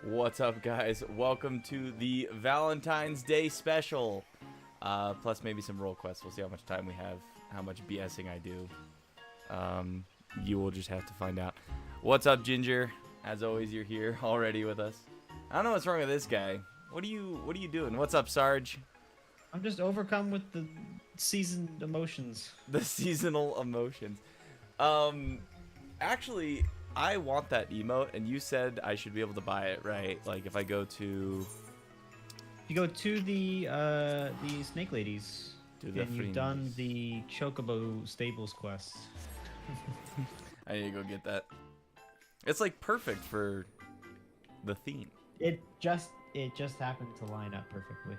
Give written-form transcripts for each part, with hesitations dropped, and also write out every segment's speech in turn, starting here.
What's up, guys? Welcome to the Valentine's Day special. Plus maybe some role quests. We'll see how much time we have, how much BSing I do. You will just have to find out. What's up, Ginger? As always, you're here already with us. I don't know what's wrong with this guy. What are you doing? What's up, Sarge? I'm just overcome with the seasoned emotions. The seasonal emotions. Actually, I want that emote, and you said I should be able to buy it, right? Like if I go to... You go to the snake ladies, and you've done the Chocobo Stables quest. I need to go get that. It's like perfect for the theme. It just happened to line up perfectly.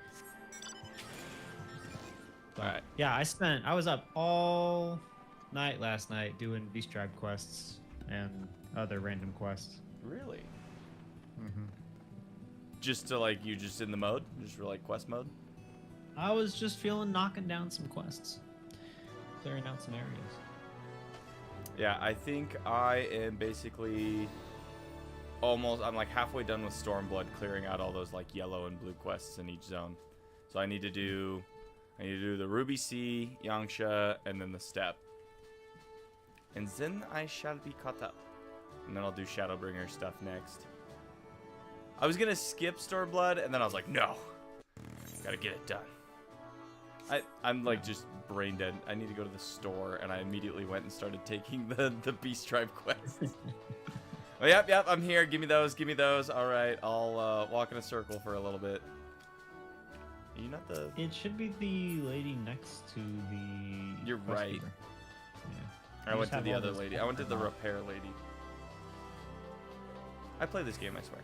All right. Yeah, I was up all night last night doing Beast Tribe quests and other random quests. Really? Mm-hmm. Just to like, you just in the mode? Just for like quest mode? I was just feeling knocking down some quests. Clearing out some areas. Yeah, I think I am basically almost, I'm like halfway done with Stormblood, clearing out all those like yellow and blue quests in each zone. So I need to do the Ruby Sea, Yangsha, and then the Steppe. And then I shall be caught up. And then I'll do Shadowbringer stuff next. I was gonna skip Stormblood, and then I was like, no. Gotta get it done. I'm like just brain dead. I need to go to the store, and I immediately went and started taking the Beast Tribe quests. Oh, yep, I'm here. Give me those, give me those. All right, I'll walk in a circle for a little bit. Are you not the... It should be the lady next to the... You're right. Yeah. I went to the other lady. I went to the repair lady. I play this game, I swear.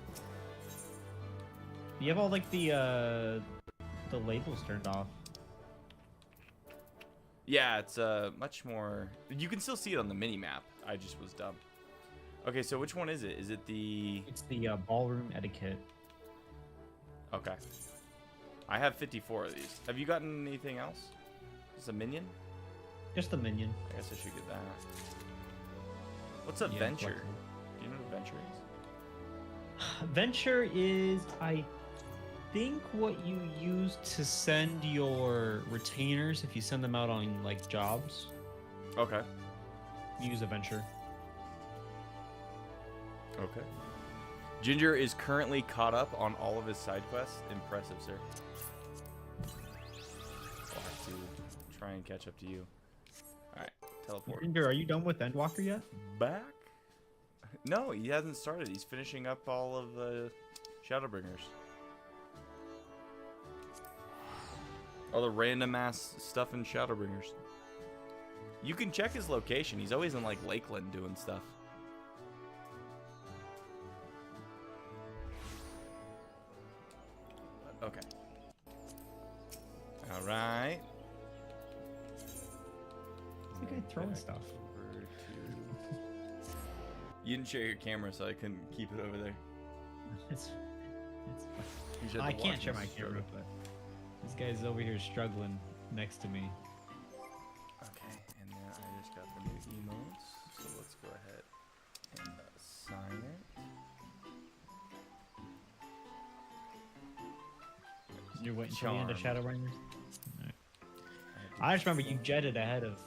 You have all like the labels turned off. Yeah, it's much more... You can still see it on the mini-map. I just was dumb. Okay, so which one is it? Is it the... It's the ballroom etiquette. Okay. I have 54 of these. Have you gotten anything else? Just a minion? Just the minion. I guess I should get that. What's a venture? Do you know what venture is? Venture is, I think, what you use to send your retainers if you send them out on like jobs. Okay. You use a venture. Okay. Ginger is currently caught up on all of his side quests. Impressive, sir. I'll have to try and catch up to you. Alright, teleport. Ginger, are you done with Endwalker yet? Back? No, he hasn't started. He's finishing up all of the Shadowbringers. All the random ass stuff in Shadowbringers. You can check his location. He's always in like Lakeland doing stuff. Okay. Alright. It's like throwing stuff. You didn't share your camera, so I couldn't keep it over there. It's I can't share my camera, but this guy's over here struggling next to me. Okay, and then I just got the new emotes, so let's go ahead and sign it. You're waiting until the end of Shadowbringers? Right. I just remember you jetted ahead of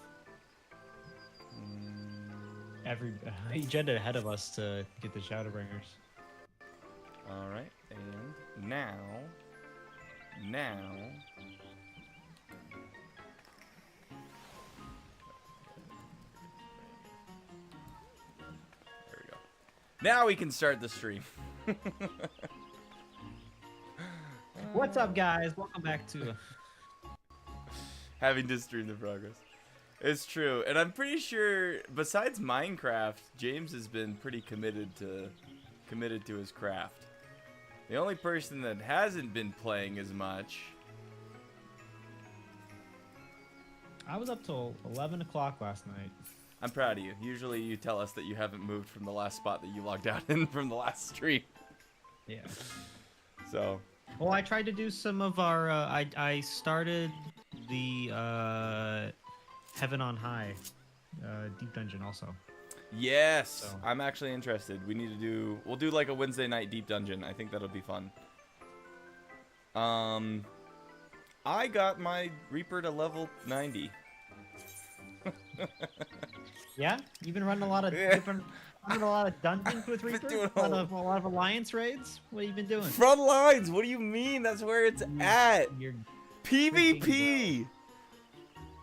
you jetted ahead of us to get the Shadowbringers. Alright, and now there we go. Now we can start the stream. What's up, guys? Welcome back to having to stream the progress. It's true, and I'm pretty sure besides Minecraft, James has been pretty committed to his craft. The only person that hasn't been playing as much. I was up till 11 o'clock last night. I'm proud of you. Usually you tell us that you haven't moved from the last spot that you logged out in from the last stream. Yeah. So. Well, I tried to do some of our. I started the Heaven on High deep dungeon also. Yes, So. I'm actually interested. We'll do like a Wednesday night deep dungeon. I think that'll be fun. I got my Reaper to level 90. Yeah, you've been running a lot of Yeah. running a lot of dungeons with Been Reaper. doing A lot of alliance raids. What have you been doing? Front lines. What do you mean? That's where it's at. You're PvP.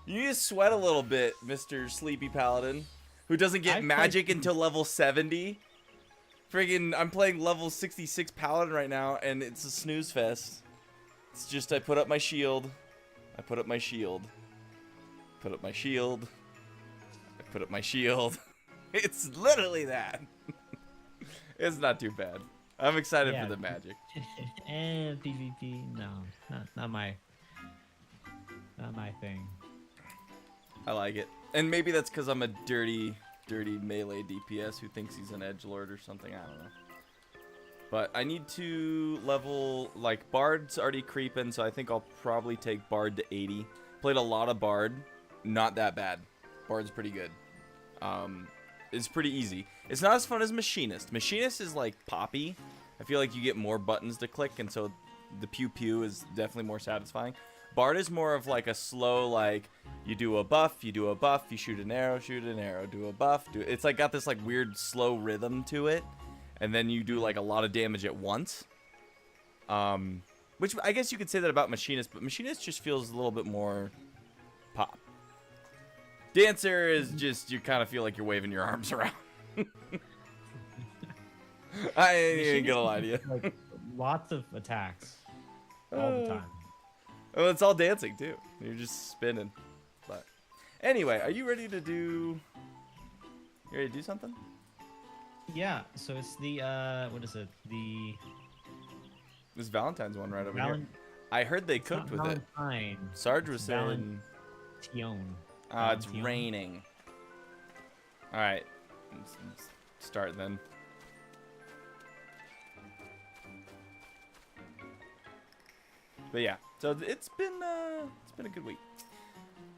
You need to sweat a little bit, Mr. Sleepy Paladin, who doesn't get magic until level 70. Friggin', I'm playing level 66 Paladin right now, and it's a snooze fest. It's just I put up my shield. I put up my shield. Put up my shield. I put up my shield. It's literally that. It's not too bad. I'm excited for the magic. And PvP, no, not my thing. I like it. And maybe that's because I'm a dirty melee DPS who thinks he's an edgelord or something. I don't know. But I need to level, like, Bard's already creeping, so I think I'll probably take Bard to 80. Played a lot of Bard. Not that bad. Bard's pretty good. It's pretty easy. It's not as fun as Machinist. Machinist is like Poppy. I feel like you get more buttons to click, and so the pew-pew is definitely more satisfying. Bard is more of like a slow, like, you do a buff, you shoot an arrow, do a buff. It's like got this like weird slow rhythm to it. And then you do like a lot of damage at once. Which I guess you could say that about Machinist, but Machinist just feels a little bit more pop. Dancer is just, you kind of feel like you're waving your arms around. I ain't gonna lie to you. Like, lots of attacks all the time. Well, it's all dancing too. You're just spinning. But anyway, are you ready to do? You ready to do something? Yeah. So it's the what is it? This Valentine's one right over here. I heard they cooked with Valentine. it. Sarge was saying. It's raining. All right, let's start then. But yeah, so it's been a good week.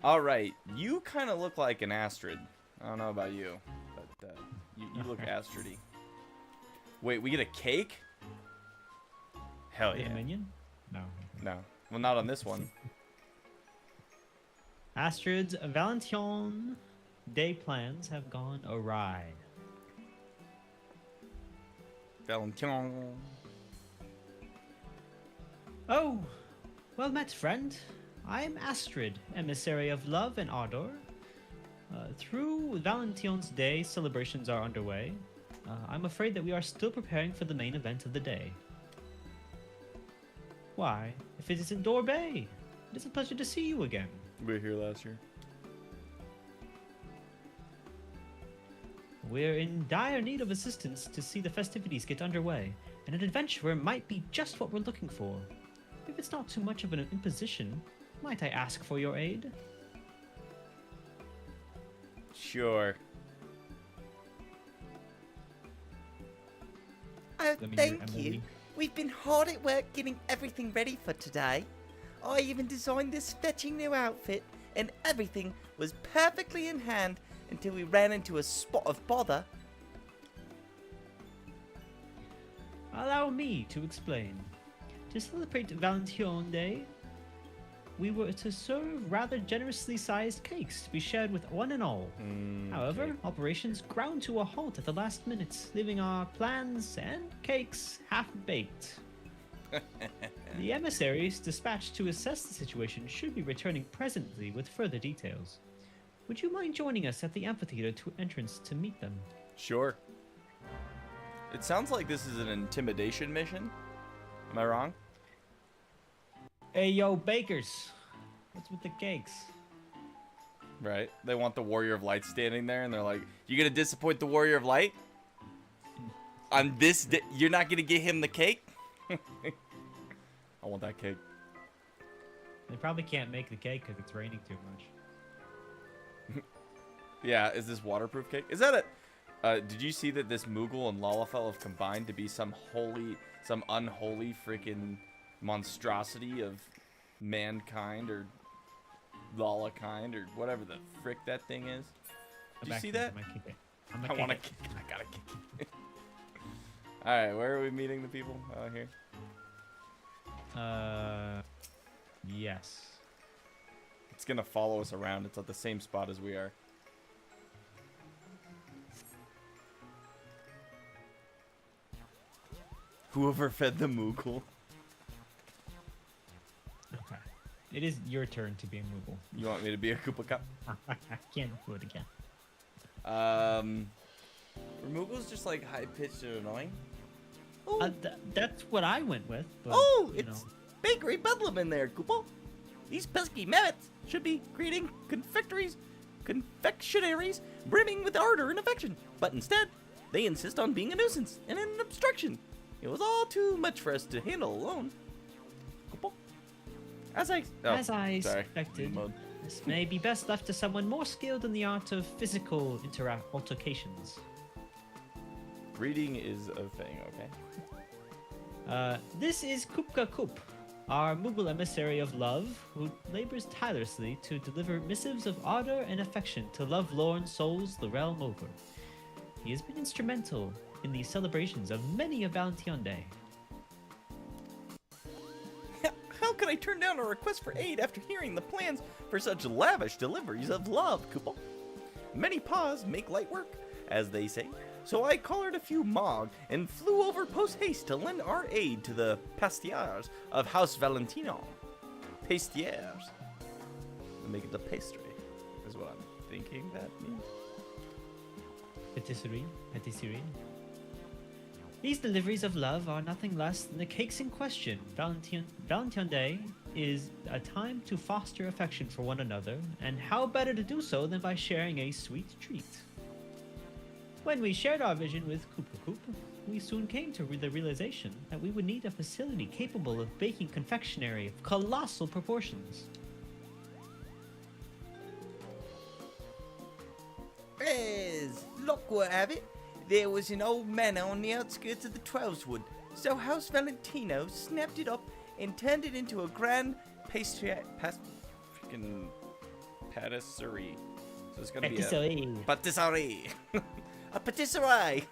All right, you kind of look like an Astrid. I don't know about you, but you look Astridy. Wait, we get a cake? Hell yeah. A minion? No. No. Well, not on this one. Astrid's Valentine day plans have gone awry. Valentine. Oh, well met, friend. I'm Astrid, emissary of love and ardor. Through Valentine's Day celebrations are underway. I'm afraid that we are still preparing for the main event of the day. Why, if it isn't Dorbay, it is a pleasure to see you again. We were here last year. We're in dire need of assistance to see the festivities get underway, and an adventurer might be just what we're looking for. If it's not too much of an imposition, might I ask for your aid? Sure. Thank you. We've been hard at work getting everything ready for today. I even designed this fetching new outfit, and everything was perfectly in hand until we ran into a spot of bother. Allow me to explain. To celebrate Valentine Day, we were to serve rather generously sized cakes to be shared with one and all. However, okay. operations ground to a halt at the last minute, leaving our plans and cakes half-baked. The emissaries dispatched to assess the situation should be returning presently with further details. Would you mind joining us at the amphitheater entrance to meet them? Sure. It sounds like this is an intimidation mission. Am I wrong? Hey, yo, bakers! What's with the cakes? Right. They want the Warrior of Light standing there, and they're like, "You gonna disappoint the Warrior of Light? On this day, you're not gonna get him the cake?" I want that cake. They probably can't make the cake because it's raining too much. Yeah, is this waterproof cake? Is that a... did you see that this Moogle and Lalafell have combined to be some unholy freaking monstrosity of mankind or Lalakind or whatever the frick that thing is? Did you see that? I want to kick it. I gotta kick it. Alright, where are we meeting the people? Oh, here. Yes. It's gonna follow us around. It's at the same spot as we are. Whoever fed the Moogle. Okay. It is your turn to be a Moogle. You want me to be a Koopa Cup? I can't do it again. Were Moogles just like high pitched and annoying? Oh, That's what I went with. But, oh, you it's know. bakery bedlam in there, Koopa. These pesky mammoths should be creating confectionaries brimming with ardor and affection, but instead, they insist on being a nuisance and an obstruction. It was all too much for us to handle alone. Koopa. As I As sorry. expected, Mode. this may be best left to someone more skilled in the art of physical altercations. Reading is a thing, okay? This is Kupka Koop, our Moogle emissary of love, who labors tirelessly to deliver missives of ardor and affection to love-lorn souls the realm over. He has been instrumental in the celebrations of many a Valentine Day. How could I turn down a request for aid after hearing the plans for such lavish deliveries of love, Koopa? Many paws make light work, as they say, so I collared a few Mog and flew over post-haste to lend our aid to the pastiers of House Valentino. Pastiers. Make it the pastry, is what I'm thinking that means. Patisserie. These deliveries of love are nothing less than the cakes in question. Valentine Day is a time to foster affection for one another, and how better to do so than by sharing a sweet treat. When we shared our vision with Koopa Koop, we soon came to the realization that we would need a facility capable of baking confectionery of colossal proportions. As luck would have it, there was an old manor on the outskirts of the Twelveswood, so House Valentino snapped it up and turned it into a grand patisserie. So it's gonna be a patisserie. A patisserie.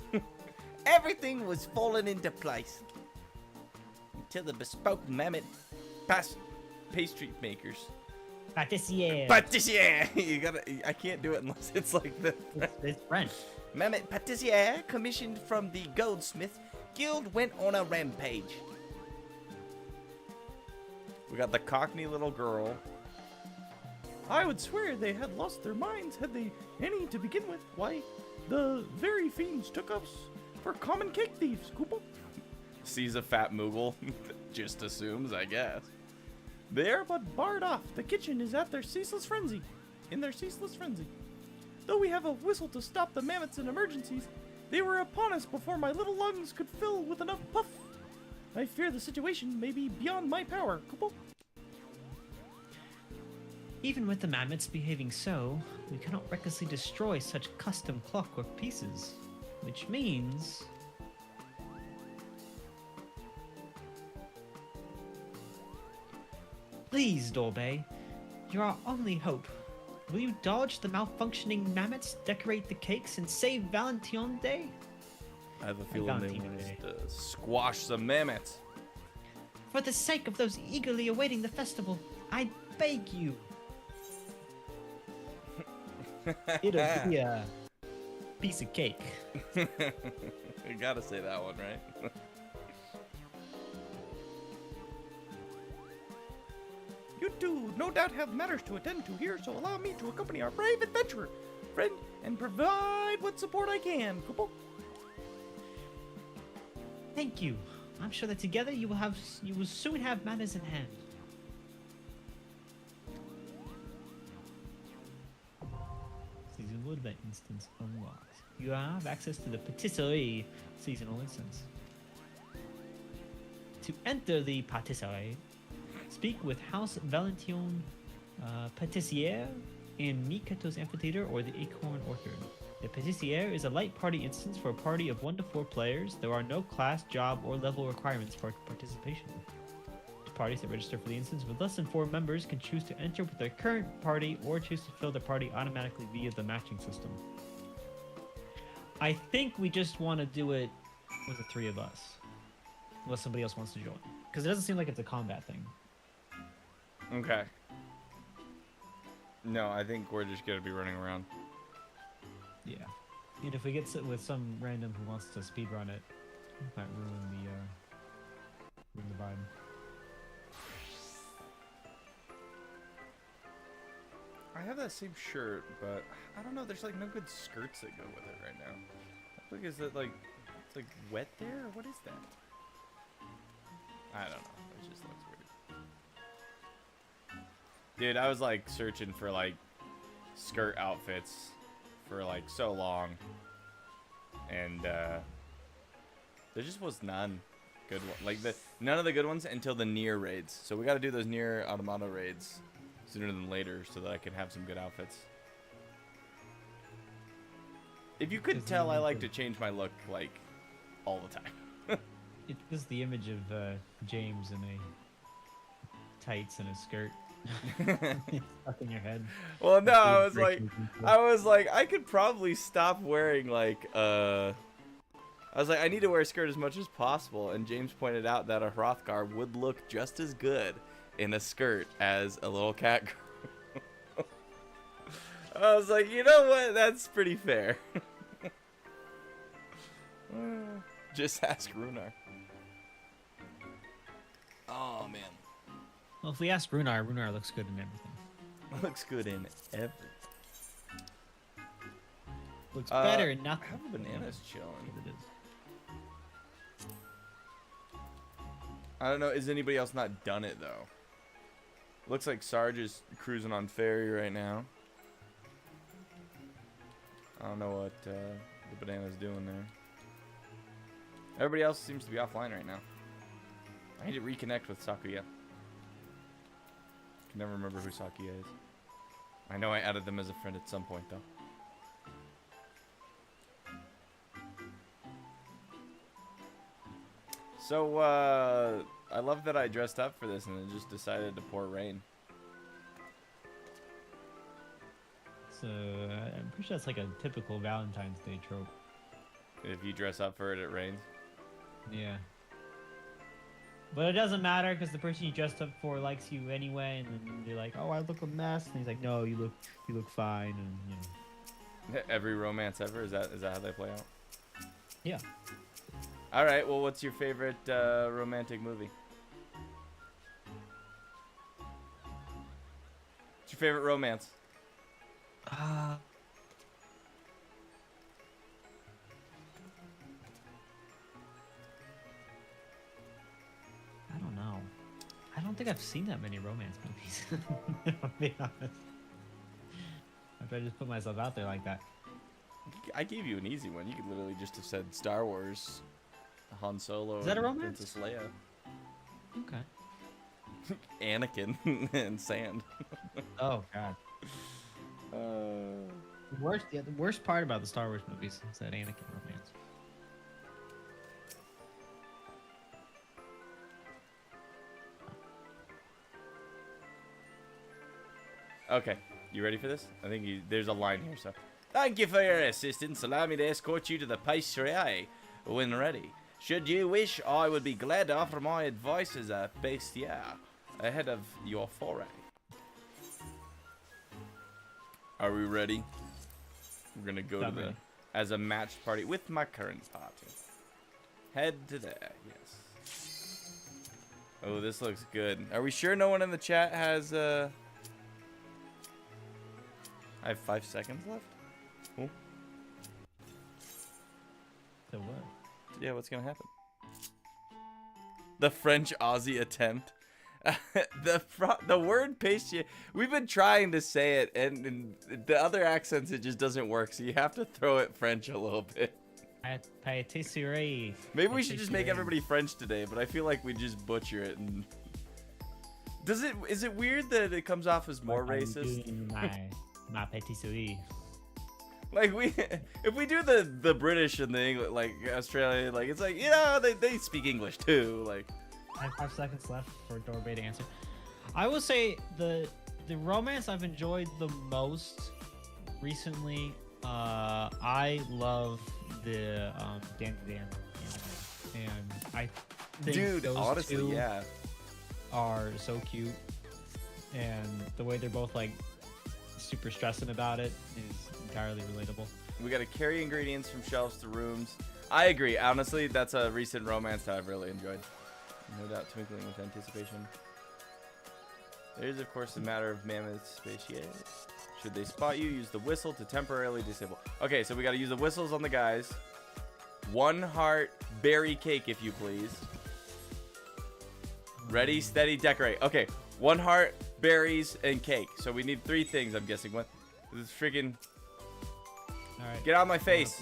Everything was falling into place until the bespoke mammoth pastry makers. Patissier. Patissier. You gotta. I can't do it unless it's like the It's French. mammoth patissier commissioned from the Goldsmith Guild went on a rampage. We got the cockney little girl. I would swear they had lost their minds had they any to begin with. Why, the very fiends took us for common cake thieves, Koopa. Sees a fat Moogle. Just assumes, I guess. They're but barred off. The kitchen is at their ceaseless frenzy. Though we have a whistle to stop the mammoths in emergencies, they were upon us before my little lungs could fill with enough puff. I fear the situation may be beyond my power, Koopa. Even with the mammoths behaving so, we cannot recklessly destroy such custom clockwork pieces. Which means... Please, Dorbay, you're our only hope. Will you dodge the malfunctioning mammoths, decorate the cakes, and save Valentine Day? I have a feeling they want us to squash some mammoths. For the sake of those eagerly awaiting the festival, I beg you. It'll be a piece of cake. You gotta say that one, right? You two no doubt have matters to attend to here, so allow me to accompany our brave adventurer, friend, and provide what support I can, Koopa. Thank you. I'm sure that together you will soon have matters in hand. Seasonal event instance unlocked. You have access to the patisserie seasonal instance. To enter the patisserie, speak with House Valentine Patissier in Mikato's Amphitheater or the Acorn Orchard. The Patissier is a light party instance for a party of 1 to 4 players. There are no class, job, or level requirements for participation. Parties that register for the instance with less than 4 members can choose to enter with their current party or choose to fill their party automatically via the matching system. I think we just want to do it with the 3 of us. Unless somebody else wants to join. Because it doesn't seem like it's a combat thing. Okay. No, I think we're just gonna be running around. Yeah. And if we get with some random who wants to speedrun it, it might ruin the vibe. I have that same shirt, but I don't know. There's like no good skirts that go with it right now. Look, is it like it's like wet there, or what is that? I don't know. It just looks weird. Dude, I was like searching for like skirt outfits for like so long, and there just was none good one. Like none of the good ones until the near raids. So we got to do those near Automata raids sooner than later so that I can have some good outfits. If you could tell, I like to change my look like all the time. It was the image of James in a tights and a skirt. Stuck in your head. Well, no, I was like, I could probably stop wearing like I was like, I need to wear a skirt as much as possible, and James pointed out that a Hrothgar would look just as good in a skirt as a little cat girl. I was like, you know what? That's pretty fair. Just ask Runar. Oh man. Well, if we ask Runar, Runar looks good in everything. Looks good in everything. Looks better in nothing. How the bananas chilling? It is. I don't know. Is anybody else not done it though? Looks like Sarge is cruising on ferry right now. I don't know what the banana's doing there. Everybody else seems to be offline right now. I need to reconnect with Sakuya. Can never remember who Sakuya is. I know I added them as a friend at some point though. So I love that I dressed up for this and then just decided to pour rain. So I'm pretty sure that's like a typical Valentine's Day trope. If you dress up for it, it rains. Yeah. But it doesn't matter because the person you dressed up for likes you anyway, and then they're like, "Oh, I look a mess," and he's like, "No, you look fine," and you know. Every romance ever, is that how they play out? Yeah. All right. Well, what's your favorite romantic movie? What's your favorite romance? I don't know. I don't think I've seen that many romance movies. I'll be honest. After I just put myself out there like that. I gave you an easy one. You could literally just have said Star Wars, Han Solo. Is that a and romance? Princess Leia. Okay. Anakin and sand. Oh God. The worst part about the Star Wars movies is that Anakin romance. Okay, you ready for this? I think there's a line here, so. Thank you for your assistance. Allow me to escort you to the pastry when ready. Should you wish, I would be glad to offer my advice as a pastry ahead of your foray. Are we ready? We're gonna go to as a match party with my current party. Head to there, yes. Oh, this looks good. Are we sure no one in the chat has I have 5 seconds left. Oh. So what? Yeah, what's gonna happen? The French Aussie attempt. The word pastry, we've been trying to say it, and the other accents, it just doesn't work, so you have to throw it French a little bit. Patisserie. Maybe we should just make everybody French today, but I feel like we just butcher it. And is it weird that it comes off as more racist? My patisserie. Like if we do the British and the English, like Australia, like it's like, yeah, they speak English too, like. I have 5 seconds left for Dorbay to answer. I will say the romance I've enjoyed the most recently. I love the Dan Dan anime, and I think Dude, those honestly, two yeah. are so cute, and the way they're both like super stressing about it is entirely relatable. We got to carry ingredients from shelves to rooms. I agree. Honestly, that's a recent romance that I've really enjoyed. No doubt twinkling with anticipation. There is, of course, a matter of mammoth spatiate. Should they spot you, use the whistle to temporarily disable. Okay, so we got to use the whistles on the guys. 1 heart, berry cake, if you please. Ready, steady, decorate. Okay, 1 heart, berries, and cake. So we need 3 things, I'm guessing. What? This is freaking... All right. Get out of my face.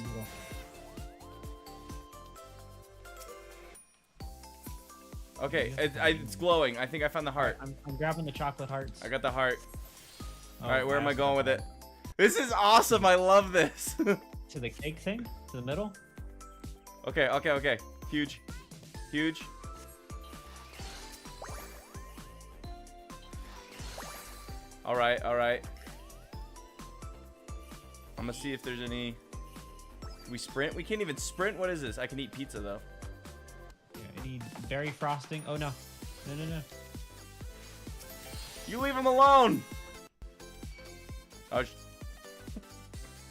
Okay, it's glowing. I think I found the heart. I'm grabbing the chocolate hearts. I got the heart. Oh, All right, where am I that's going with the it? This is awesome. I love this. To the cake thing? To the middle? Okay, okay, okay. Huge. Huge. All right, all right. I'm gonna see if there's any... Can we sprint? We can't even sprint. What is this? I can eat pizza, though. Yeah, I need berry frosting. Oh, no. No, no, no. You leave him alone! Oh,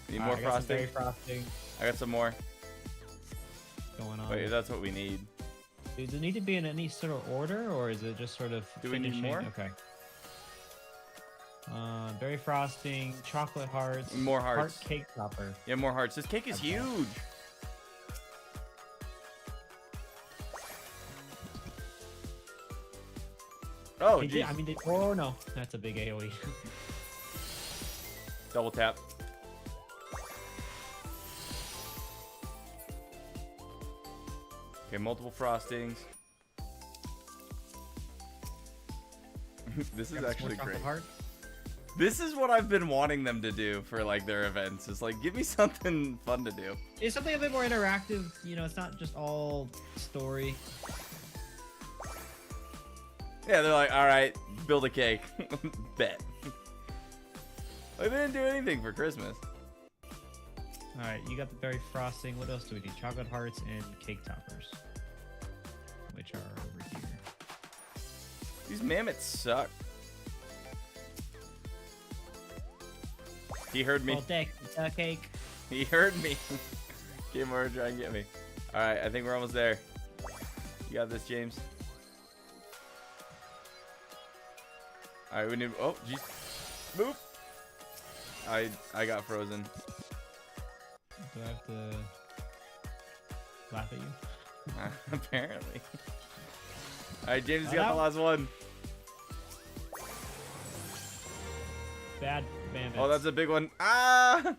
need more I got some frosting? berry frosting I got some more. going on. Wait, that's what we need. Does it need to be in any sort of order, or is it just sort of Do we need finishing? more? Okay. Berry frosting, chocolate hearts, More hearts. heart cake topper. Yeah, more hearts. This cake is Okay. huge. Oh, They did- jeez. I mean, oh no, that's a big AOE. Double tap. Okay, multiple frostings. This is Grab some actually more chocolate great. heart. This is what I've been wanting them to do for like their events. It's like, give me something fun to do. It's something a bit more interactive. You know, it's not just all story. Yeah, they're like, all right, build a cake. Bet. Like, they didn't do anything for Christmas. All right, you got the berry frosting. What else do we need? Chocolate hearts and cake toppers, which are over here. These mammoths suck. He heard me. Well, deck, it's a cake. He heard me. Came over to try and get me. All right, I think we're almost there. You got this, James. All right, we need. Oh, jeez. Boop. I got frozen. Do I have to laugh at you? Apparently. All right, James Not got out. the last one. Bad bandits. Oh, that's a big one. Ah!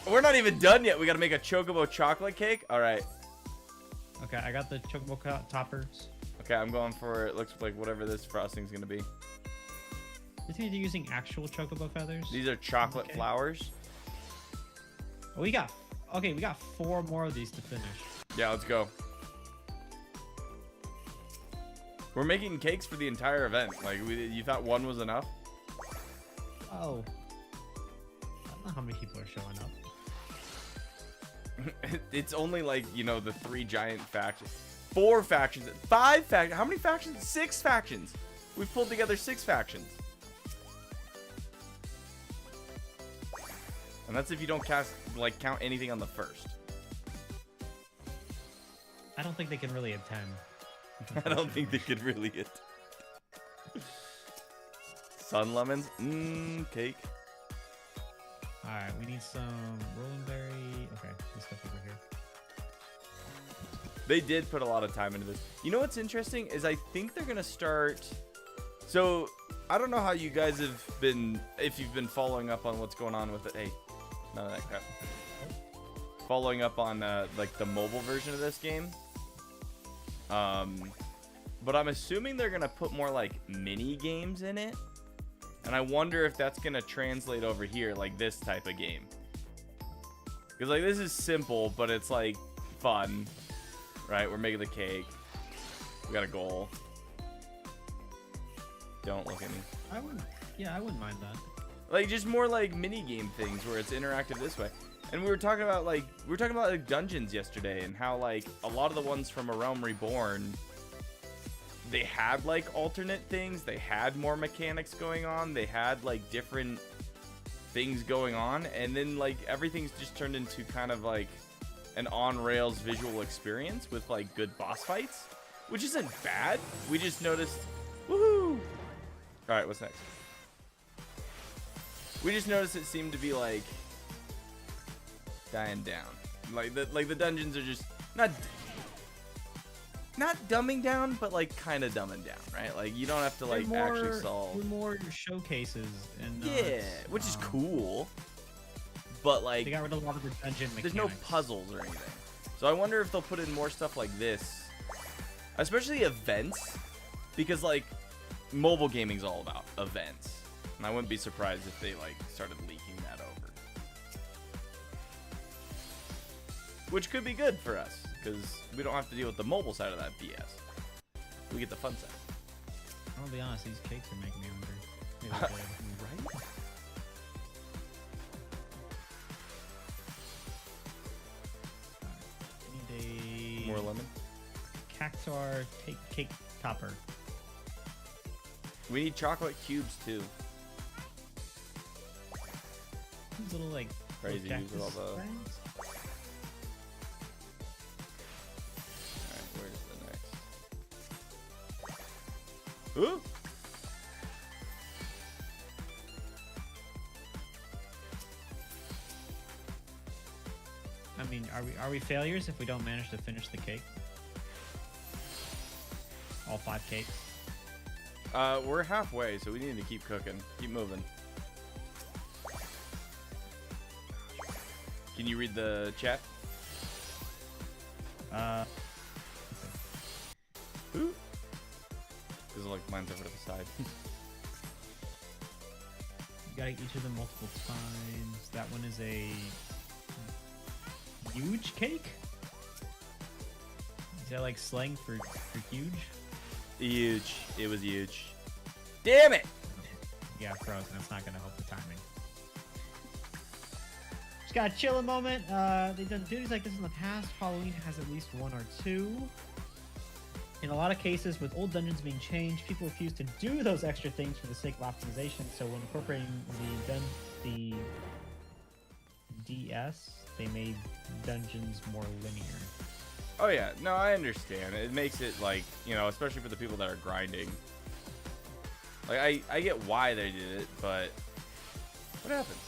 We're not even done yet. We got to make a chocobo chocolate cake. All right. Okay, I got the chocobo toppers. Okay, I'm going for it. Looks like whatever this frosting's gonna be. You think they're using actual chocobo feathers? These are chocolate Okay. flowers. Oh, we got 4 more of these to finish. Yeah, let's go. We're making cakes for the entire event. Like, you thought one was enough? Oh. I don't know how many people are showing up. It's only like, you know, the 3 giant factions. 4 factions. 5 factions. How many factions? 6 factions. We've pulled together 6 factions. And that's if you don't count anything on the first. I don't think they can really attend. I don't think they could really hit. Sun lemons. Cake. Alright, we need some rolling berry. Okay, this stuff over here. They did put a lot of time into this. You know what's interesting is I think they're gonna start. So I don't know how you guys have been, if you've been following up on what's going on with it. Hey, none of that crap. Following up on like the mobile version of this game. But I'm assuming they're gonna put more like mini games in it, and I wonder if that's gonna translate over here, like this type of game. Because like this is simple, but it's like fun. Right, we're making the cake. We got a goal. Don't look at me. I wouldn't mind that. Like just more like mini game things where it's interactive this way. And we were talking about like dungeons yesterday and how like a lot of the ones from A Realm Reborn, they had like alternate things, they had more mechanics going on, they had like different things going on, and then like everything's just turned into kind of like an on-rails visual experience with like good boss fights, which isn't bad. We just noticed, woohoo! All right, what's next? We just noticed it seemed to be like dying down. Like the dungeons are just not dumbing down, but like kind of dumbing down, right? Like you don't have to like actually solve more showcases and yeah, which is cool. But like they got rid of a lot of the dungeon mechanics. There's no puzzles or anything. So I wonder if they'll put in more stuff like this, especially events, because like mobile gaming's all about events, and I wouldn't be surprised if they like started leaking that over, which could be good for us because we don't have to deal with the mobile side of that BS. We get the fun side. I'll be honest, these cakes are making me hungry. Right? Need a More lemon. cactuar cake topper. We need chocolate cubes too. These little like Crazy. little Use all cactus the. things. Alright, where's the next? Ooh! I mean, are we failures if we don't manage to finish the cake? All 5 cakes. We're halfway, so we need to keep cooking. Keep moving. Can you read the chat? Ooh. Because like mine's over to the side. You gotta eat each of them multiple times. That one is a huge cake? Is that like slang for huge? Huge. It was huge. Damn it! Yeah, frozen. That's not gonna help the timing. Just gotta chill a moment. They've done duties like this in the past. Halloween has at least 1 or 2. In a lot of cases, with old dungeons being changed, people refuse to do those extra things for the sake of optimization. So when incorporating the DS, they made dungeons more linear. Oh yeah, no, I understand. It makes it like, you know, especially for the people that are grinding. Like I get why they did it, but what happened?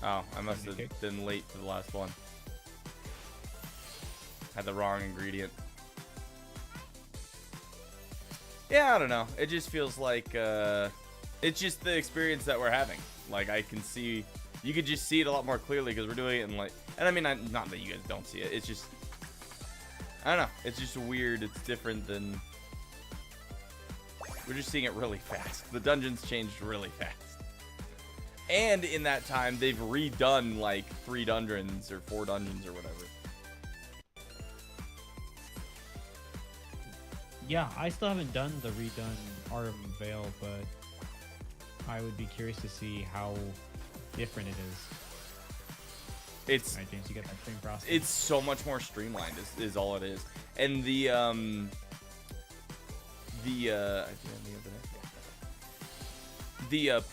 Oh, I must have been late to the last one. Had the wrong ingredient. Yeah, I don't know. It just feels like it's just the experience that we're having. Like I can see, you could just see it a lot more clearly because we're doing it in like, and I mean, not that you guys don't see it. It's just, I don't know. It's just weird. It's different than, we're just seeing it really fast. The dungeons changed really fast. And in that time, they've redone like 3 dungeons or 4 dungeons or whatever. Yeah, I still haven't done the redone Autumn Veil, but I would be curious to see how different it is. It's Alright, James, you got that same process. It's so much more streamlined is all it is. And the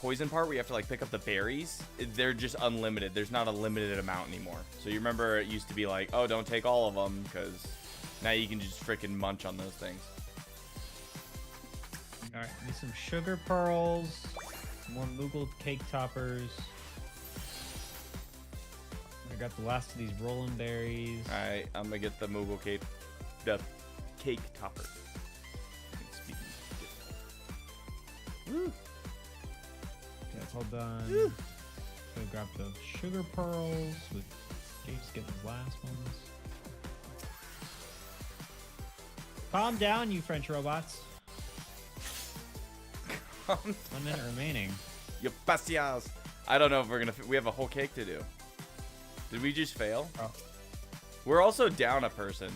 poison part where you have to like pick up the berries, they're just unlimited. There's not a limited amount anymore. So you remember it used to be like, oh, don't take all of them, because now you can just freaking munch on those things. Alright, need some sugar pearls, more Moogle cake toppers. I got the last of these rolling berries. Alright, I'm gonna get the Moogle cake, the cake topper. Woo! Okay, that's all done. Woo. So grab the sugar pearls with James getting the last ones. Calm down, you French robots. 1 minute remaining. You patience. I don't know if we're gonna. We have a whole cake to do. Did we just fail? Oh. We're also down a person.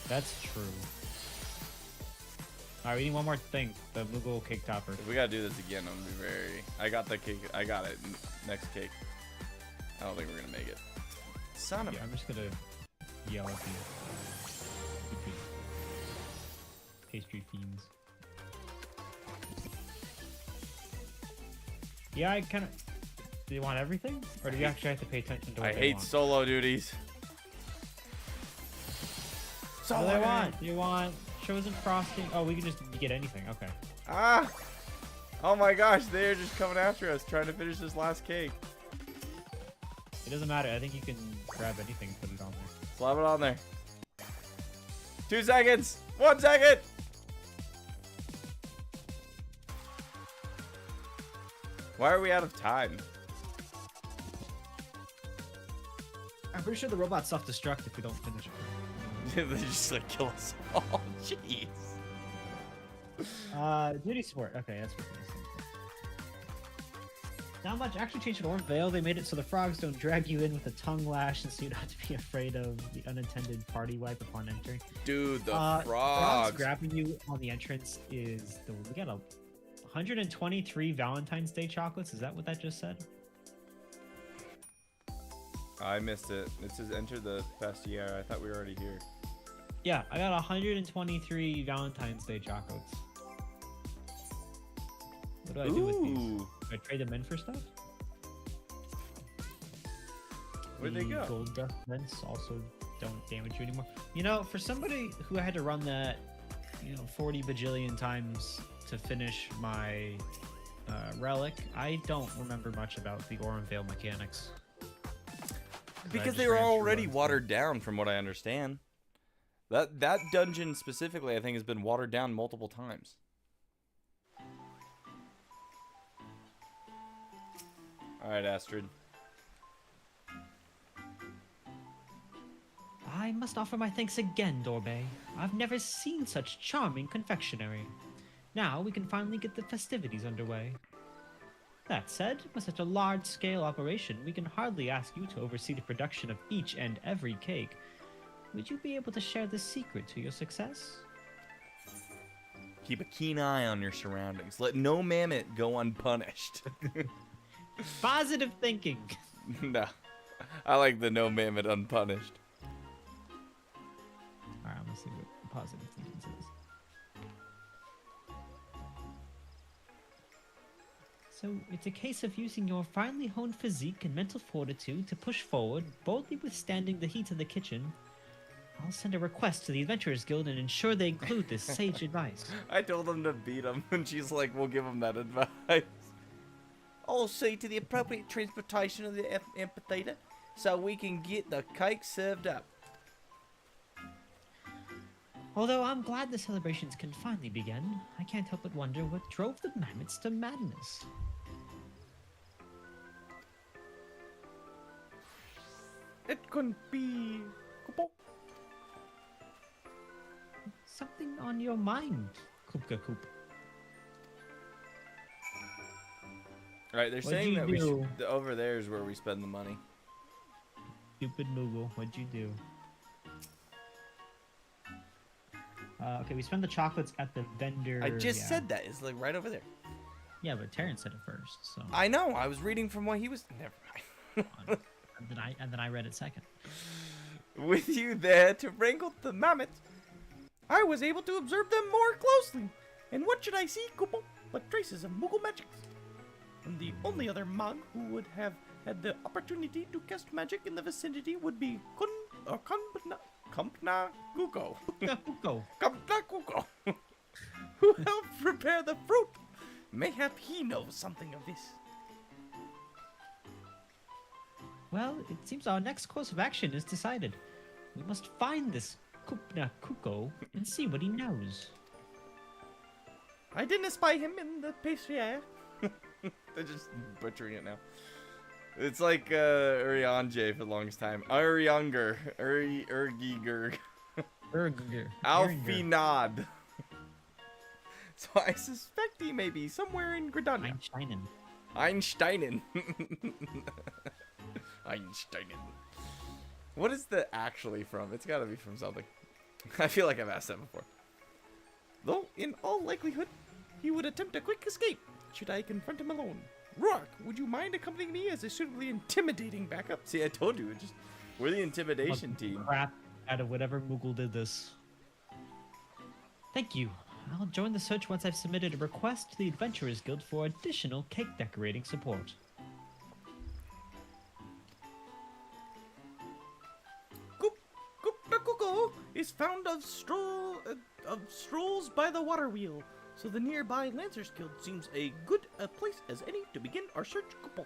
That's true. Alright, we need one more thing. The Moogle cake topper. If we gotta do this again, I'm gonna be very. I got the cake. I got it. Next cake. I don't think we're gonna make it. Son of. Yeah, I'm just gonna yell at you. Stupid pastry fiends. Yeah, I kind of. Do you want everything, or do you actually have to pay attention to what I they hate want? solo duties. What do they want? Do you want chosen frosting? Oh, we can just get anything. Okay. Ah! Oh my gosh, they're just coming after us, trying to finish this last cake. It doesn't matter. I think you can grab anything and put it on there. Slap it on there. 2 seconds. 1 second. Why are we out of time? I'm pretty sure the robots self-destruct if we don't finish it. They just like kill us all. Jeez. Duty support. Okay, that's what it is. Not much. Actually changed Orange Veil. They made it so the frogs don't drag you in with a tongue lash, and so you don't have to be afraid of the unintended party wipe upon entering. Dude, the Frogs frogs. grabbing you on the entrance is the. We got 123 Valentine's Day chocolates. Is that what that just said? I missed it. It says enter the vestiaire. I thought we were already here. Yeah, I got 123 Valentine's Day chocolates. What do I do with these? Ooh. Do I trade them in for stuff? Where'd they go? Gold dust vents also don't damage you anymore. You know, for somebody who had to run that, 40 bajillion times to finish my relic, I don't remember much about the Oran Veil mechanics. Because they were already watered down, from what I understand. That dungeon specifically, I think, has been watered down multiple times. All right, Astrid. I must offer my thanks again, Dorbay. I've never seen such charming confectionery. Now we can finally get the festivities underway. That said, with such a large-scale operation, we can hardly ask you to oversee the production of each and every cake. Would you be able to share the secret to your success? Keep a keen eye on your surroundings. Let no mammoth go unpunished. Positive thinking! No. I like the no mammoth unpunished. Alright, I'm gonna see what positive thinking says. So, it's a case of using your finely honed physique and mental fortitude to push forward, boldly withstanding the heat of the kitchen. I'll send a request to the Adventurers Guild and ensure they include this sage advice. I told them to beat him, and she's like, we'll give him that advice. I'll see to the appropriate transportation of the amphitheater so we can get the cake served up. Although I'm glad the celebrations can finally begin, I can't help but wonder what drove the mammoths to madness. It couldn't be... Something on your mind, Koopka Koop. Right, they're What'd saying you that we do? should, over there is where we spend the money. Stupid Moogle, what'd you do? Okay, we spend the chocolates at the vendor. I just yeah. said that. It's like right over there. Yeah, but Terrence said it first, so. I know. I was reading from what he was... Never mind. and then I read it second. With you there to wrangle the mammoths, I was able to observe them more closely. And what should I see, Kupo, but traces of Moogle magic? And the only other Mog who would have had the opportunity to cast magic in the vicinity would be Kumpna Kuko. Go. Kumpna Kuko. Who helped prepare the fruit. Mayhap he knows something of this. Well, it seems our next course of action is decided. We must find this Kupna Kuko and see what he knows. I didn't espy him in the pastry. They're just butchering it now. It's like Urianje for the longest time. Uryanger. Urgiger. Alfinad. So I suspect he may be somewhere in Gridania. Einsteinen. Einsteinen. What is the actually from? It's gotta be from something. I feel like I've asked that before. though in all likelihood, he would attempt a quick escape should I confront him alone. Rourke, would you mind accompanying me as a suitably intimidating backup? See, I told you, we're the intimidation team. Crap out of whatever Moogle did this. Thank you. I'll join the search once I've submitted a request to the Adventurers Guild for additional cake decorating support. Goop is found of strolls by the water wheel, so the nearby Lancers Guild seems a good place as any to begin our search. Goop.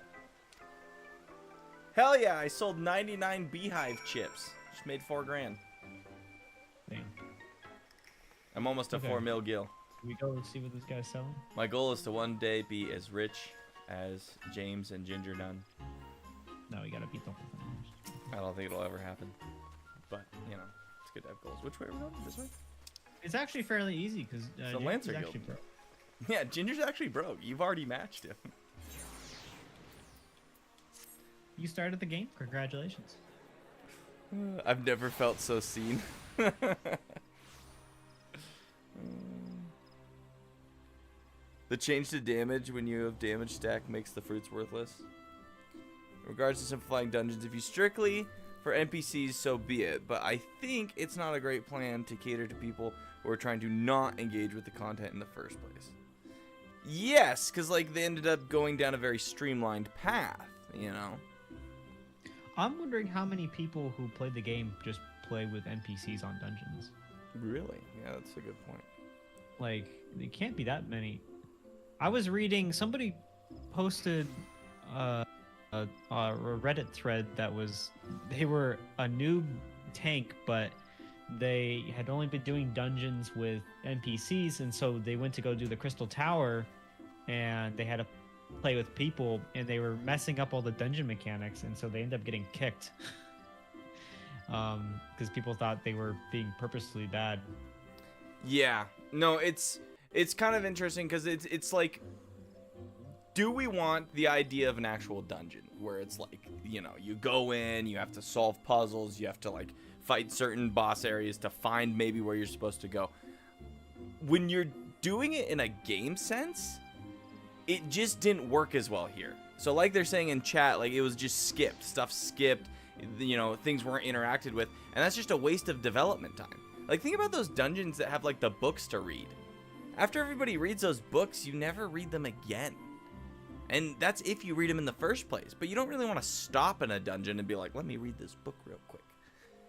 Hell yeah, I sold 99 beehive chips. Just made $4 grand. Damn. I'm almost to Okay. 4 mil gil. Can we go and see what this guy's selling? My goal is to one day be as rich as James and Ginger Nunn. No, we gotta beat the whole thing. I don't think it'll ever happen. But, you know, it's good to have goals. Which way are we going? This way? It's actually fairly easy because the Lancer Guild. Yeah, Ginger's actually broke. You've already matched him. You started the game. Congratulations. I've never felt so seen. The change to damage when you have damage stack makes the fruits worthless. In regards to simplifying dungeons, if you strictly for NPCs, so be it. But I think it's not a great plan to cater to people who are trying to not engage with the content in the first place. Yes, because like they ended up going down a very streamlined path, you know? I'm wondering how many people who played the game just play with NPCs on dungeons. Really? Yeah, that's a good point. Like, it can't be that many. I was reading, somebody posted a Reddit thread that was, they were a noob tank, but they had only been doing dungeons with NPCs, and so they went to go do the Crystal Tower, and they had to play with people, and they were messing up all the dungeon mechanics, and so they ended up getting kicked. Because people thought they were being purposely bad. Yeah, no, it's kind of interesting because it's like, do we want the idea of an actual dungeon where it's like, you know, you go in, you have to solve puzzles, you have to like fight certain boss areas to find maybe where you're supposed to go. When you're doing it in a game sense, it just didn't work as well here. So like they're saying in chat, like it was just skipped, stuff skipped, you know, things weren't interacted with, and that's just a waste of development time. Like think about those dungeons that have like the books to read. After everybody reads those books, you never read them again. And that's if you read them in the first place. But you don't really want to stop in a dungeon and be like, let me read this book real quick.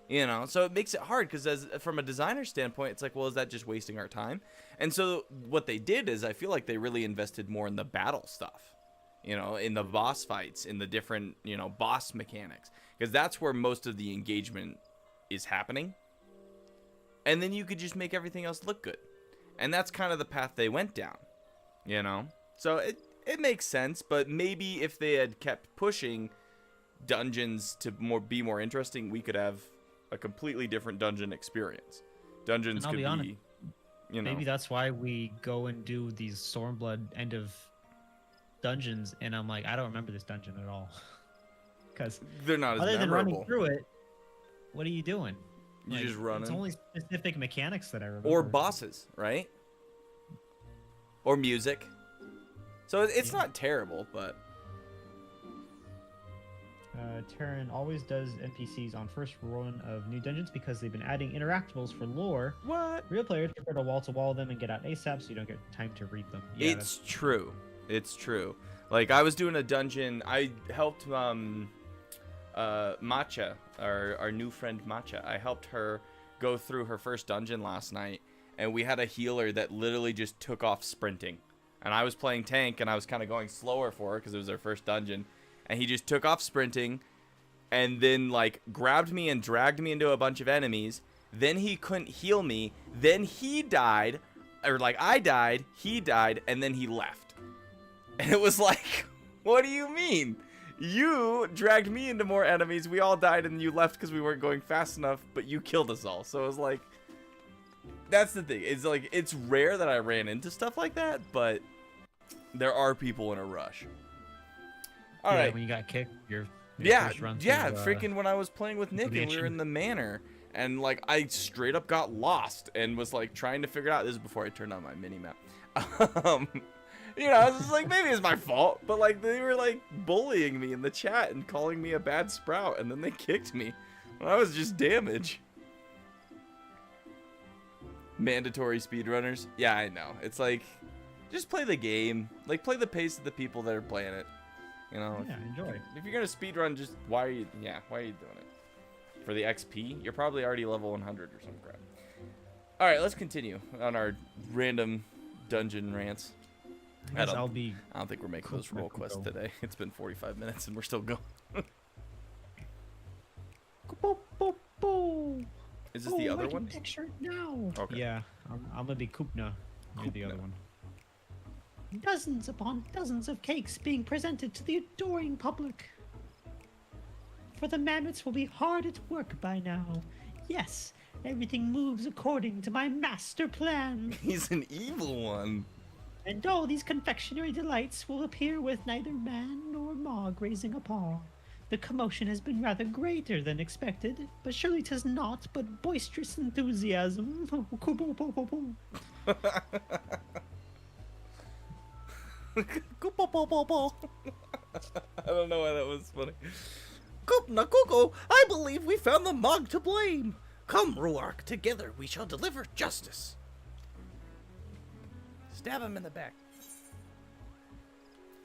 You know, so it makes it hard because from a designer standpoint, it's like, well, is that just wasting our time? And so what they did is I feel like they really invested more in the battle stuff, you know, in the boss fights, in the different, you know, boss mechanics, because that's where most of the engagement is happening. And then you could just make everything else look good. And that's kind of the path they went down, you know? So it makes sense, but maybe if they had kept pushing dungeons to be more interesting, we could have a completely different dungeon experience. Dungeons And I'll could be honest, you know, maybe that's why we go and do these Stormblood end of dungeons, and I'm like, I don't remember this dungeon at all. Because they're not as other than memorable. running through it, what are you doing? You just running. It's only specific mechanics that I remember. Or bosses, right? Or music. So it's not terrible, but Terran always does NPCs on first run of new dungeons because they've been adding interactables for lore. what? Real players prefer to wall them and get out ASAP so you don't get time to read them. Yeah, It's true. It's true. Like I was doing a dungeon. I helped Matcha, our new friend Matcha. I helped her go through her first dungeon last night, and we had a healer that literally just took off sprinting. And I was playing tank, and I was kind of going slower for her because it was her first dungeon. And he just took off sprinting, and then like grabbed me and dragged me into a bunch of enemies. Then he couldn't heal me. Then he died, or like I died, he died, and then he left. And it was like, what do you mean? You dragged me into more enemies. We all died, and you left because we weren't going fast enough, but you killed us all. So it was like, that's the thing. It's like, it's rare that I ran into stuff like that, but there are people in a rush. All right. When you got kicked, your Yeah, first run yeah. through, Freaking when I was playing with Nick and we were mansion. in the manor, And like I straight up got lost and was like trying to figure it out. This is before I turned on my mini map. You know, I was just like, maybe it's my fault, but like they were like bullying me in the chat and calling me a bad sprout, and then they kicked me. Well, that was just damage. Mandatory speedrunners. Yeah, I know. It's like, just play the game. Like, play the pace of the people that are playing it. You know? Yeah, enjoy. If you're gonna speedrun, just why are you doing it? For the XP? You're probably already level 100 or some crap. All right, let's continue on our random dungeon rants. I don't think we're making those role quests today. It's been 45 minutes and we're still going. Is this the other one? Picture now. Okay. Yeah, I'm gonna be Kupna. You're the other one. Dozens upon dozens of cakes being presented to the adoring public. For the mammoths will be hard at work by now. Yes, everything moves according to my master plan. He's an evil one. And all these confectionery delights will appear with neither man nor Mog raising a paw. The commotion has been rather greater than expected, but surely 'tis naught but boisterous enthusiasm. I don't know why that was funny. Kupna Kuko, I believe we found the Mog to blame. Come, Ruark, together we shall deliver justice. Stab him in the back.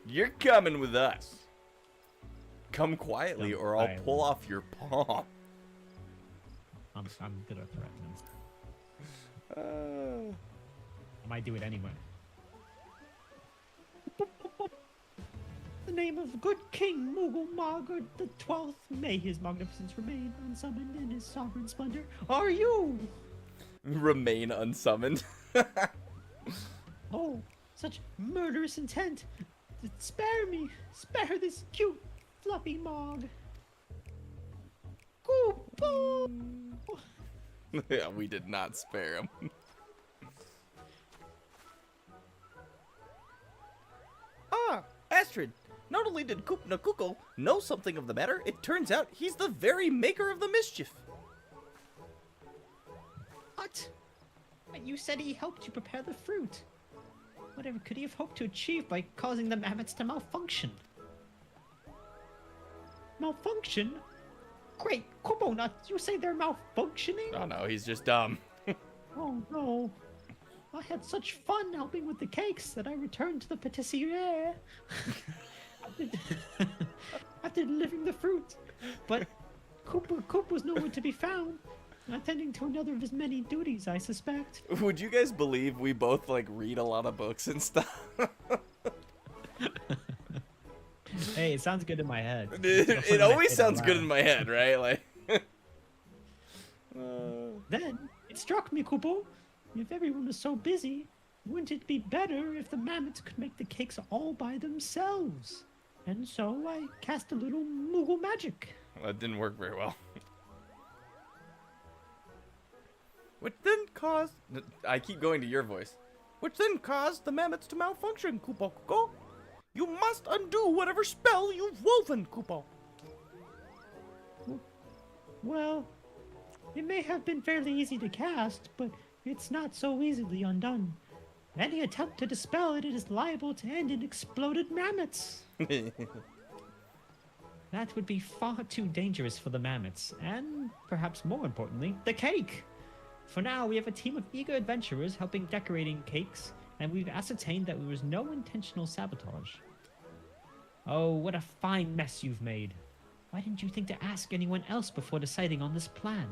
You're coming with us. Come quietly or I'll pull off your palm. I'm gonna threaten him. I might do it anyway. The name of good King Moogle Margaret the 12th, may his magnificence remain unsummoned in his sovereign splendor, are you? Remain unsummoned. Oh, such murderous intent. Spare me. Spare this cute, fluffy Mog. Kupo! Yeah, we did not spare him. Ah, Astrid. Not only did Kupna Kuko know something of the matter, it turns out he's the very maker of the mischief. What? But you said he helped you prepare the fruit. Whatever could he have hoped to achieve by causing the mammoths to malfunction? Malfunction? Great, Kupo nuts, you say they're malfunctioning? Oh no, he's just dumb. Oh no. I had such fun helping with the cakes that I returned to the patisserie after delivering the fruit. But Coop was nowhere to be found, attending to another of his many duties, I suspect. Would you guys believe we both like read a lot of books and stuff? Hey, it sounds good in my head. It always sounds good in my head, right? Like. Then it struck me, Kupo. If everyone was so busy, wouldn't it be better if the mammoths could make the cakes all by themselves? And so I cast a little Moogle magic. That didn't work very well. Which then caused... I keep going to your voice. Which then caused the mammoths to malfunction, Kupo Kuko. You must undo whatever spell you've woven, Kupo. Well, it may have been fairly easy to cast, but it's not so easily undone. Any attempt to dispel it is liable to end in exploded mammoths. That would be far too dangerous for the mammoths, and perhaps more importantly, the cake. For now, we have a team of eager adventurers helping decorating cakes, and we've ascertained that there was no intentional sabotage. Oh, what a fine mess you've made. Why didn't you think to ask anyone else before deciding on this plan?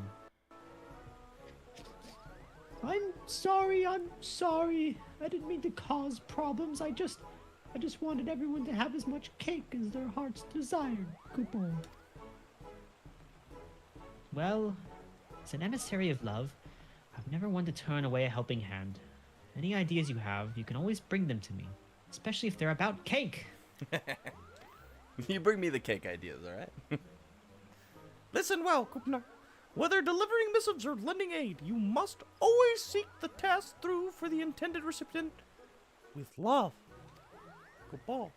I'm sorry. I didn't mean to cause problems. I just wanted everyone to have as much cake as their hearts desired, Kupo. Well, as an emissary of love, I've never wanted to turn away a helping hand. Any ideas you have, you can always bring them to me, especially if they're about cake. You bring me the cake ideas, alright? Listen well, Kupna. Whether delivering missives or lending aid, you must always seek the task through for the intended recipient with love. Kupo.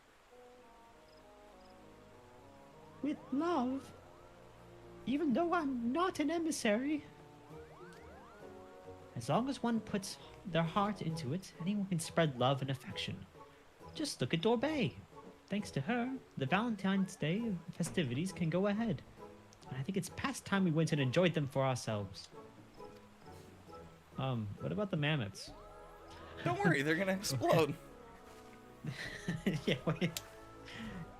With love? Even though I'm not an emissary, As long as one puts their heart into it, anyone can spread love and affection. Just look at Dorbay. Thanks to her, the Valentine's Day festivities can go ahead. And I think it's past time we went and enjoyed them for ourselves. What about the mammoths? Don't worry, they're gonna explode. Yeah, wait.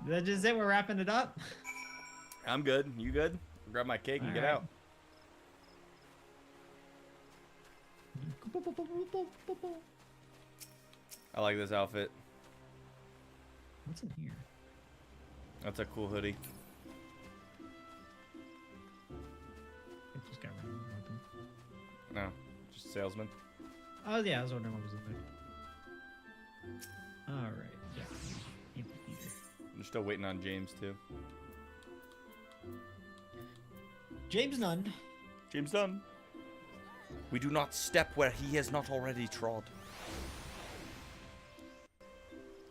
Is that just it? We're wrapping it up? I'm good. You good? Grab my cake and All get right. out. I like this outfit. What's in here? That's a cool hoodie. It just got randomly open. No, just salesman. Oh yeah, I was wondering what was in there. All right, yeah. Amphitheater. I'm still waiting on James too. James Nunn. James done. We do not step where he has not already trod.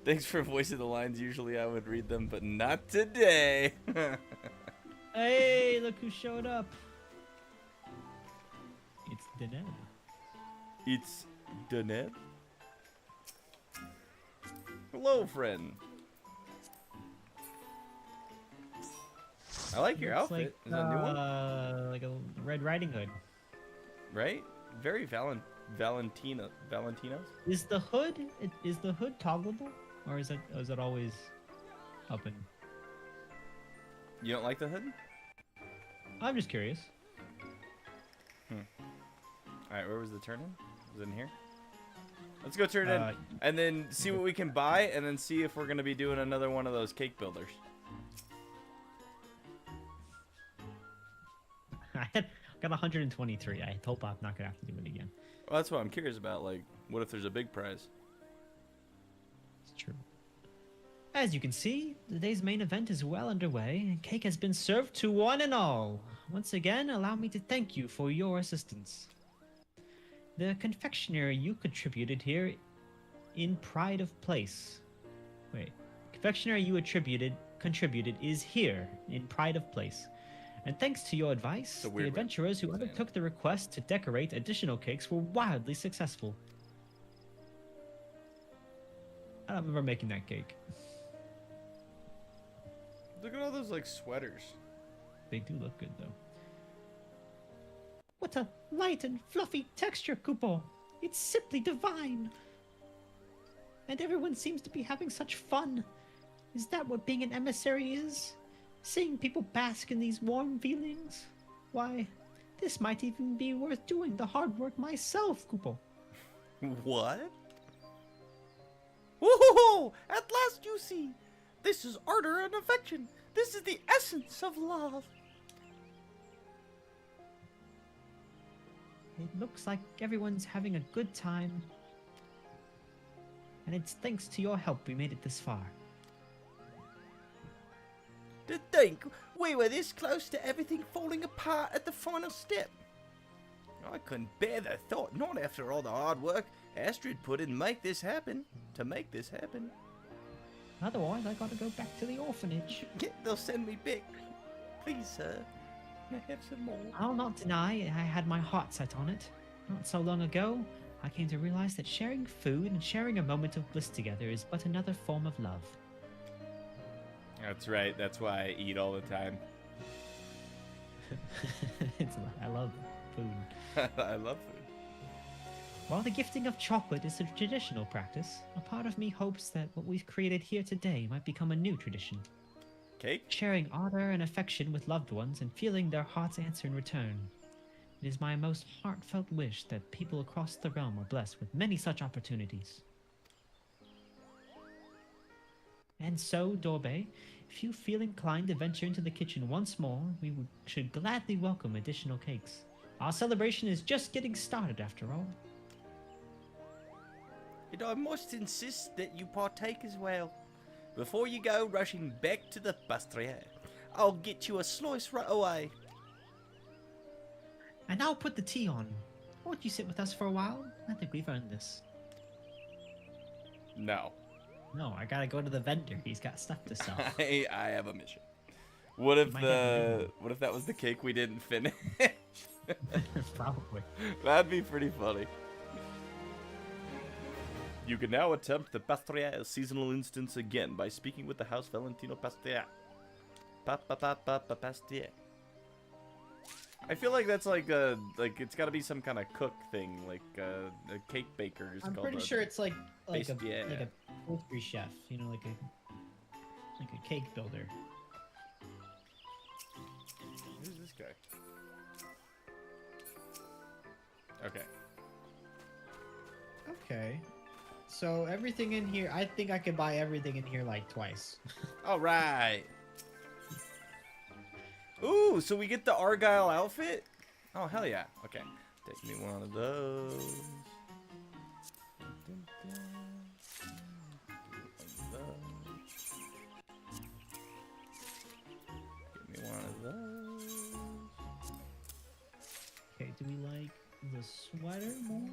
Thanks for voicing the lines. Usually I would read them, but not today. Hey, look who showed up. It's Deneb. It's Deneb. Hello, friend. I like your Looks outfit. like, Is that a new one? like a Red Riding Hood. Right? Very Valentina's. Is the hood toggleable, or is it always up and? You don't like the hood? I'm just curious. Alright, where was the turn in? Was it in here? Let's go turn Uh, in and then see what we can buy and then see if we're going to be doing another one of those cake builders. I got 123. I hope I'm not gonna have to do it again. Well, that's what I'm curious about. Like, what if there's a big prize? It's true. As you can see, today's main event is well underway, and cake has been served to one and all. Once again, allow me to thank you for your assistance. The confectionery you contributed here in pride of place. Wait, confectionery you contributed is here in pride of place. And thanks to your advice, It's a the weird way adventurers who of saying undertook the request to decorate additional cakes were wildly successful. I don't remember making that cake. Look at all those, like, sweaters. They do look good, though. What a light and fluffy texture, Kupo! It's simply divine! And everyone seems to be having such fun. Is that what being an emissary is? Seeing people bask in these warm feelings? Why, this might even be worth doing the hard work myself, Kupo. What? Whoa! At last you see! This is ardor and affection! This is the essence of love! It looks like everyone's having a good time. And it's thanks to your help we made it this far. To think we were this close to everything falling apart at the final step. I couldn't bear the thought, not after all the hard work Astrid put in to make this happen. Otherwise, I gotta go back to the orphanage. They'll send me back. Please, sir. Can I have some more? I'll not deny I had my heart set on it. Not so long ago, I came to realize that sharing food and sharing a moment of bliss together is but another form of love. That's right. That's why I eat all the time. I love food. I love food. While the gifting of chocolate is a traditional practice, a part of me hopes that what we've created here today might become a new tradition. Cake? Sharing ardor and affection with loved ones and feeling their hearts answer in return. It is my most heartfelt wish that people across the realm are blessed with many such opportunities. And so, Dorbe, if you feel inclined to venture into the kitchen once more, we should gladly welcome additional cakes. Our celebration is just getting started after all. And I must insist that you partake as well. Before you go rushing back to the pastry, I'll get you a slice right away. And I'll put the tea on. Won't you sit with us for a while? I think we've earned this. No. No, I gotta go to the vendor. He's got stuff to sell. I have a mission. What if Might have what if that was the cake we didn't finish? Probably. That'd be pretty funny. You can now attempt the Pastrier seasonal instance again by speaking with the House Valentino Pastrier. Pastrier. I feel like that's like it's got to be some kind of cook thing, like a cake baker. I'm pretty sure it's like a pastry chef, you know, like a cake builder. Who's this guy? Okay. Okay. So everything in here, I think I could buy everything in here like twice. All right. Ooh, so we get the Argyle outfit? Oh, hell yeah. Okay. Take me one of those. Give me one of those. Okay, do we like the sweater more?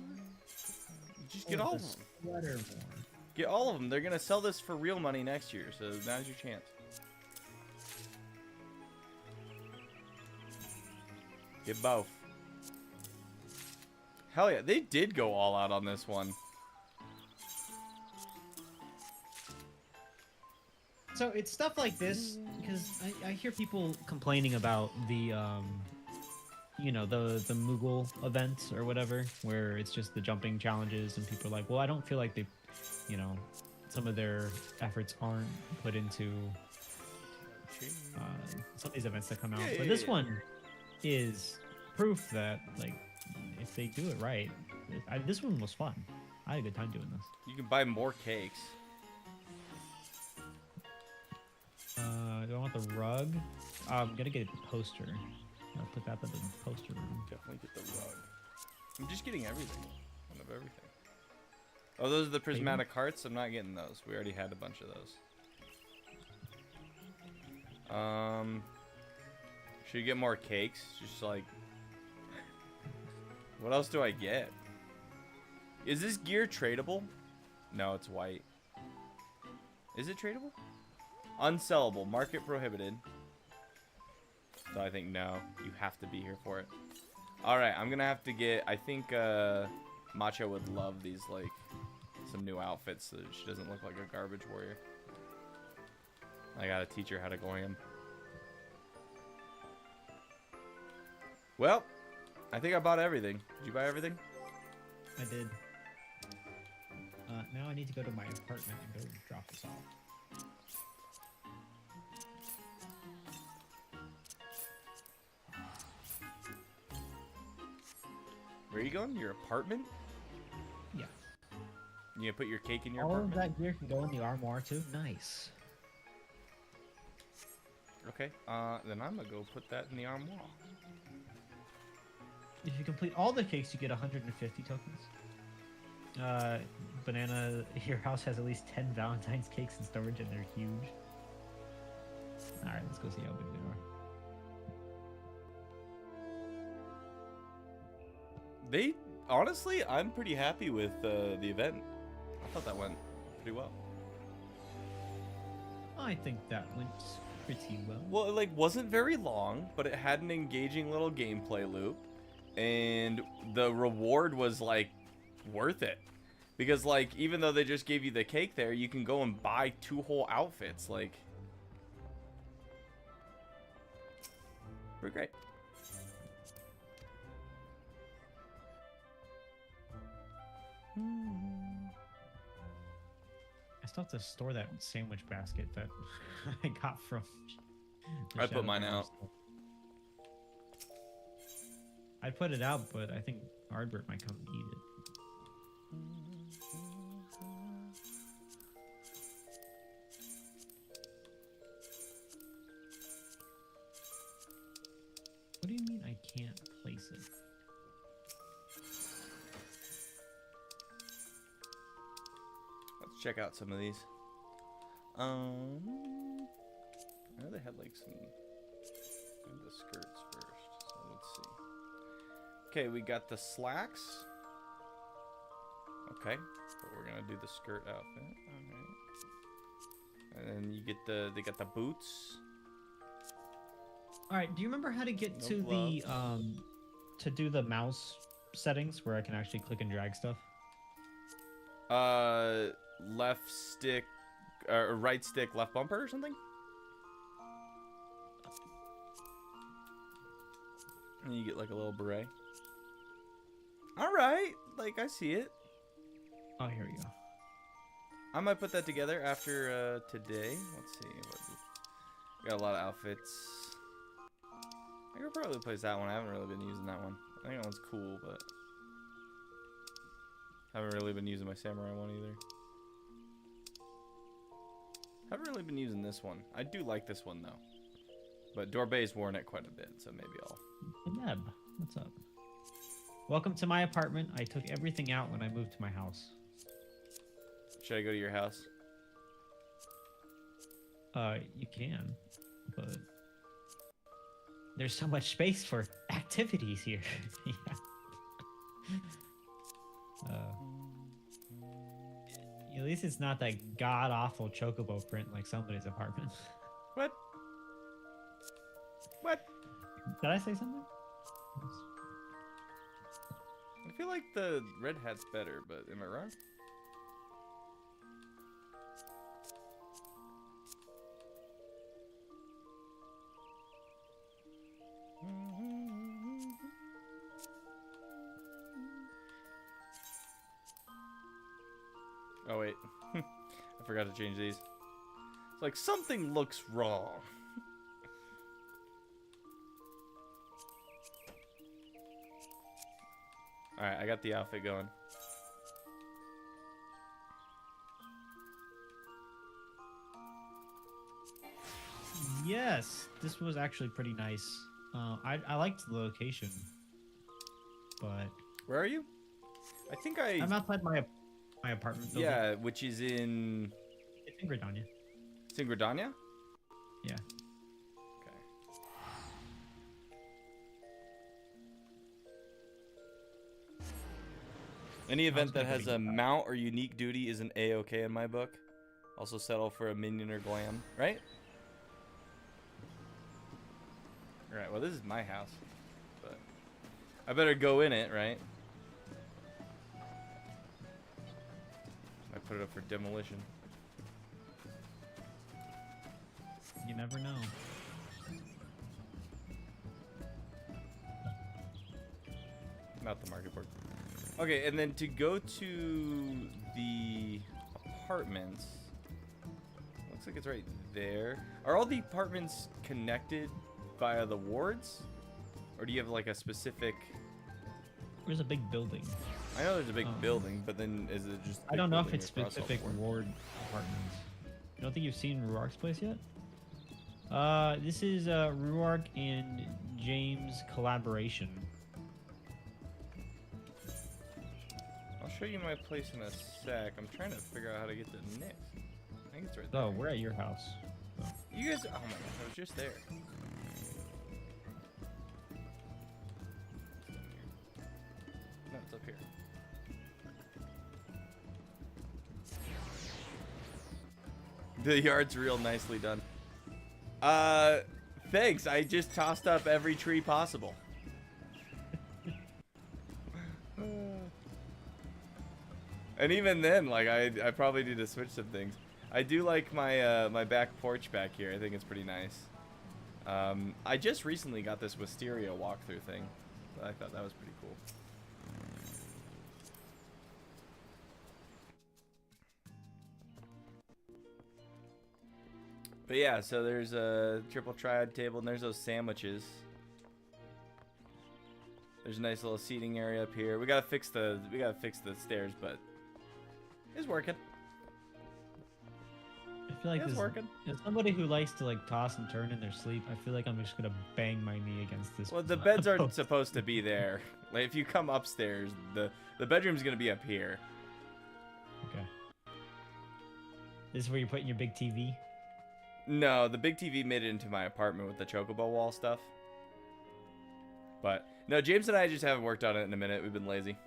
Just get all of them. Sweater more. Get all of them. They're going to sell this for real money next year, so now's your chance. Get both. Hell yeah, they did go all out on this one. So it's stuff like this, because I hear people complaining about the, you know, the Moogle event or whatever, where it's just the jumping challenges, and people are like, well, I don't feel like they, you know, some of their efforts aren't put into some of these events that come out. But this one is proof that, like, if they do it right, this one was fun. I had a good time doing this. You can buy more cakes. Do I want the rug? I'm gonna get the poster. I'll put that in the poster room. Definitely get the rug. I'm just getting everything. One of everything. Oh, those are the prismatic hearts? I'm not getting those. We already had a bunch of those. Should you get more cakes? Just like... What else do I get? Is this gear tradable? No, it's white. Is it tradable? Unsellable. Market prohibited. So I think no. You have to be here for it. Alright, I'm gonna have to get... I think Macho would love these, like, some new outfits so that she doesn't look like a garbage warrior. I gotta teach her how to go him. Well, I think I bought everything. Did you buy everything? I did. Now I need to go to my apartment and go drop this off. Where are you going? Your apartment? Yeah. You gonna put your cake in your All apartment? of that gear can go in the armoire too. Nice. Okay, then I'm gonna go put that in the armoire. If you complete all the cakes, you get 150 tokens. Banana, your house has at least 10 Valentine's cakes in storage, and they're huge. Alright, let's go see how big they are. They, honestly, I'm pretty happy with the event. I thought that went pretty well. I think that went pretty well. Well, it like wasn't very long, but it had an engaging little gameplay loop, and the reward was like worth it. Because like even though they just gave you the cake there, you can go and buy 2 whole outfits. Like, we're great. I still have to store that sandwich basket that I got from. I put mine out. I put it out, but I think Ardbert might come and eat it. What do you mean I can't place it? Let's check out some of these. I know they had like some of the skirts first, so let's see. Okay, we got the slacks. Okay, but we're gonna do the skirt outfit. Alright. And then you get they got the boots. All right, do you remember how to get No to gloves. the to do the mouse settings where I can actually click and drag stuff? Left stick, or right stick, left bumper or something? And you get like a little beret. Alright, like I see it. Oh, here we go. I might put that together after today. Let's see. Got a lot of outfits. I could probably place that one. I haven't really been using that one. I think that one's cool, but haven't really been using my samurai one either. Haven't really been using this one. I do like this one though. But Dorbay's worn it quite a bit, so maybe I'll... Neb, what's up? Welcome to my apartment. I took everything out when I moved to my house. Should I go to your house? You can, but there's so much space for activities here. Yeah. At least it's not that god-awful chocobo print like somebody's apartment. What? What? Did I say something? I feel like the red hat's better, but am I wrong? Oh wait, I forgot to change these. It's like something looks wrong. Alright, I got the outfit going. Yes, this was actually pretty nice. I liked the location, but Where are you? I think I'm outside my apartment building. Yeah, which is in... It's in Gridania. It's in Gridania? Yeah. Okay. Any event that has a mount or unique duty is an A-OK in my book. Also settle for a minion or glam, right? Alright, well this is my house. But I better go in it, right? I put it up for demolition. You never know. Not the market board. Okay, and then to go to the apartments, looks like it's right there. Are all the apartments connected via the wards? Or do you have like a specific... There's a big building. I know there's a big building, but then is it just... I don't know if it's specific ward apartments. You don't think you've seen Ruark's place yet? This is Ruark and James collaboration. I'll show you my place in a sec. I'm trying to figure out how to get to Nick. I think it's right there. Oh, we're at your house. So. You guys... Oh my gosh, I was just there. No, it's up here. The yard's real nicely done. Thanks. I just tossed up every tree possible. And even then, like, I probably need to switch some things. I do like my my back porch back here. I think it's pretty nice. I just recently got this Wisteria walkthrough thing. So I thought that was pretty cool. But yeah, so there's a triple triad table, and there's those sandwiches. There's a nice little seating area up here. We gotta fix the stairs, but it's working. I feel like It's working. as somebody who likes to like toss and turn in their sleep, I feel like I'm just gonna bang my knee against this. Well, the beds aren't supposed to be there. Like if you come upstairs, the bedroom's gonna be up here. Okay. This is where you're putting your big TV. No, the big TV made it into my apartment with the chocobo wall stuff. But no, James and I just haven't worked on it in a minute. We've been lazy.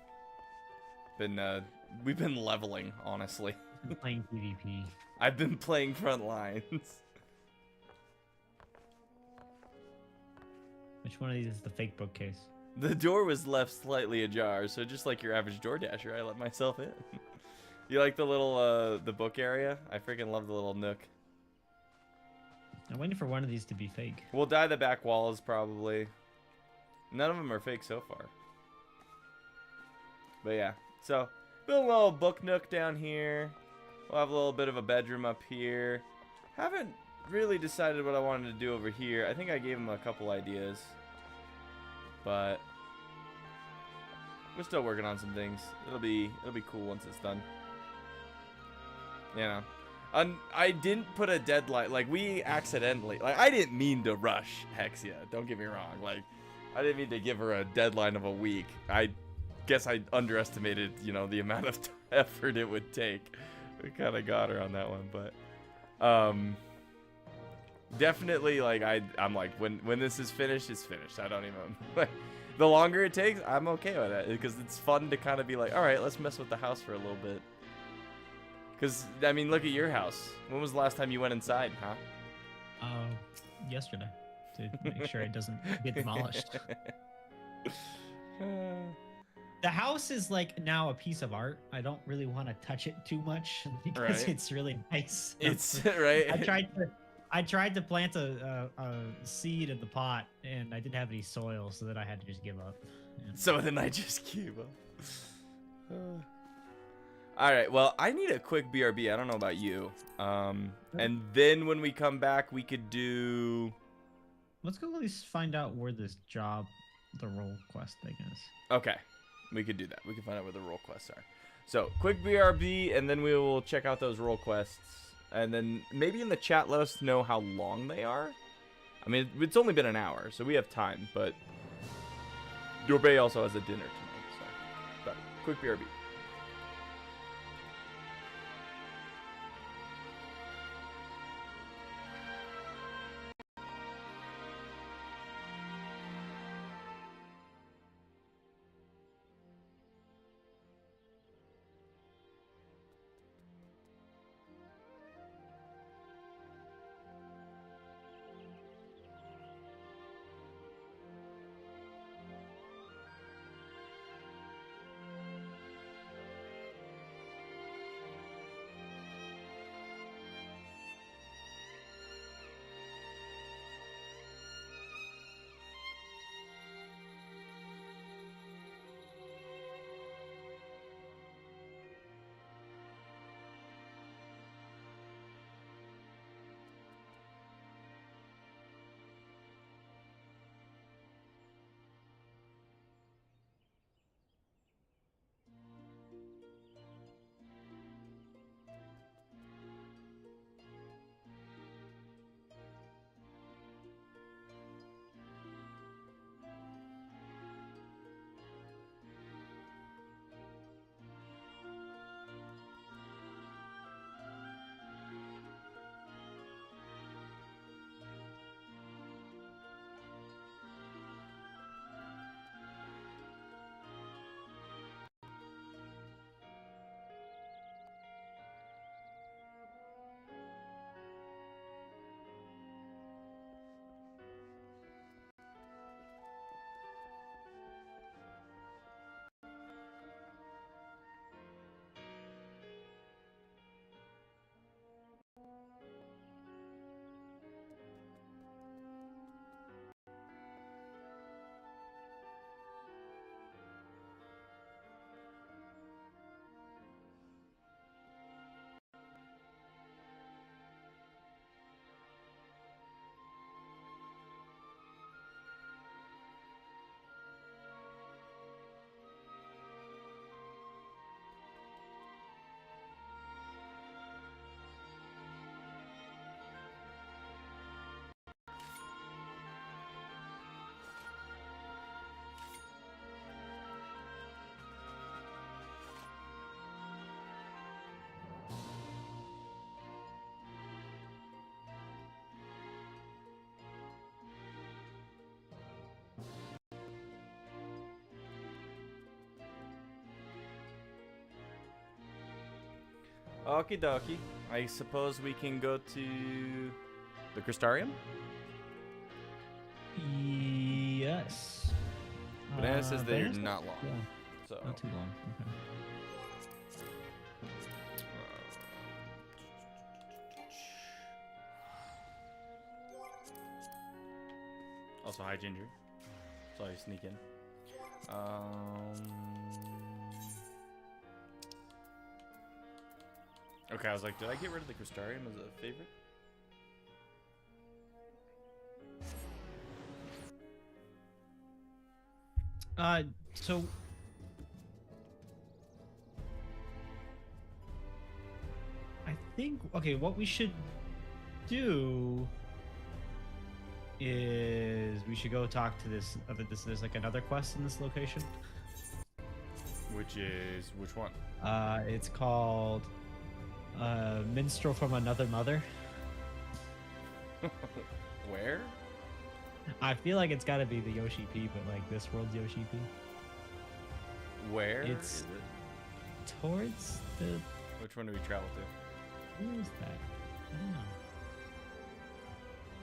We've been leveling, honestly. Playing PvP. I've been playing front lines. Which one of these is the fake bookcase? The door was left slightly ajar, so just like your average door dasher, I let myself in. You like the little, the book area? I freaking love the little nook. I'm waiting for one of these to be fake. We'll dye the back walls, probably. None of them are fake so far. But yeah, so build a little book nook down here. We'll have a little bit of a bedroom up here. Haven't really decided what I wanted to do over here. I think I gave him a couple ideas. But we're still working on some things. It'll be cool once it's done. You know. I didn't put a deadline. Like, we accidentally, like, I didn't mean to rush Hexia. Don't get me wrong. Like, I didn't mean to give her a deadline of a week. I guess I underestimated, you know, the amount of effort it would take. We kind of got her on that one, but definitely, like, I'm like, when this is finished, it's finished. I don't even like, the longer it takes, I'm okay with that because it's fun to kind of be like, all right, let's mess with the house for a little bit. Because, I mean, look at your house. When was the last time you went inside, huh? Yesterday, to make sure it doesn't get demolished. The house is like now a piece of art. I don't really want to touch it too much because Right. it's really nice. It's right. I tried to plant a seed in the pot and I didn't have any soil, so that I had to just give up. Yeah. So then I just keep up. All right. Well, I need a quick BRB. I don't know about you. And then when we come back, we could do. Let's go at least find out where this job, the role quest thing is. Okay, we could do that. We can find out where the role quests are. So quick BRB, and then we will check out those role quests, and then maybe in the chat let us know how long they are. I mean, it's only been an hour, so we have time. But Yorbei also has a dinner tonight, so. But quick BRB. Okie dokie. I suppose we can go to the Crystarium? Yes. Banana says they're Banana? not long. Yeah, So. not too long. Okay. Also, hi, Ginger. Saw you sneak in. Okay, I was like, did I get rid of the Crystarium as a favorite? So I think okay, what we should do is we should go talk to this other there's like another quest in this location. Which one? It's called Minstrel from Another Mother. Where? I feel like it's got to be the Yoshi P, but like this world's Yoshi P. Where It's- is it? Towards the Which one do we travel to? who is that? I don't know.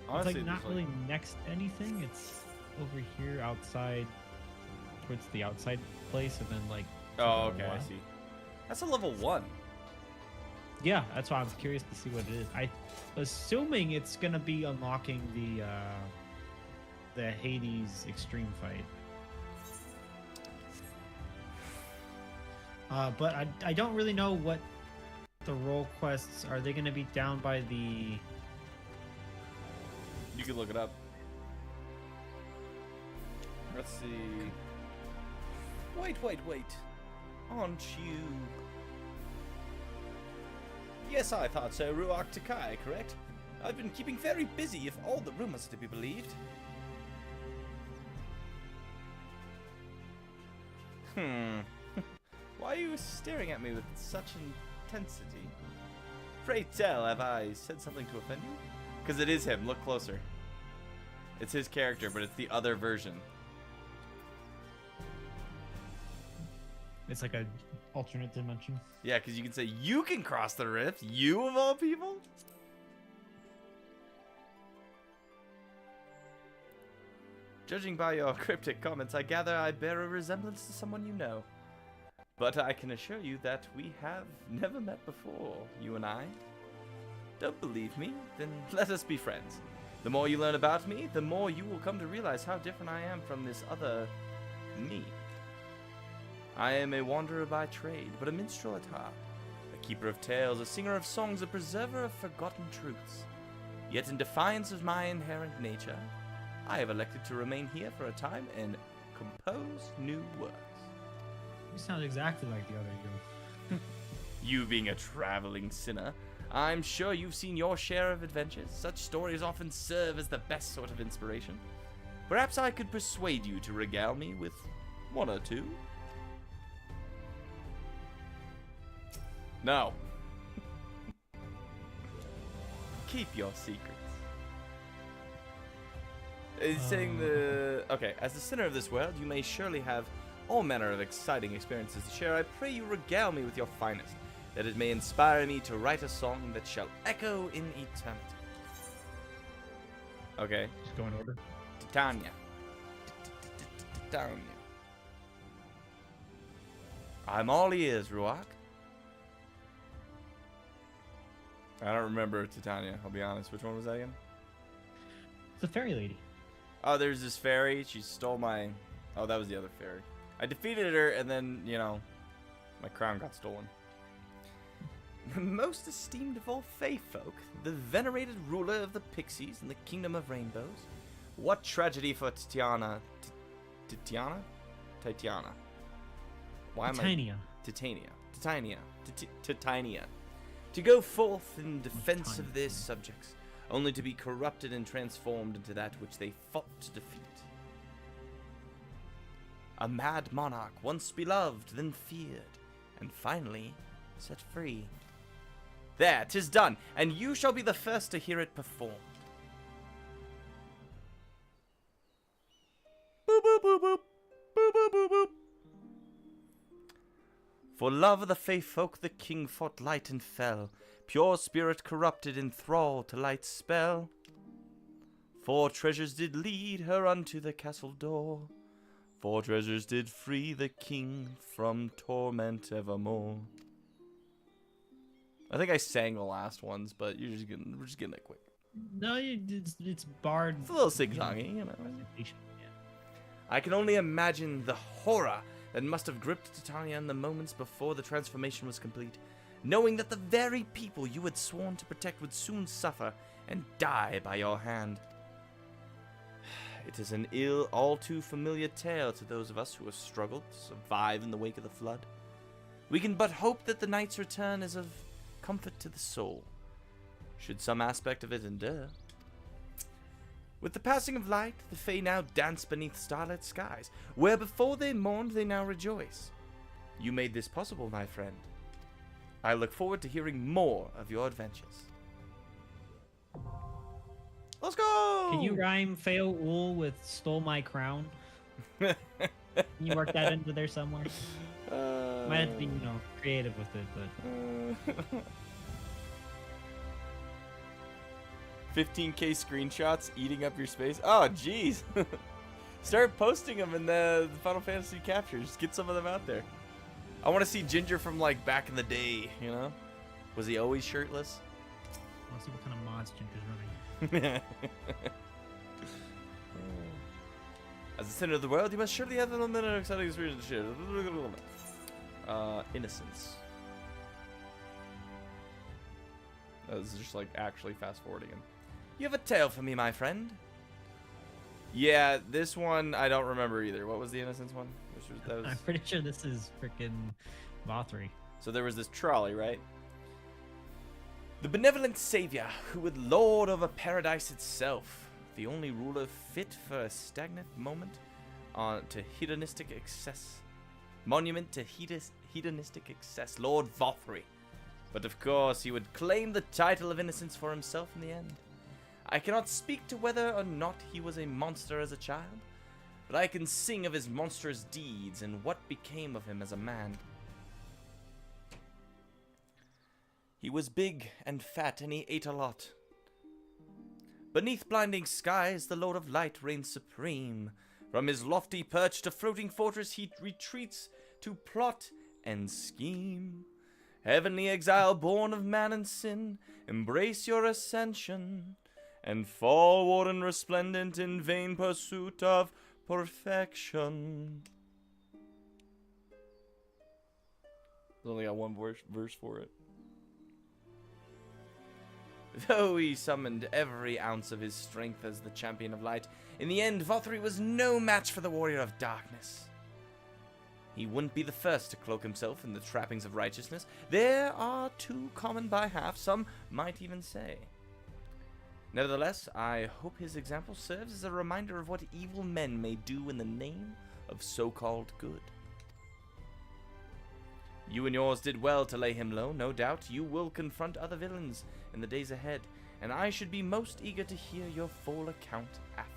Honestly, It's like not there's, really next to anything. It's over here outside, towards the outside place, and then like. to Oh, the okay, I left. see. That's a level 1. Yeah, that's why I was curious to see what it is. I assuming it's gonna be unlocking the Hades extreme fight. But I don't really know what the role quests are. They gonna be down by the? You can look it up. Let's see. Wait. Aren't you? Yes, I thought so, Ruach Takai, correct? I've been keeping very busy if all the rumors are to be believed. Why are you staring at me with such intensity? Pray tell, have I said something to offend you? Because it is him, look closer. It's his character, but it's the other version. It's like a alternate dimension. Yeah, because you can say, you can cross the rift, you of all people? Judging by your cryptic comments, I gather I bear a resemblance to someone you know. But I can assure you that we have never met before, you and I. Don't believe me? Then let us be friends. The more you learn about me, the more you will come to realize how different I am from this other me. I am a wanderer by trade, but a minstrel at heart. A keeper of tales, a singer of songs, a preserver of forgotten truths. Yet in defiance of my inherent nature, I have elected to remain here for a time and compose new works. You sound exactly like the other you. You being a traveling sinner, I'm sure you've seen your share of adventures. Such stories often serve as the best sort of inspiration. Perhaps I could persuade you to regale me with one or two? No. Keep your secrets. It's saying the... Okay, as the center of this world, you may surely have all manner of exciting experiences to share. I pray you regale me with your finest, that it may inspire me to write a song that shall echo in eternity. Okay. Just go in order. Titania. Titania. I'm all ears, Ruach. I don't remember Titania, I'll be honest. Which one was that again? It's a fairy lady. Oh, there's this fairy. She stole my... Oh, that was the other fairy. I defeated her, and then, you know, my crown got stolen. The most esteemed of all Fey folk, the venerated ruler of the pixies in the kingdom of rainbows. What tragedy for Titania. Titania. Why am Titania. Titania. To go forth in defense of their subjects, only to be corrupted and transformed into that which they fought to defeat. A mad monarch, once beloved, then feared, and finally set free. There, 'tis done, and you shall be the first to hear it performed. Boop, boop, boop, boop. Boop, boop, boop, boop. For love of the Fey folk, the king fought light and fell, pure spirit corrupted in thrall to light's spell. 4 treasures did lead her unto the castle door. 4 treasures did free the king from torment evermore. I think I sang the last ones, but we're just getting it quick. No, it's barred. It's a little sing-songy, you know. Yeah. I can only imagine the horror that must have gripped Titania in the moments before the transformation was complete, knowing that the very people you had sworn to protect would soon suffer and die by your hand. It is an all too familiar tale to those of us who have struggled to survive in the wake of the flood. We can but hope that the night's return is of comfort to the soul, should some aspect of it endure. With the passing of light, the Fae now dance beneath starlit skies, where before they mourned, they now rejoice. You made this possible, my friend. I look forward to hearing more of your adventures. Let's go! Can you rhyme fail wool with stole my crown? Can you work that into there somewhere? Might have to be, creative with it, but 15K screenshots eating up your space. Oh, jeez. Start posting them in the Final Fantasy captures. Get some of them out there. I want to see Ginger from like back in the day. You know, was he always shirtless? Let's see what kind of mods Ginger's running. As the center of the world, you must surely have a minute of exciting experience to share. Innocence. This is just like actually fast forwarding him. You have a tale for me, my friend. Yeah, this one I don't remember either. What was the Innocence one? I'm pretty sure this is freaking Vothri. So there was this trolley, right? The benevolent savior who would lord over paradise itself. The only ruler fit for a stagnant moment to hedonistic excess. Monument to hedonistic excess. Lord Vothri. But of course, he would claim the title of innocence for himself in the end. I cannot speak to whether or not he was a monster as a child, but I can sing of his monstrous deeds and what became of him as a man. He was big and fat, and he ate a lot. Beneath blinding skies, the Lord of Light reigns supreme. From his lofty perch to floating fortress, he retreats to plot and scheme. Heavenly exile born of man and sin, embrace your ascension, and fall warden resplendent in vain pursuit of perfection. There's only got one verse for it. Though he summoned every ounce of his strength as the champion of light, in the end Vothri was no match for the warrior of darkness. He wouldn't be the first to cloak himself in the trappings of righteousness. There are too common by half, some might even say. Nevertheless, I hope his example serves as a reminder of what evil men may do in the name of so-called good. You and yours did well to lay him low. No doubt you will confront other villains in the days ahead, and I should be most eager to hear your full account after.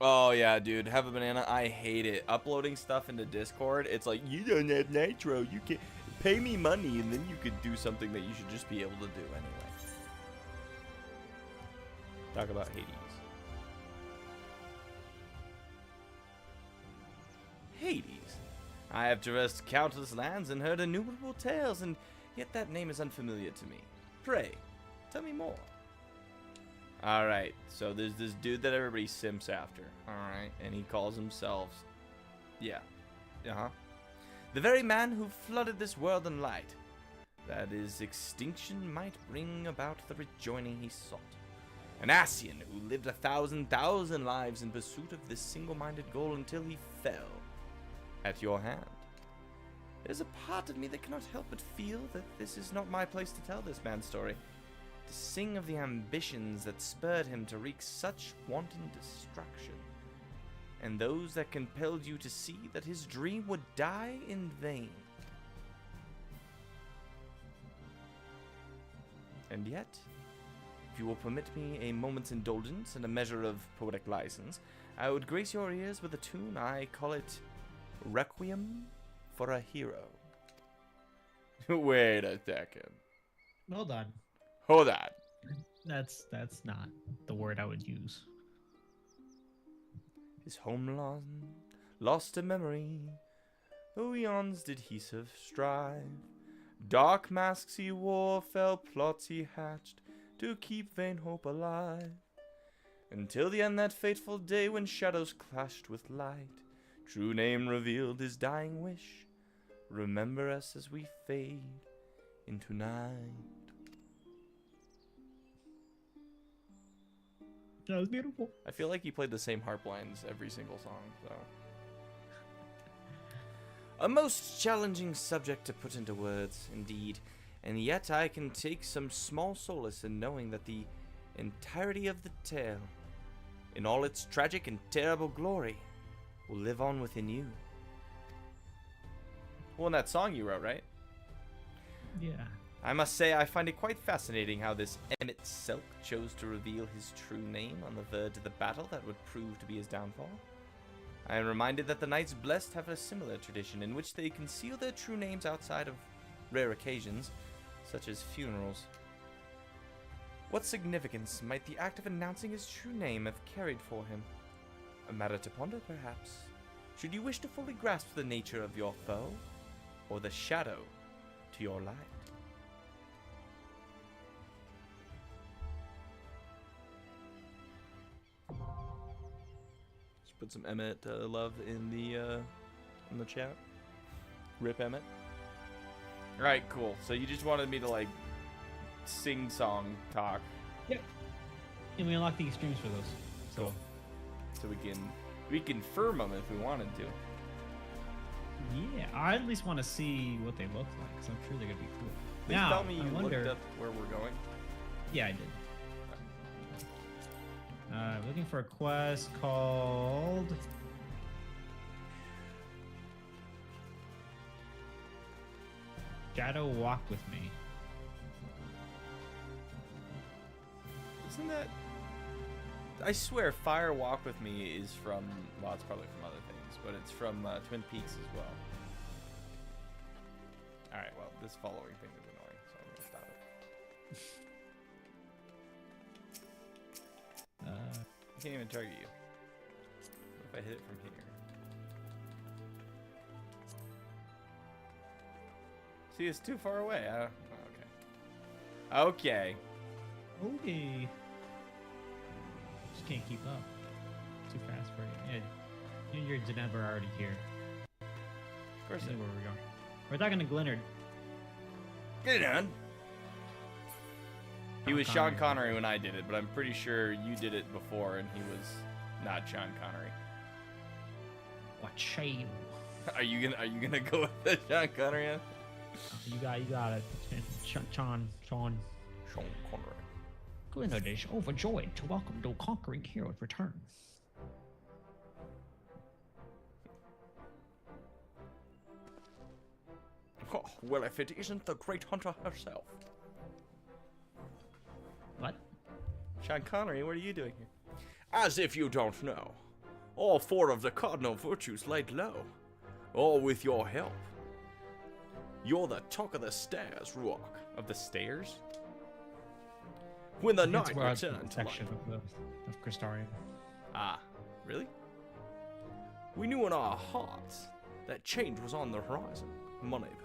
Oh yeah, dude, have a banana. I hate it. Uploading stuff into Discord, it's like, you don't have Nitro, you can't pay me money, and then you could do something that you should just be able to do anyway. Talk about Hades. Hades. I have traversed countless lands and heard innumerable tales, and yet that name is unfamiliar to me. Pray, tell me more. Alright, so there's this dude that everybody simps after. Alright, and he calls himself... Yeah. The very man who flooded this world in light. That his extinction might bring about the rejoining he sought. An Ascian who lived 1,000 lives in pursuit of this single-minded goal until he fell at your hand. There's a part of me that cannot help but feel that this is not my place to tell this man's story. To sing of the ambitions that spurred him to wreak such wanton destruction, and those that compelled you to see that his dream would die in vain. And yet, if you will permit me a moment's indulgence and a measure of poetic license, I would grace your ears with a tune. I call it Requiem for a Hero. Wait a second. Hold on. Hold on. That's not the word I would use. his homeland lost to memory. Though eons did he strive, dark masks he wore, fell plots he hatched to keep vain hope alive. Until the end that fateful day when shadows clashed with light, true name revealed his dying wish. Remember us as we fade into night. That was beautiful. I feel like he played the same harp lines every single song, so. A most challenging subject to put into words, indeed, and yet I can take some small solace in knowing that the entirety of the tale, in all its tragic and terrible glory, will live on within you. Well, in that song you wrote, right? Yeah. I must say I find it quite fascinating how this Emmett Selk chose to reveal his true name on the verge of the battle that would prove to be his downfall. I am reminded that the Knights Blessed have a similar tradition in which they conceal their true names outside of rare occasions, such as funerals. What significance might the act of announcing his true name have carried for him? A matter to ponder, perhaps, should you wish to fully grasp the nature of your foe, or the shadow to your light. Just put some Emmett love in the chat. Rip Emmett. All right, cool. So you just wanted me to like sing song talk. Yep. And we unlock the extremes for those. So. Cool. So we can firm them if we wanted to. Yeah, I at least want to see what they look like, because I'm sure they're gonna be cool. Please Now, tell me you I wonder, looked up where we're going. Yeah, I did. Looking for a quest called Shadow Walk With Me. Isn't that? I swear, Fire Walk With Me is from. Well, it's probably from other things, but it's from Twin Peaks as well. All right. Well, this following thing is annoying, so I'm gonna stop it. I can't even target you. What if I hit it from here? See, it's too far away. Okay. Okay. Okay. Just can't keep up. Too fast for you. Yeah, you're Denver already here. Of course. Where we're going. We're talking to Glennard. Get on. He was Sean Connery. Connery when I did it, but I'm pretty sure you did it before and he was not Sean Connery. What shame? Are you gonna go with the Sean Connery? One? You got it. Sean. Sean Connery. Glennard is overjoyed to welcome the conquering hero's return. Oh, well, if it isn't the great hunter herself. What? Sean Connery, what are you doing here? As if you don't know. All four of the cardinal virtues laid low. All with your help. You're the talk of the stairs, Ruach. Of the stairs? When the That's night where returned to section light, of Crystarium. Ah, really? we knew in our hearts that change was on the horizon, Moneypenny.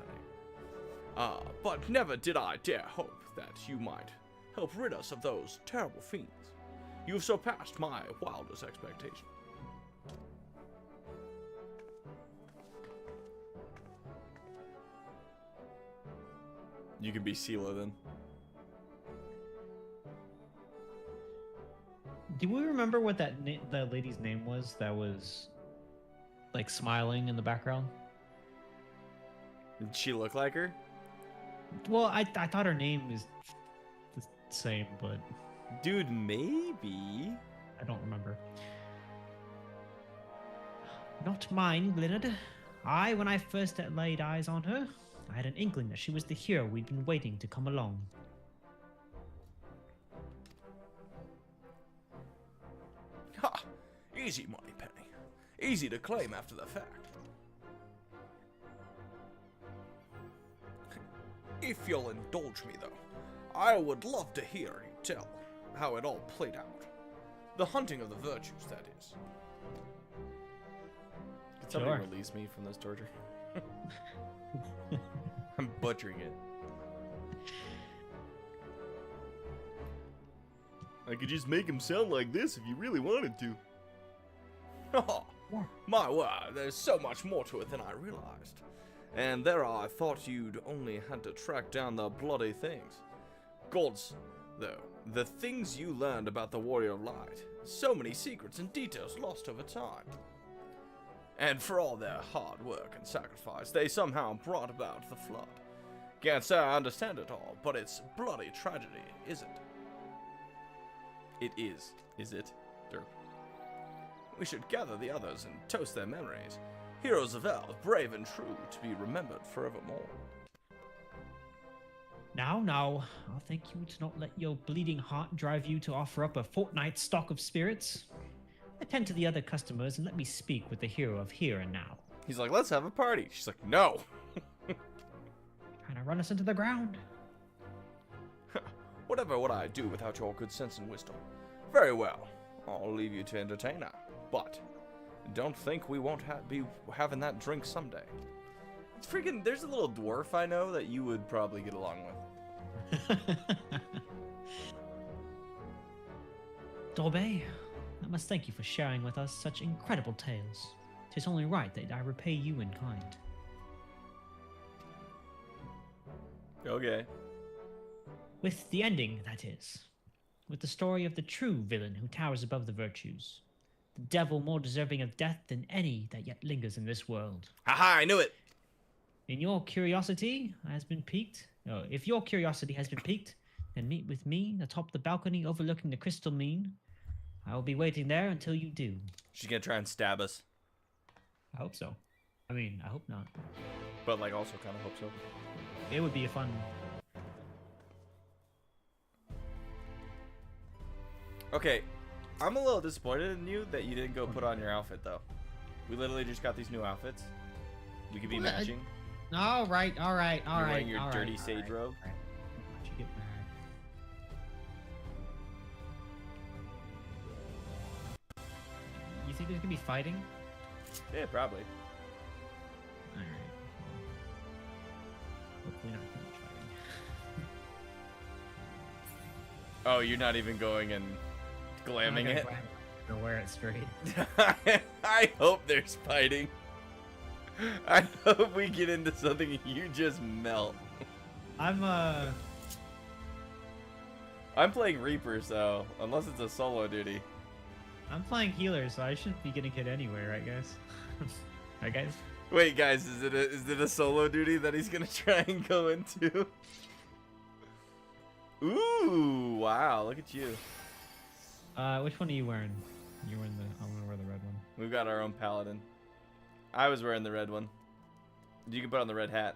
But never did I dare hope that you might help rid us of those terrible fiends. You've surpassed my wildest expectation. You can be Sela then. Do we remember what that lady's name was that was like smiling in the background? Did she look like her? Well, I thought her name is the same, but Dude, maybe. I don't remember. Not mine, Glennard. When I first laid eyes on her, I had an inkling that she was the hero we'd been waiting to come along. Ha! Easy, Moneypenny. Easy to claim after the fact. If you'll indulge me, though, I would love to hear you tell how it all played out. The hunting of the virtues, that is. Can somebody Sure. release me from this torture? I'm butchering it. I could just make him sound like this if you really wanted to. Oh, my word, there's so much more to it than I realized. And there I thought you'd only had to track down the bloody things. Gods, though, the things you learned about the Warrior of Light. So many secrets and details lost over time. And for all their hard work and sacrifice, they somehow brought about the flood. Can't say I understand it all, but it's bloody tragedy, is it? It is it? Derp. We should gather the others and toast their memories. Heroes of Earth, brave and true, to be remembered forevermore. Now, I'll thank you to not let your bleeding heart drive you to offer up a fortnight's stock of spirits. Attend to the other customers and let me speak with the hero of here and now. He's like, let's have a party. She's like, no. Trying to run us into the ground. Whatever would I do without your good sense and wisdom? Very well, I'll leave you to entertain her. But don't think we won't be having that drink someday. It's freaking, there's a little dwarf I know that you would probably get along with. Dorbe, I must thank you for sharing with us such incredible tales. 'Tis only right that I repay you in kind. Okay. With the ending, that is. With the story of the true villain who towers above the virtues. The devil more deserving of death than any that yet lingers in this world. Haha, I knew it. In your curiosity has been piqued. Oh, if your curiosity has been piqued, then meet with me atop the balcony overlooking the crystal mean. I will be waiting there until you do. She's gonna try and stab us. I hope so. I mean, I hope not. But like also kind of hope so. It would be a fun. Okay, I'm a little disappointed in you that you didn't go put on your outfit though. We literally just got these new outfits. We could be Well, matching. All right. You're wearing your dirty sage robe. Why'd you get mad? You think there's gonna be fighting? Yeah, probably. All right. Hopefully not too much fighting. Oh, you're not even going and glamming it? I'm gonna wear it straight. I hope there's fighting. I hope we get into something and you just melt. I'm playing Reaper, so unless it's a solo duty. I'm playing healer, so I shouldn't be getting hit anyway, right, guys? Right, guys? Wait, guys, is it a solo duty that he's gonna try and go into? Ooh, wow, look at you. Which one are you wearing? You're wearing the. I'm gonna wear the red one. We've got our own paladin. I was wearing the red one. You can put on the red hat.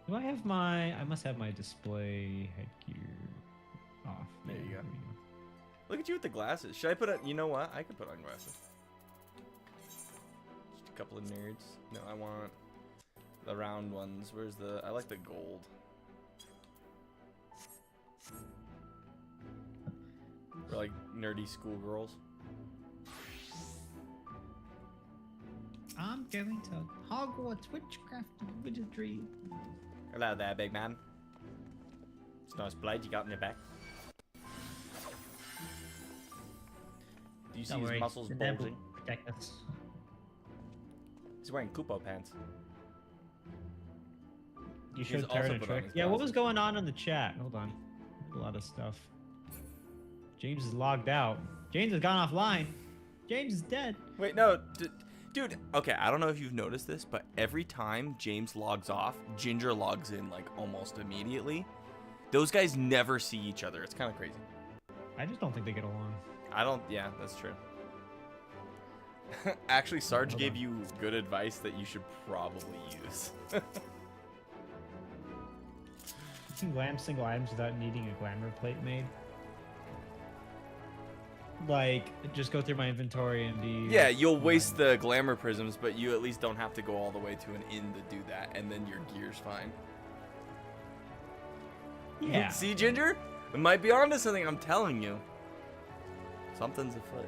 Do I have my? I must have my display headgear off. There you go. we Look at you with the glasses. Should I put on? You know what? I could put on glasses. Just a couple of nerds. No, I want the round ones. Where's the? I like the gold. For like nerdy schoolgirls. I'm going to Hogwarts Witchcraft and Wizardry. Hello there, big man. It's a nice blade you got in your back. Do you see Don't his worry, muscles the devil bulging? will protect us. He's wearing Koopa pants. You He's showed also Taryn a put on trick. his Yeah, what was glasses. going on in the chat? Hold on. A lot of stuff. James is logged out. James has gone offline. James is dead. Wait, no, dude. Okay, I don't know if you've noticed this, but every time James logs off, Ginger logs in like almost immediately. Those guys never see each other. It's kind of crazy. I just don't think they get along. I don't. Yeah, that's true. Actually, Sarge gave you good advice that you should probably use. You can glam single items without needing a glamour plate made. Like, just go through my inventory and be... Yeah, you'll waste the glamour prisms, but you at least don't have to go all the way to an inn to do that, and then your gear's fine. Yeah. See, Ginger? It might be onto something, I'm telling you. Something's afoot.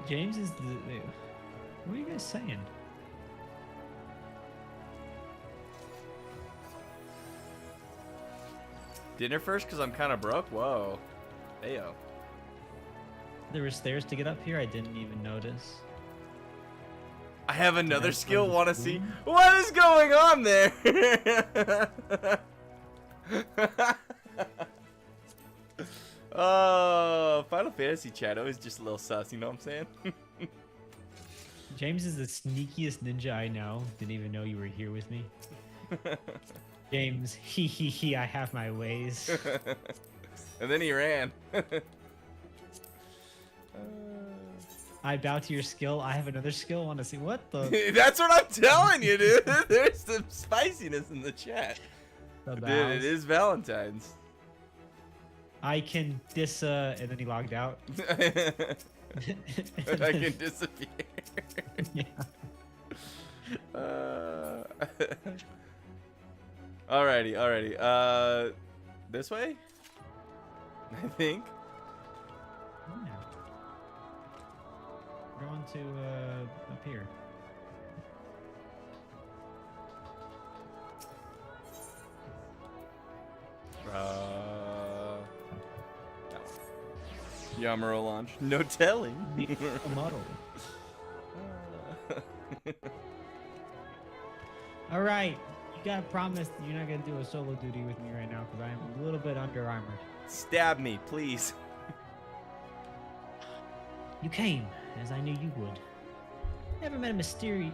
James is the. What are you guys saying? Dinner first, because I'm kind of broke? Whoa. Heyo. There were stairs to get up here. I didn't even notice. I have another Nice skill. one. Want to see what is going on there? Oh, Final Fantasy chat always just a little sus. You know what I'm saying? James is the sneakiest ninja I know. Didn't even know you were here with me. James, he, I have my ways. And then he ran. I bow to your skill. I have another skill. Want to see what the? That's what I'm telling you, dude. There's some spiciness in the chat. the Dude, bows? it is Valentine's. I can and then he logged out. I can disappear. Yeah. Alrighty. This way? I think. Yeah. We're going to up here. Yamaro launch. No telling. A model. All right, you gotta promise that you're not gonna do a solo duty with me right now because I am a little bit under armored. Stab me, please. You came, as I knew you would. Never met a mystery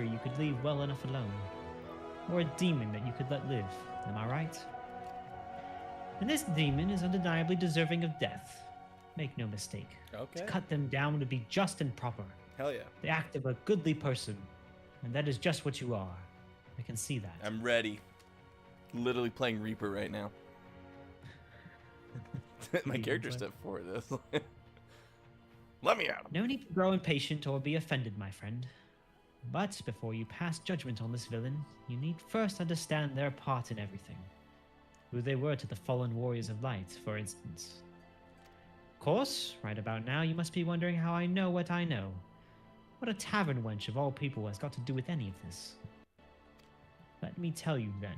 you could leave well enough alone, or a demon that you could let live. Am I right? And this demon is undeniably deserving of death. Make no mistake. Okay. To cut them down would be just and proper. Hell yeah. The act of a goodly person, and that is just what you are. I can see that. I'm ready. Literally playing Reaper right now. My character stepped forward this. Let me out. No need to grow impatient or be offended, my friend. But before you pass judgment on this villain, you need first understand their part in everything. Who they were to the fallen warriors of light, for instance. Of course, right about now you must be wondering how I know what I know. What a tavern wench of all people has got to do with any of this. Let me tell you then.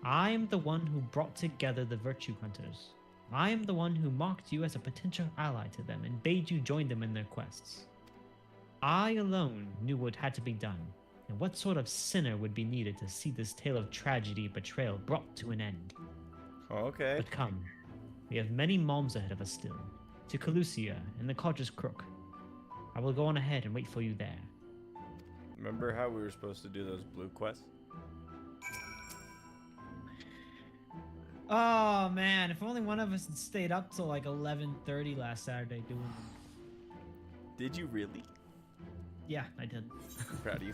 I am the one who brought together the Virtue Hunters. I am the one who marked you as a potential ally to them and bade you join them in their quests. I alone knew what had to be done, and what sort of sinner would be needed to see this tale of tragedy and betrayal brought to an end. Okay. But come, we have many malms ahead of us still, to Calusia and the Codger's Crook. I will go on ahead and wait for you there. Remember how we were supposed to do those blue quests? Oh man, if only one of us had stayed up till like 11:30 last Saturday doing them. Did you really? Yeah, I did. I'm proud of you.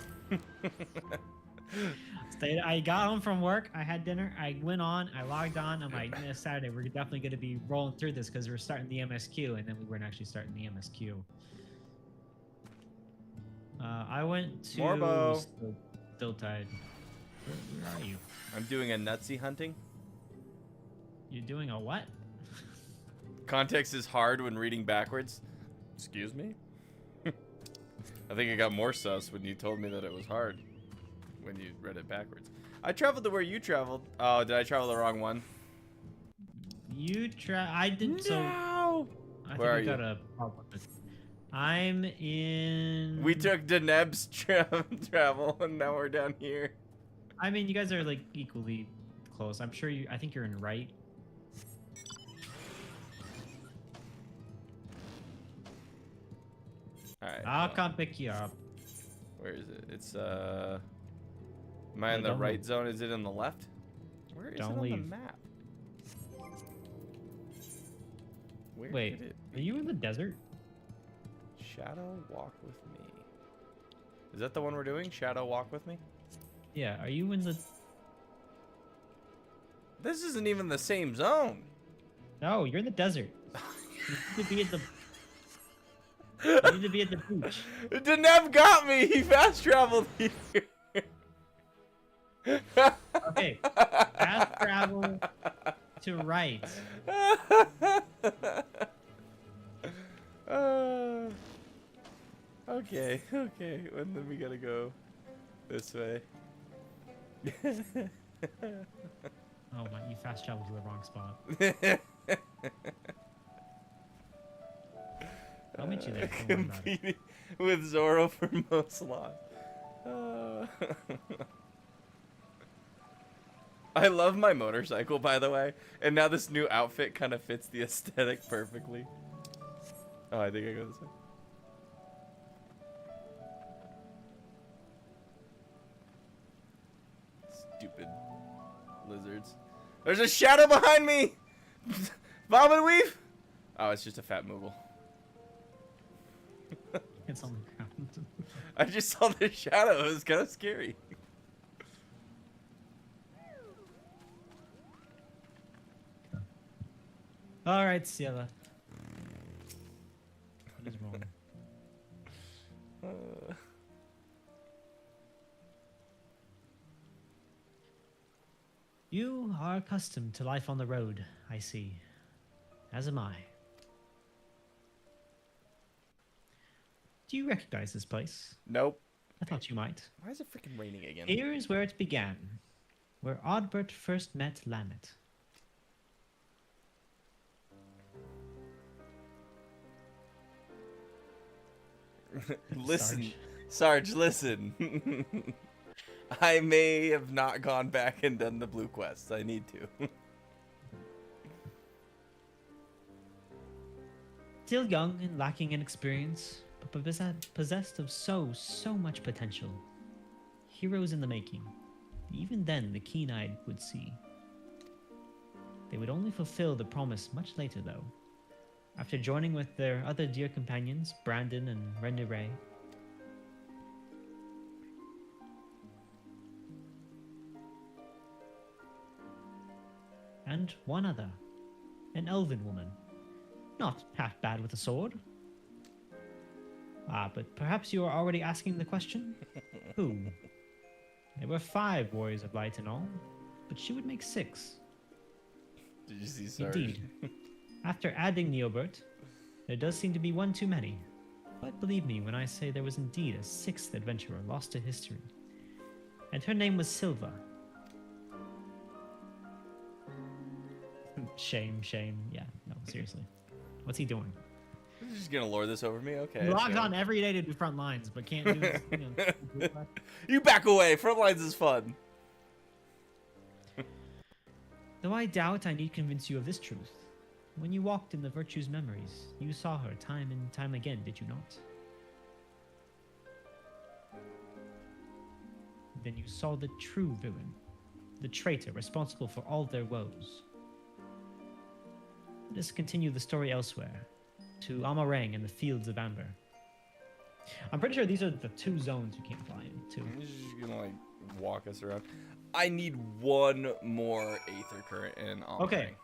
I got home from work, I had dinner, I went on, I logged on, I'm like, Saturday, we're definitely going to be rolling through this because we're starting the MSQ, and then we weren't actually starting the MSQ. I went to... Morbo. Still tied. Where are you? I'm doing a nutsy hunting. You're doing a what? Context is hard when reading backwards. Excuse me? I think I got more sus when you told me that it was hard. When you read it backwards. I traveled to where you traveled. Oh, did I travel the wrong one? I didn't. No! So I Where are think we you? got a problem. I'm in. We took Deneb's travel, and now we're down here. I mean, you guys are like equally close. I'm sure you. I think you're in right. Alright. I'll come pick you up. Where is it? It's Am I in the don't right move. zone? Is it in the left? Where is Don't it on leave. the map? Where Wait, did it are you in the desert? Shadow Walk with Me. Is that the one we're doing? Shadow Walk with Me? Yeah. Are you in the? This isn't even the same zone. No, you're in the desert. You need to be at the. You need to be at the beach. Deneb got me. He fast traveled here. Okay. Fast travel to right. Okay, okay. And then we gotta go this way. Oh my, you fast traveled to the wrong spot. I'll meet you there. Don't worry about it. Competing with Zoro for most lost. I love my motorcycle, by the way, and now this new outfit kind of fits the aesthetic perfectly. Oh, I think I go this way. Stupid lizards. There's a shadow behind me! Vomit weave! Oh, it's just a fat Moogle. It's on the ground. I just saw the shadow. It was kind of scary. All right, Ciela. What is wrong? You are accustomed to life on the road, I see. As am I. Do you recognize this place? Nope. I thought you might. Why is it freaking raining again? Here is where it began, where Oddbert first met Lamet. Listen, Sarge, listen. I may have not gone back and done the blue quests. I need to. Still young and lacking in experience, but possessed of so much potential. Heroes in the making. Even then, the keen-eyed would see. They would only fulfill the promise much later, though. After joining with their other dear companions, Brandon and Renderay. And one other, an elven woman. Not half bad with a sword. Ah, but perhaps you are already asking the question? Who? There were 5 warriors of light in all, but she would make 6. Did you see Sarge? Indeed. After adding Neobert, there does seem to be one too many. But believe me when I say there was indeed a 6th adventurer lost to history. And her name was Silva. Shame. Yeah, no, seriously. What's he doing? You're just gonna lure this over me? Okay. He logs so- on every day to do front lines, but can't do this, You back away. Frontlines is fun. Though I doubt I need convince you of this truth. When you walked in the Virtue's memories, you saw her time and time again, did you not? Then you saw the true villain, the traitor responsible for all their woes. Let us continue the story elsewhere, to Amarang and the Fields of Amber. I'm pretty sure these are the 2 zones you can't fly into. I'm just gonna like walk us around. I need one more Aether Current in Amarang. Okay.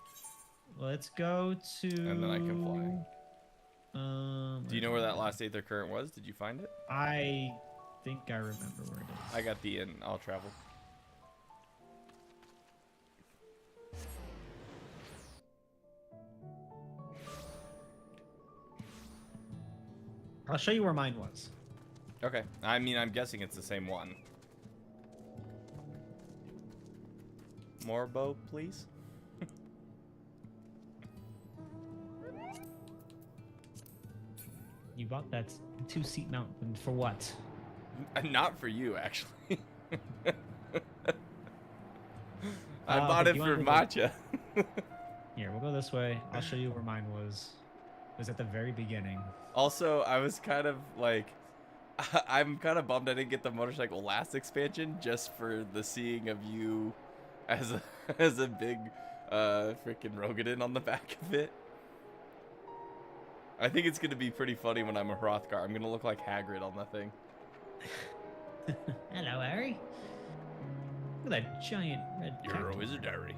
Let's go to... And then I can fly. Do you know where that last Aether Current was? Did you find it? I think I remember where it is. I got the inn. I'll travel. I'll show you where mine was. Okay. I mean, I'm guessing it's the same one. More bow, please. You bought that 2-seat mount, and for what? Not for you, actually. I Oh, bought okay, it do you for want me matcha. Here, we'll go this way. I'll show you where mine was. It was at the very beginning. Also, I was kind of like, I'm kind of bummed I didn't get the motorcycle last expansion just for the seeing of you as a as a big freaking Rogadin on the back of it. I think it's gonna be pretty funny when I'm a Hrothgar. I'm gonna look like Hagrid on that thing. Hello, Harry. Look at that giant red cactus. wizardary.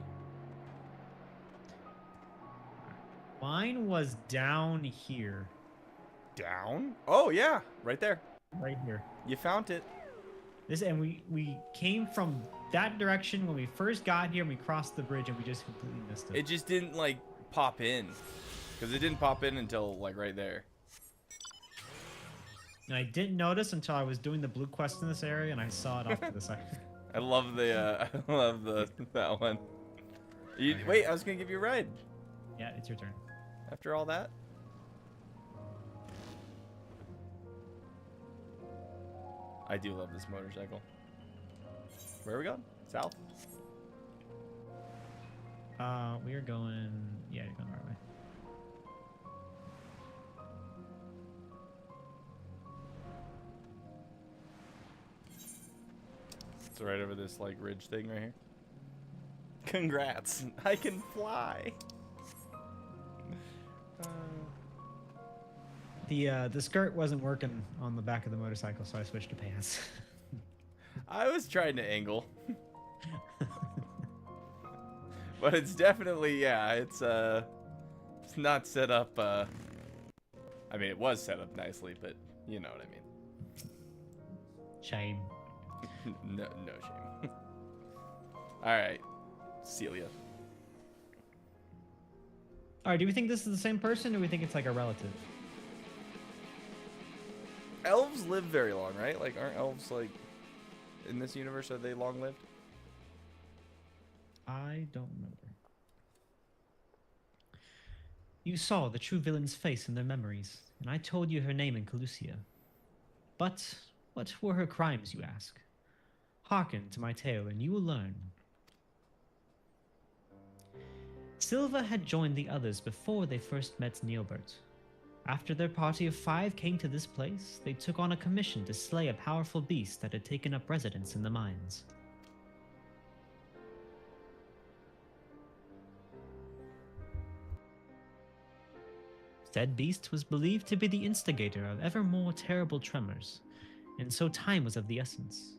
Mine was down here. Down? Oh yeah, right there. Right here. You found it. This, and we came from that direction when we first got here, and we crossed the bridge, and we just completely missed it. It just didn't like pop in, because it didn't pop in until like right there. And I didn't notice until I was doing the blue quest in this area, and I saw it off to the side. I love the I love that one. Wait, I was gonna give you a ride. Yeah, it's your turn. After all that. I do love this motorcycle. Where are we going? South? We are going. Yeah, you're going the right way. It's right over this like ridge thing right here. Congrats! I can fly. The skirt wasn't working on the back of the motorcycle, so I switched to pants. I was trying to angle. But it's definitely, yeah, it's not set up, I mean, it was set up nicely, but you know what I mean. Shame. No shame. Alright, Celia. Alright, do we think this is the same person, or do we think it's like a relative? Elves live very long, right? Like, aren't elves, like, in this universe, are they long-lived? I don't remember. You saw the true villain's face in their memories, and I told you her name in Calusia. But what were her crimes, you ask? Hearken to my tale, and you will learn. Silva had joined the others before they first met Neobert. After their party of 5 came to this place, they took on a commission to slay a powerful beast that had taken up residence in the mines. Said beast was believed to be the instigator of ever more terrible tremors, and so time was of the essence.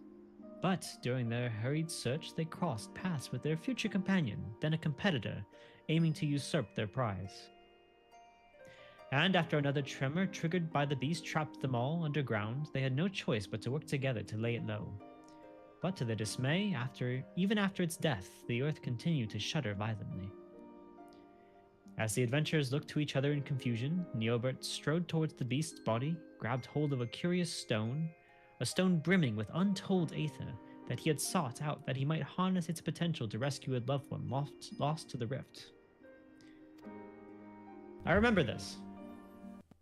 But during their hurried search, they crossed paths with their future companion, then a competitor, aiming to usurp their prize. And after another tremor triggered by the beast trapped them all underground, they had no choice but to work together to lay it low. But to their dismay, even after its death, the earth continued to shudder violently. As the adventurers looked to each other in confusion, Neobert strode towards the beast's body, grabbed hold of a curious stone, a stone brimming with untold aether that he had sought out that he might harness its potential to rescue a loved one lost to the rift. I remember this.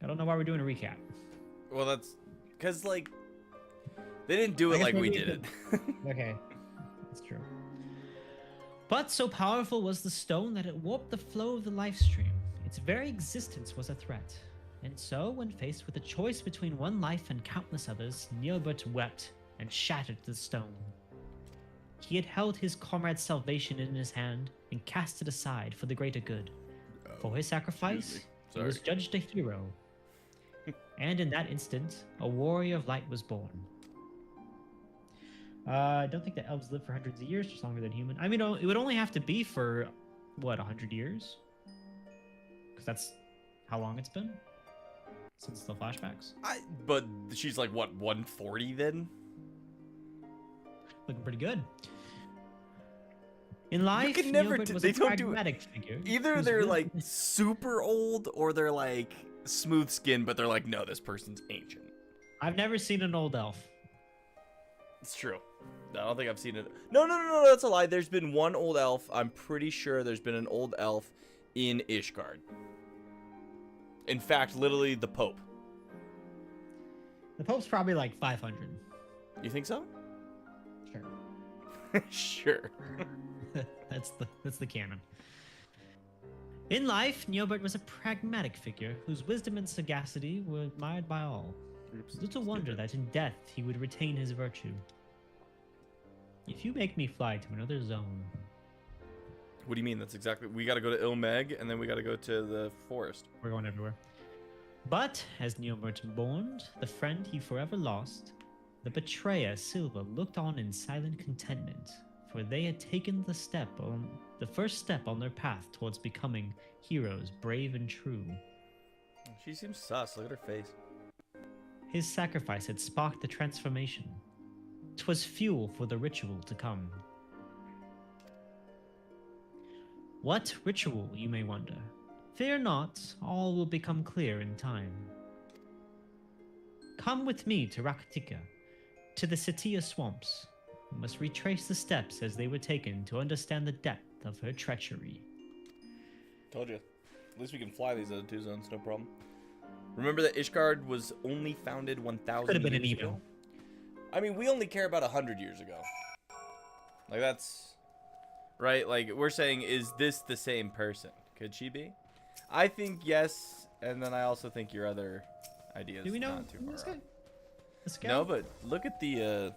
I don't know why we're doing a recap. Well, that's because, like, they didn't do it like we did it. Okay, that's true. But so powerful was the stone that it warped the flow of the life stream. Its very existence was a threat. And so, when faced with a choice between one life and countless others, Neobert wept and shattered the stone. He had held his comrade's salvation in his hand and cast it aside for the greater good. For his sacrifice, he was judged a hero. And in that instant, a warrior of light was born. I don't think the elves live for hundreds of years, just longer than human. I mean, it would only have to be for, what, 100 years? Because that's how long it's been? Since the flashbacks? But she's like, what, 140 then? Looking pretty good. In life, you can never Neobert was they a don't do pragmatic figure. Either they're like super old or they're like smooth skin, but they're like, no, this person's ancient. I've never seen an old elf. It's true. I don't think I've seen it. No, that's a lie. There's been one old elf. I'm pretty sure there's been an old elf in Ishgard. In fact, literally the Pope. The Pope's probably like 500. You think so? Sure. Sure. That's the canon. In life, Neobert was a pragmatic figure whose wisdom and sagacity were admired by all. Little wonder that in death he would retain his virtue. If you make me fly to another zone... What do you mean? That's exactly... We gotta go to Ilmeg, and then we gotta go to the forest. We're going everywhere. But, as Neobert mourned, the friend he forever lost, the betrayer Silva looked on in silent contentment, for they had taken the first step on their path towards becoming heroes brave and true. She seems sus. Look at her face. His sacrifice had sparked the transformation. 'Twas fuel for the ritual to come. What ritual, you may wonder? Fear not, all will become clear in time. come with me to Rakatika, to the Satia swamps. We must retrace the steps as they were taken to understand the depth of her treachery. Told you. At least we can fly these other two zones, no problem. Remember that Ishgard was only founded 1,000 Could have been an years email. ago? I mean, we only care about 100 years ago. Like, that's... Right? Like, we're saying, is this the same person? Could she be? I think yes, and then I also think your other ideas Do we know not too this far guy? off. This guy? No, but look at the,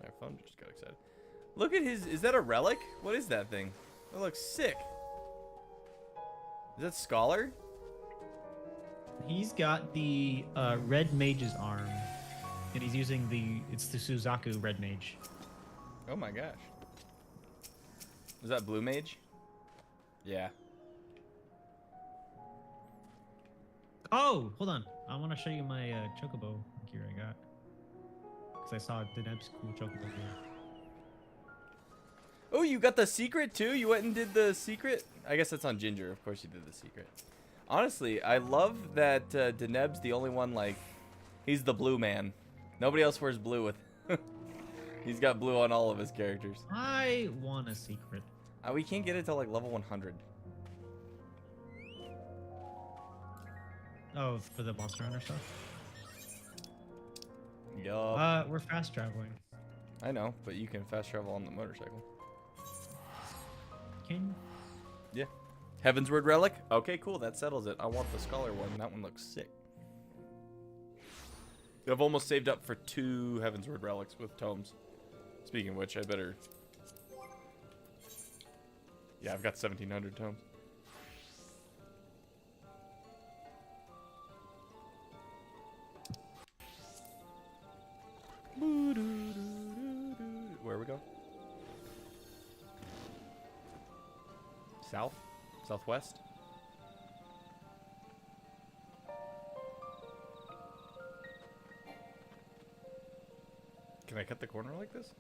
my phone just got excited. Look at his, is that a relic? What is that thing? That looks sick. Is that Scholar? He's got the red mage's arm, and he's using it's the Suzaku red mage. Oh my gosh. Is that Blue Mage? Yeah. Oh, hold on. I want to show you my chocobo gear I got. Because I saw Deneb's cool chocobo gear. Oh, you got the secret too? You went and did the secret? I guess that's on Ginger. Of course you did the secret. Honestly, I love that Deneb's the only one, like, he's the blue man. Nobody else wears blue with. He's got blue on all of his characters. I want a secret. We can't get it till like level 100. Oh, for the Monster Hunter stuff? Yup. We're fast traveling. I know, but you can fast travel on the motorcycle. Can Yeah. Heavensward Relic? Okay, cool. That settles it. I want the Scholar one. That one looks sick. I've almost saved up for 2 Heavensward Relics with tomes. Speaking of which, I better... Yeah, I've got 1,700 tomes. Where we go? South? Southwest? Can I cut the corner like this?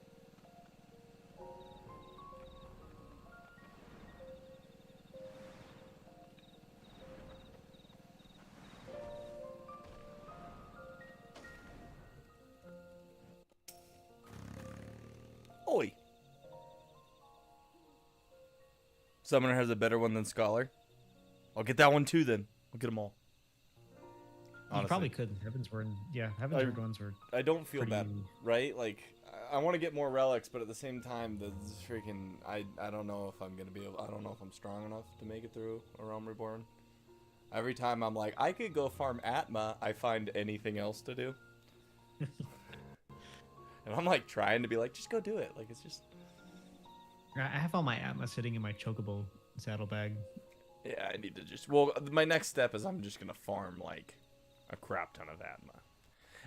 Oi! Summoner has a better one than Scholar. I'll get that one too then. I'll get them all. You probably could. Heavensward ones were. I don't feel pretty- bad, right? Like, I want to get more relics, but at the same time, the freaking I don't know if I'm gonna be able. I don't know if I'm strong enough to make it through a Realm Reborn. Every time I'm like, I could go farm Atma, I find anything else to do. And I'm like trying to be like, just go do it. Like, it's just. I have all my Atma sitting in my chocobo saddlebag. Yeah, I need to just. Well, my next step is I'm just gonna farm like a crap ton of Atma.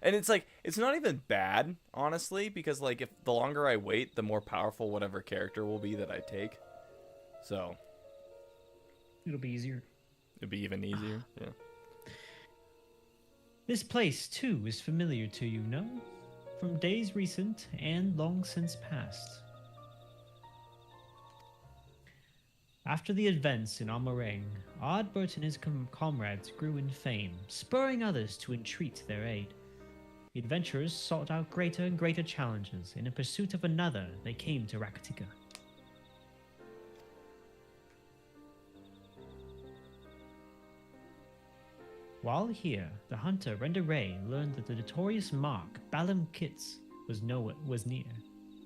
And it's like, it's not even bad, honestly, because like if the longer I wait, the more powerful whatever character will be that I take. So It'll be easier. it'd be even easier. Yeah. This place, too, is familiar to you, no? From days recent and long since past. After the events in Amarang, Ardbert and his comrades grew in fame, spurring others to entreat their aid. The adventurers sought out greater and greater challenges. In pursuit of another, they came to Rakatika. While here, the hunter Renderay learned that the notorious mark Balam Kitz was near.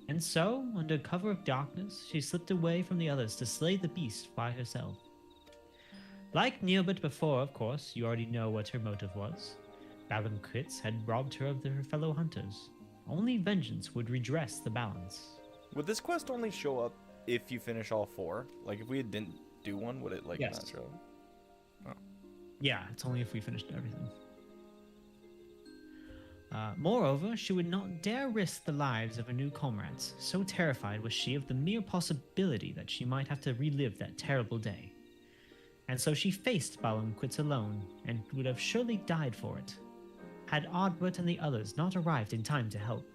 And so, under cover of darkness, she slipped away from the others to slay the beast by herself. Like Neobit before, of course, you already know what her motive was. Balam Kitz had robbed her of her fellow hunters. Only vengeance would redress the balance. Would this quest only show up if you finish all 4? Like if we didn't do one, would it like Yes. not show up? Yeah, it's only if we finished everything. Moreover, she would not dare risk the lives of her new comrades, so terrified was she of the mere possibility that she might have to relive that terrible day. And so she faced Balam Quits alone, and would have surely died for it, had Ardbert and the others not arrived in time to help.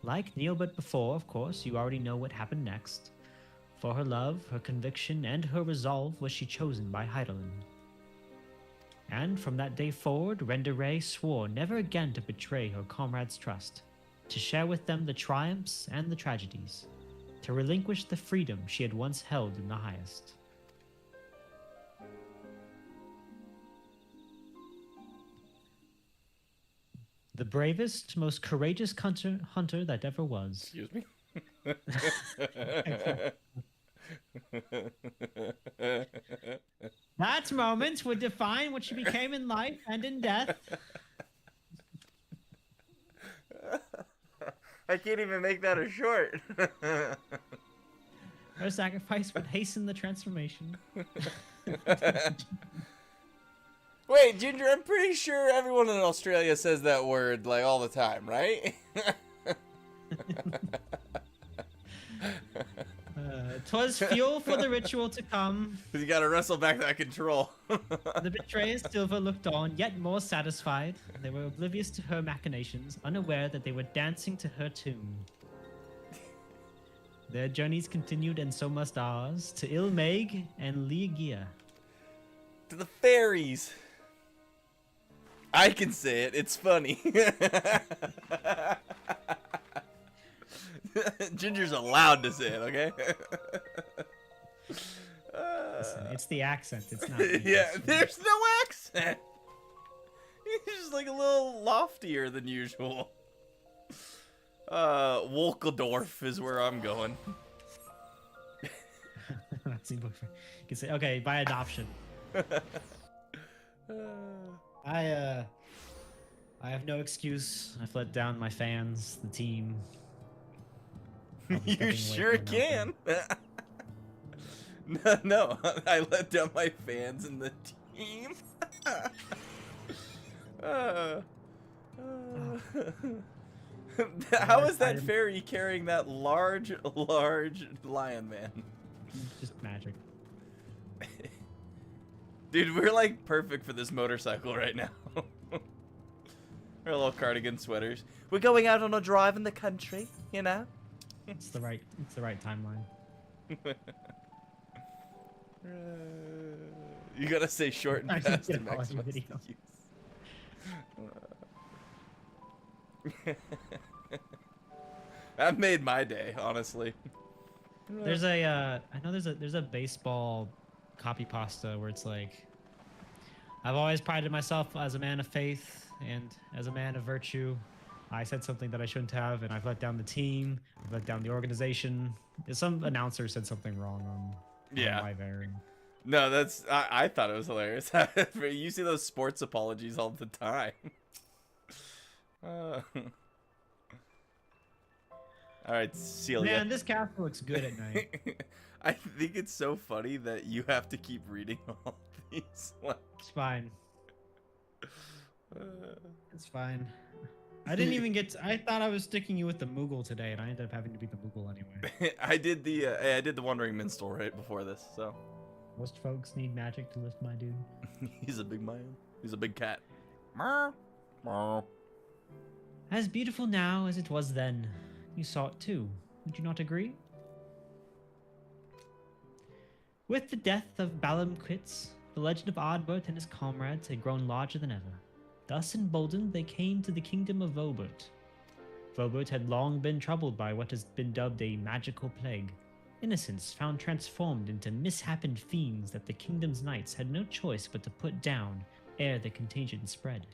Like Neobert before, of course, you already know what happened next. For her love, her conviction, and her resolve was she chosen by Heidelin. And from that day forward, Renderay swore never again to betray her comrades' trust, to share with them the triumphs and the tragedies, to relinquish the freedom she had once held in the highest. The bravest, most courageous hunter that ever was. Excuse me. That moment would define what she became in life and in death. I can't even make that a short. Her sacrifice would hasten the transformation. Wait, Ginger, I'm pretty sure everyone in Australia says that word like all the time, right? 'Twas fuel for the ritual to come. You gotta wrestle back that control. The betrayers Silver looked on, yet more satisfied. They were oblivious to her machinations, unaware that they were dancing to her tune. Their journeys continued, and so must ours, to Ilmeg and Liagia. To the fairies. I can say it. It's funny. Ginger's allowed to say it, okay? Listen, it's the accent. It's not. Yeah, there's no accent. He's just like a little loftier than usual. Wolkedorf is where I'm going. That's the boyfriend. You can say, okay, by adoption. I have no excuse. I've let down my fans, the team. You sure can. No, I let down my fans and the team. How is that fairy carrying that large lion man? Just magic. Dude, we're like perfect for this motorcycle right now. Our little cardigan sweaters. We're going out on a drive in the country, you know? It's the right timeline. You gotta say short and I fast did and a quality maximize video. the use. That made my day, honestly. There's a I know there's a baseball copy pasta where it's like, I've always prided myself as a man of faith and as a man of virtue. I said something that I shouldn't have, and I've let down the team. I've let down the organization. Some announcer said something wrong on live airing. No, that's I thought it was hilarious. You see those sports apologies all the time. All right, Celia. Man, this castle looks good at night. I think it's so funny that you have to keep reading all these. Like, It's fine. It's fine. I didn't even get I thought I was sticking you with the Moogle today, and I ended up having to be the Moogle anyway. I did the Wandering Minstrel right before this, so. Most folks need magic to lift my dude. He's a big man. He's a big cat. Meow. Meow. As beautiful now as it was then. You saw it too. Would you not agree? With the death of Balamquitz, the legend of Ardbert and his comrades had grown larger than ever. Thus emboldened, they came to the kingdom of Vobert. Vobert had long been troubled by what has been dubbed a magical plague. Innocents found transformed into mishappened fiends that the kingdom's knights had no choice but to put down ere the contagion spread.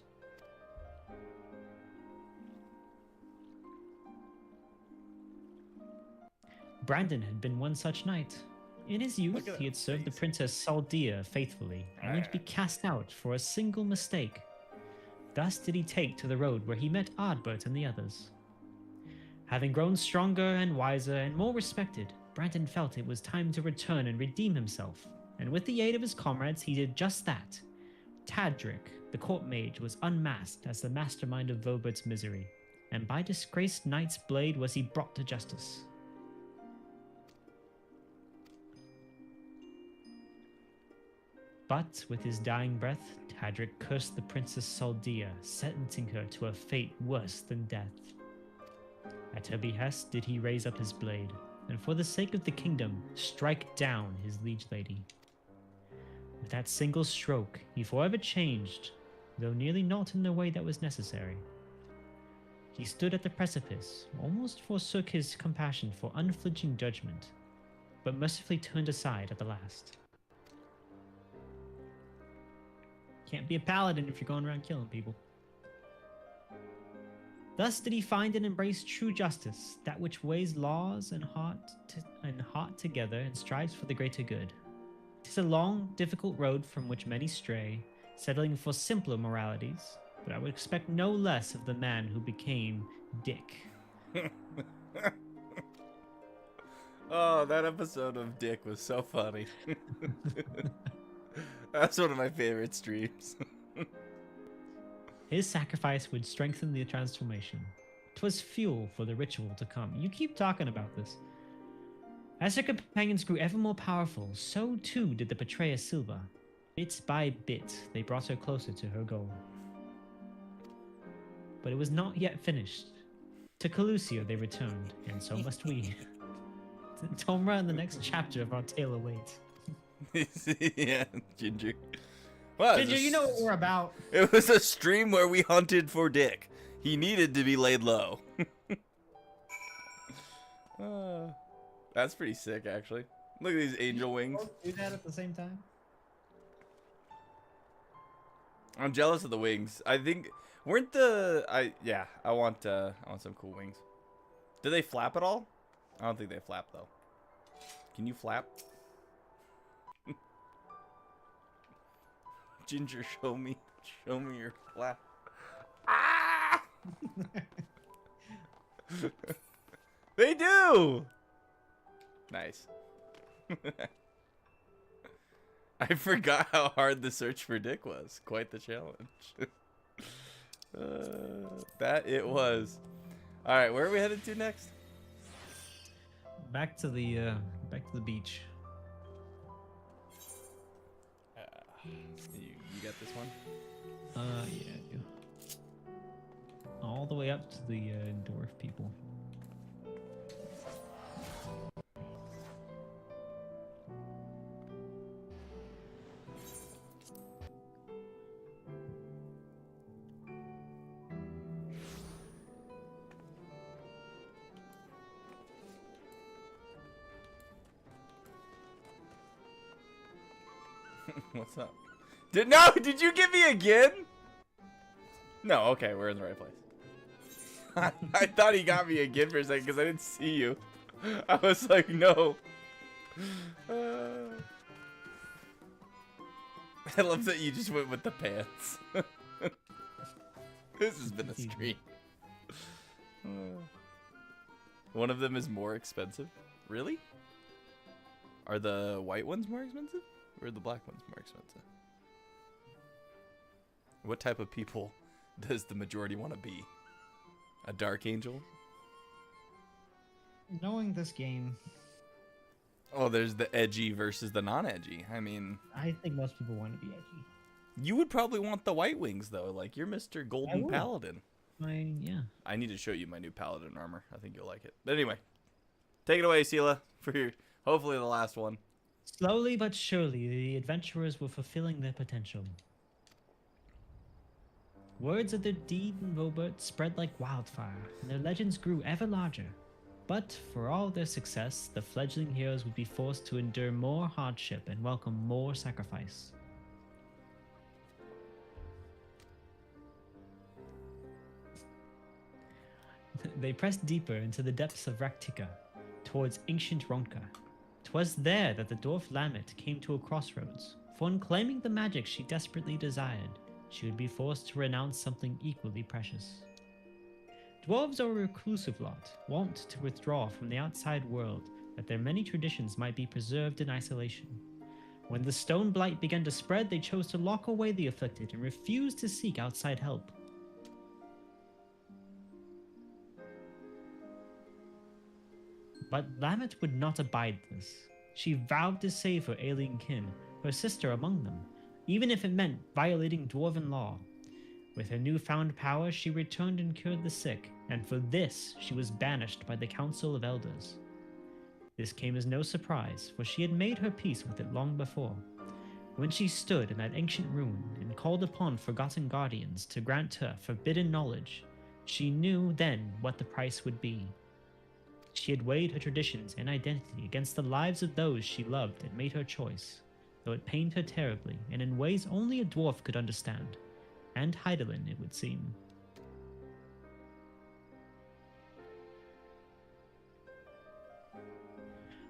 Brandon had been one such knight. In his youth, he had served the Princess Saldia faithfully, only to be cast out for a single mistake. Thus did he take to the road where he met Ardbert and the others. Having grown stronger and wiser and more respected, Brandon felt it was time to return and redeem himself, and with the aid of his comrades, he did just that. Tadric, the court mage, was unmasked as the mastermind of Vobert's misery, and by disgraced knight's blade was he brought to justice. But with his dying breath, Tadric cursed the Princess Saldia, sentencing her to a fate worse than death. At her behest did he raise up his blade, and for the sake of the kingdom, strike down his liege lady. With that single stroke, he forever changed, though nearly not in the way that was necessary. He stood at the precipice, almost forsook his compassion for unflinching judgment, but mercifully turned aside at the last. Can't be a paladin if you're going around killing people. Thus did he find and embrace true justice, that which weighs laws and heart together and strives for the greater good. 'Tis a long, difficult road from which many stray, settling for simpler moralities, but I would expect no less of the man who became Dick. Oh, that episode of Dick was so funny. That's one of my favorite streams. His sacrifice would strengthen the transformation. 'Twas fuel for the ritual to come. You keep talking about this. As her companions grew ever more powerful, so too did the betrayer Silva. Bit by bit, they brought her closer to her goal. But it was not yet finished. To Calusio they returned, and so must we. Tomra in the next chapter of our tale awaits. Yeah, Ginger. Well, Ginger, you know what we're about. It was a stream where we hunted for Dick. He needed to be laid low. That's pretty sick, actually. Look at these angel wings. Do that at the same time? I'm jealous of the wings. I think weren't the I want some cool wings. Do they flap at all? I don't think they flap though. Can you flap? Ginger, show me your flap. Ah! They do. Nice. I forgot how hard the search for Dick was. Quite the challenge. That it was. All right, where are we headed to next? Back to the beach. You got this one? Yeah, I do. All the way up to the dwarf people. What's up? Did you get me again? No, okay, we're in the right place. I thought he got me again for a second because I didn't see you. I was like, no. I love that you just went with the pants. This has been a stream. One of them is more expensive. Really? Are the white ones more expensive? Or are the black ones more expensive? What type of people does the majority want to be? A dark angel? Knowing this game, Oh, there's the edgy versus the non-edgy. I mean, I think most people want to be edgy. you would probably want the white wings, though. Like, you're Mr. Golden would. Paladin. Yeah. I need to show you my new Paladin armor. I think you'll like it. But anyway, take it away, Sela, for your, hopefully the last one. Slowly but surely, the adventurers were fulfilling their potential. Words of their deed in Robert spread like wildfire, and their legends grew ever larger. But for all their success, the fledgling heroes would be forced to endure more hardship and welcome more sacrifice. They pressed deeper into the depths of Raktika, towards ancient Ronka. 'Twas there that the dwarf Lamet came to a crossroads, for in claiming the magic she desperately desired, she would be forced to renounce something equally precious. Dwarves are a reclusive lot, wont to withdraw from the outside world, that their many traditions might be preserved in isolation. When the stone blight began to spread, they chose to lock away the afflicted and refused to seek outside help. But Lamet would not abide this. She vowed to save her alien kin, her sister among them, even if it meant violating dwarven law. With her newfound power, she returned and cured the sick, and for this she was banished by the Council of Elders. This came as no surprise, for she had made her peace with it long before. When she stood in that ancient ruin and called upon forgotten guardians to grant her forbidden knowledge, she knew then what the price would be. She had weighed her traditions and identity against the lives of those she loved and made her choice, though it pained her terribly and in ways only a dwarf could understand. And Heidelin, it would seem.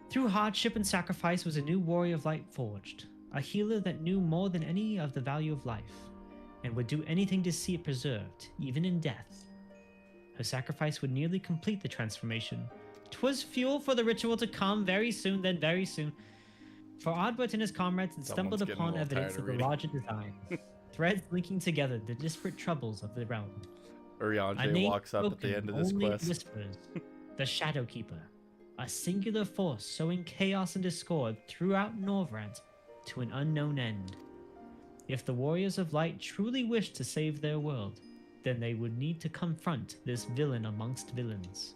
Through hardship and sacrifice was a new warrior of light forged, a healer that knew more than any of the value of life, and would do anything to see it preserved, even in death. Her sacrifice would nearly complete the transformation. 'Twas fuel for the ritual to come very soon, then very soon. For Ardbert and his comrades had Someone's stumbled getting a upon little evidence tired of of the reading. larger design, threads linking together the disparate troubles of the realm. A Urianger name walks up at the spoken end of this only in quest. whispers, the Shadow Keeper, a singular force sowing chaos and discord throughout Norvrant to an unknown end. If the warriors of light truly wished to save their world, then they would need to confront this villain amongst villains.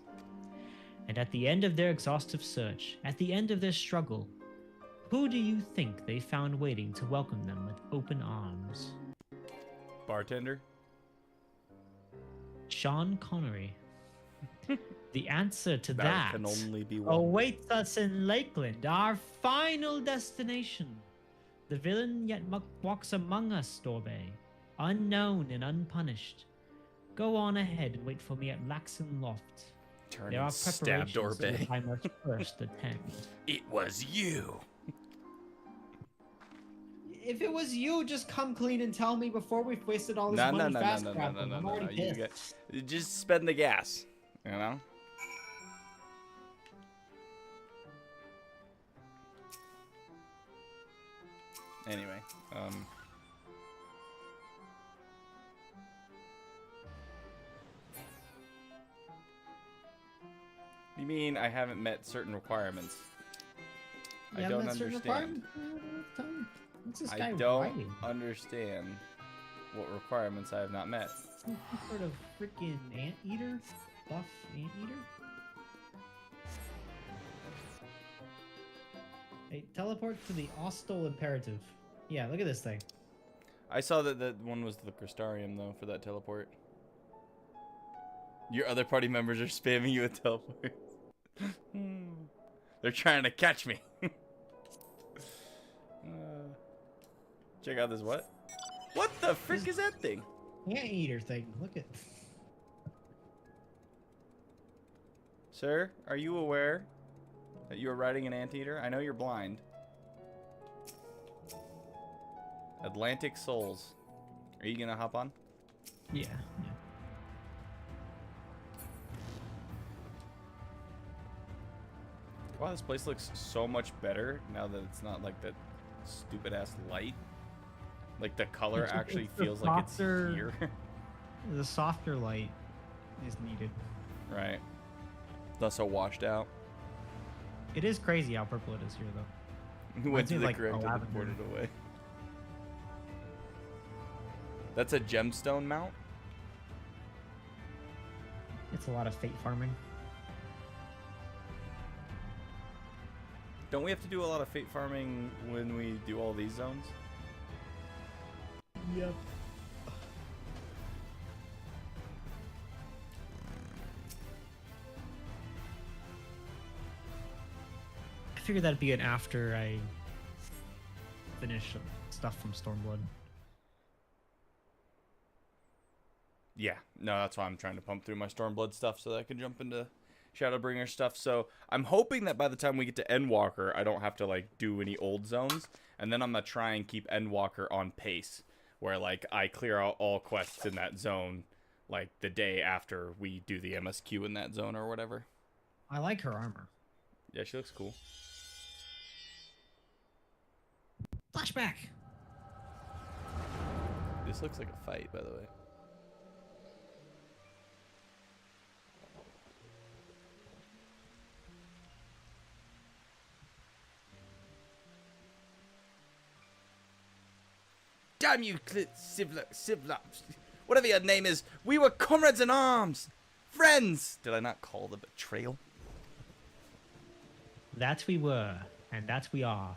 And at the end of their exhaustive search, at the end of their struggle, who do you think they found waiting to welcome them with open arms? Bartender? Sean Connery. The answer to That that can only be one. awaits us in Lakeland, our final destination. The villain yet walks among us, Dorbay, unknown and unpunished. Go on ahead and wait for me at Laxon Loft. Turn There and are stab preparations Dorbay. if I must first attend. It was you. If it was you, just come clean and tell me before we've wasted all this No, money no, fast no. traveling. I'm already You pissed. just spend the gas. You know. Anyway, You mean I haven't met certain requirements? I You don't haven't met certain understand. requirements? What's this I guy don't writing? understand what requirements I have not met. Some sort of freaking anteater? Buff anteater? Hey, teleport to the Ostal Imperative. Yeah, look at this thing. I saw that that one was the Crystarium though for that teleport. Your other party members are spamming you with teleport. They're trying to catch me. Check out this what? What the frick is that thing? Anteater thing. Look at. Sir, are you aware that you are riding an anteater? I know you're blind. Atlantic Souls. Are you gonna hop on? Yeah. Wow, this place looks so much better now that it's not like that stupid ass light. Like the color It's actually the feels like it's softer- here. The softer light is needed. Right. Not so washed out. It is crazy how purple it is here, though. Who went Reminds to me the of, like, correct and lavender. poured it away. That's a gemstone mount? It's a lot of fate farming. Don't we have to do a lot of fate farming when we do all these zones? Yep. I figured that'd be an after I finish some stuff from Stormblood. Yeah, no, that's why I'm trying to pump through my Stormblood stuff so that I can jump into Shadowbringer stuff. So I'm hoping that by the time we get to Endwalker, I don't have to like do any old zones, and then I'm gonna try and keep Endwalker on pace, where like I clear out all quests in that zone, like the day after we do the MSQ in that zone or whatever. I like her armor. Yeah, she looks cool. Flashback! This looks like a fight, by the way. Damn you, Sivla, whatever your name is. We were comrades in arms. Friends. Did I not call the betrayal? That we were, and that we are.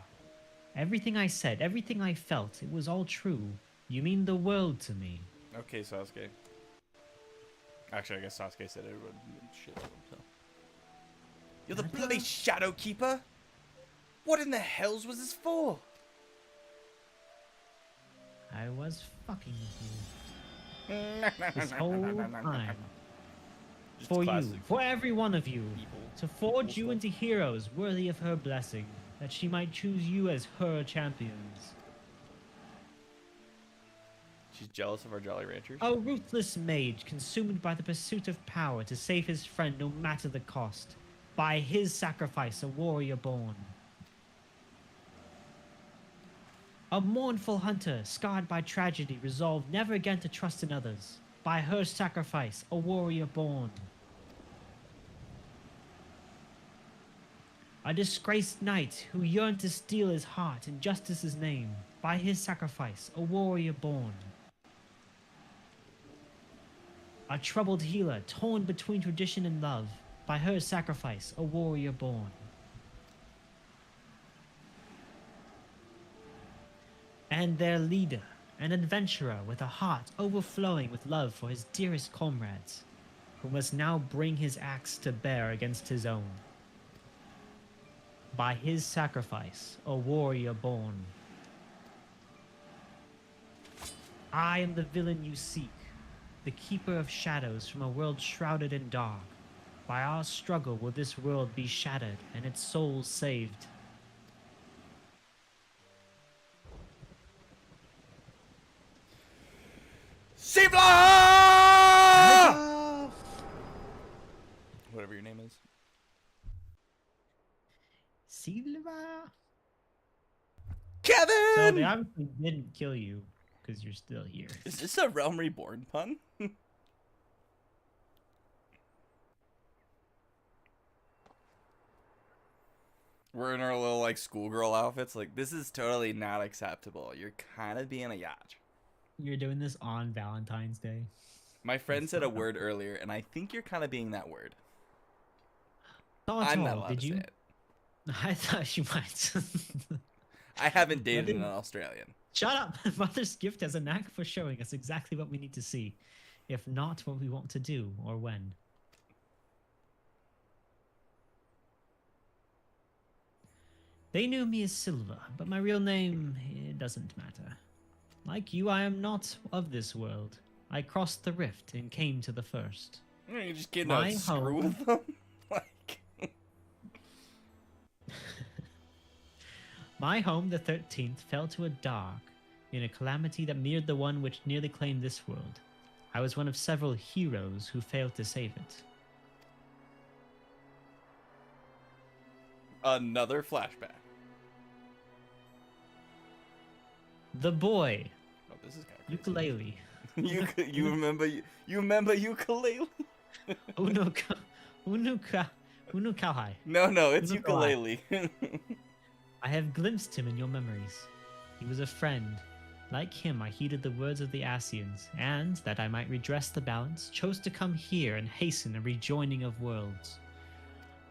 Everything I said, everything I felt, it was all true. You mean the world to me. Okay, Sasuke. Actually, I guess Sasuke said it would shit on him, so. You're the bloody Shadow Keeper? What in the hells was this for? I was fucking with you. This whole time. Just For you, classic for every one of you. evil. To forge you stuff. into heroes worthy of her blessing, that she might choose you as her champions. She's jealous of our Jolly Ranchers. A ruthless mage consumed by the pursuit of power to save his friend no matter the cost. By his sacrifice, a warrior born. A mournful hunter, scarred by tragedy, resolved never again to trust in others. By her sacrifice, a warrior born. A disgraced knight who yearned to steal his heart in justice's name. By his sacrifice, a warrior born. A troubled healer, torn between tradition and love. By her sacrifice, a warrior born. And their leader, an adventurer with a heart overflowing with love for his dearest comrades, who must now bring his axe to bear against his own. By his sacrifice, a warrior born. I am the villain you seek, the keeper of shadows from a world shrouded in dark. By our struggle will this world be shattered and its souls saved. Sivla! Whatever your name is. Silva. Kevin! So they obviously didn't kill you because you're still here. Is this a Realm Reborn pun? We're in our little like schoolgirl outfits. Like, this is totally not acceptable. You're kind of being a yacht. You're doing this on Valentine's Day. My friend said a word earlier, and I think you're kind of being that word. Not I'm at not all, allowed did to you? say it. I thought you might. I haven't dated an Australian. Shut up! Mother's gift has a knack for showing us exactly what we need to see, if not what we want to do or when. They knew me as Silva, but my real name, it doesn't matter. Like you, I am not of this world. I crossed the rift and came to the first. You're just getting My a screw home- with them? Like... My home, the 13th, fell to a dark in a calamity that mirrored the one which nearly claimed this world. I was one of several heroes who failed to save it. Another flashback. The boy, Oh, this is kind of crazy. ukulele. You remember ukulele? Unukahai. No, it's Look alive. ukulele. I have glimpsed him in your memories. He was a friend. Like him, I heeded the words of the Asians, and, that I might redress the balance, chose to come here and hasten a rejoining of worlds.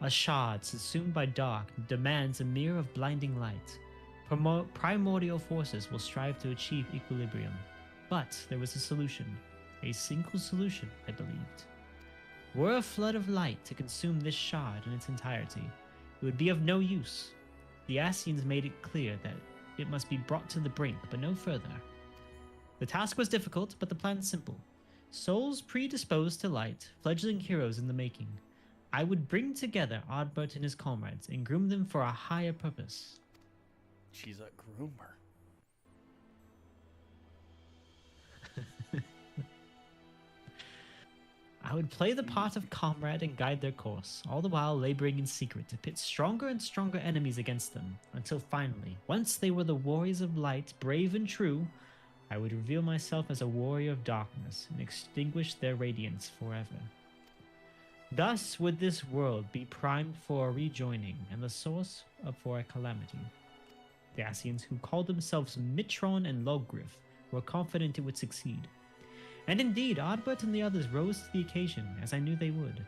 A shard, subsumed by dark, demands a mirror of blinding light. Primordial forces will strive to achieve equilibrium. But there was a solution. A single solution, I believed. Were a flood of light to consume this shard in its entirety, it would be of no use. The Asians made it clear that it must be brought to the brink, but no further. The task was difficult, but the plan simple. Souls predisposed to light, fledgling heroes in the making. I would bring together Ardbert and his comrades and groom them for a higher purpose. She's a groomer. I would play the part of comrade and guide their course, all the while laboring in secret to pit stronger and stronger enemies against them, until finally, once they were the warriors of light, brave and true, I would reveal myself as a warrior of darkness and extinguish their radiance forever. Thus would this world be primed for a rejoining and the source for a calamity. The Asians, who called themselves Mitron and Logriff, were confident it would succeed. And indeed, Ardbert and the others rose to the occasion, as I knew they would.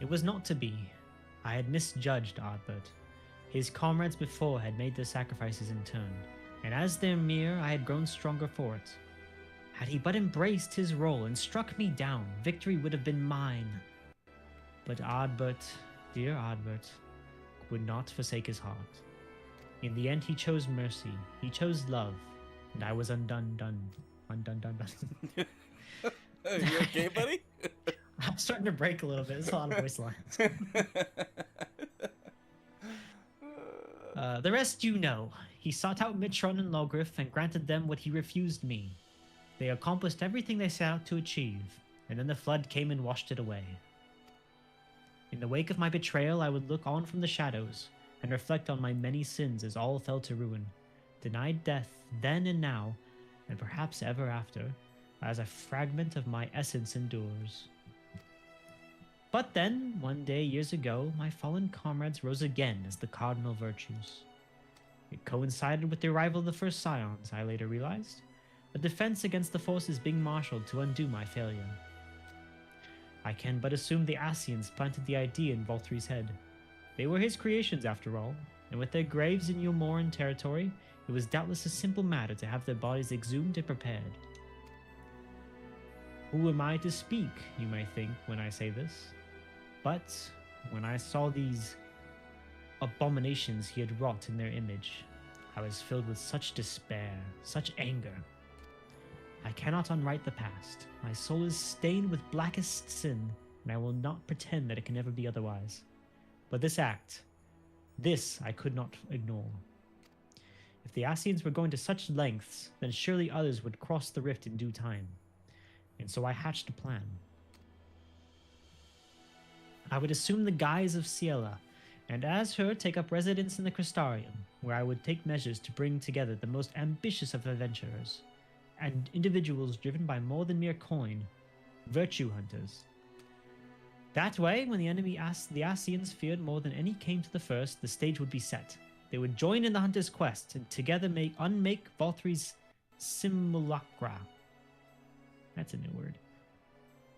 It was not to be. I had misjudged Ardbert. His comrades before had made their sacrifices in turn, and as their mirror I had grown stronger for it. Had he but embraced his role and struck me down, victory would have been mine. But Ardbert, dear Ardbert, would not forsake his heart. In the end he chose mercy, he chose love, and I was undone. You okay, buddy? I'm starting to break a little bit. There's a lot of voice lines. The rest you know. He sought out Mitron and Logriff and granted them what he refused me. They accomplished everything they set out to achieve, and then the flood came and washed it away. In the wake of my betrayal, I would look on from the shadows and reflect on my many sins as all fell to ruin, denied death then and now, and perhaps ever after, as a fragment of my essence endures. But then, one day years ago, my fallen comrades rose again as the cardinal virtues. It coincided with the arrival of the first scions, I later realized, a defense against the forces being marshaled to undo my failure. I can but assume the Asians planted the idea in Valtry's head. They were his creations after all, and with their graves in Ulmoran territory, it was doubtless a simple matter to have their bodies exhumed and prepared. Who am I to speak, you may think, when I say this? But when I saw these abominations he had wrought in their image, I was filled with such despair, such anger. I cannot unwrite the past. My soul is stained with blackest sin, and I will not pretend that it can ever be otherwise. But this act, this I could not ignore. If the Asians were going to such lengths, then surely others would cross the rift in due time. And so I hatched a plan. I would assume the guise of Ciela, and as her take up residence in the Crystarium, where I would take measures to bring together the most ambitious of adventurers, and individuals driven by more than mere coin, virtue hunters. That way, when the enemy the Asians feared more than any came to the first, the stage would be set. They would join in the hunter's quest, and together unmake Valtry's simulacra. That's a new word.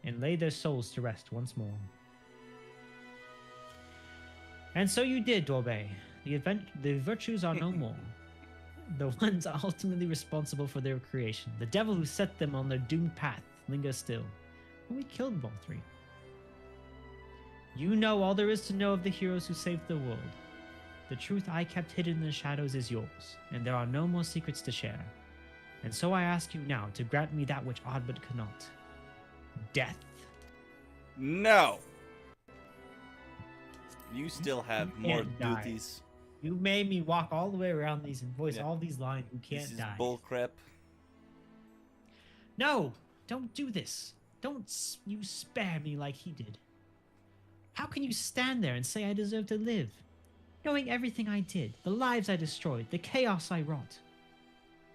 And lay their souls to rest once more. And so you did, Dorbe. The virtues are no more. The ones ultimately responsible for their creation, the devil who set them on their doomed path, linger still. And we killed Valtry. You know all there is to know of the heroes who saved the world. The truth I kept hidden in the shadows is yours, and there are no more secrets to share. And so I ask you now to grant me that which Ardbert could not. Death. No! You still have You more can't die. duties. You made me walk all the way around these and voice all these lines. You can't This is die. bullcrap. No! Don't do this. Don't you spare me like he did. How can you stand there and say I deserve to live? Knowing everything I did, the lives I destroyed, the chaos I wrought.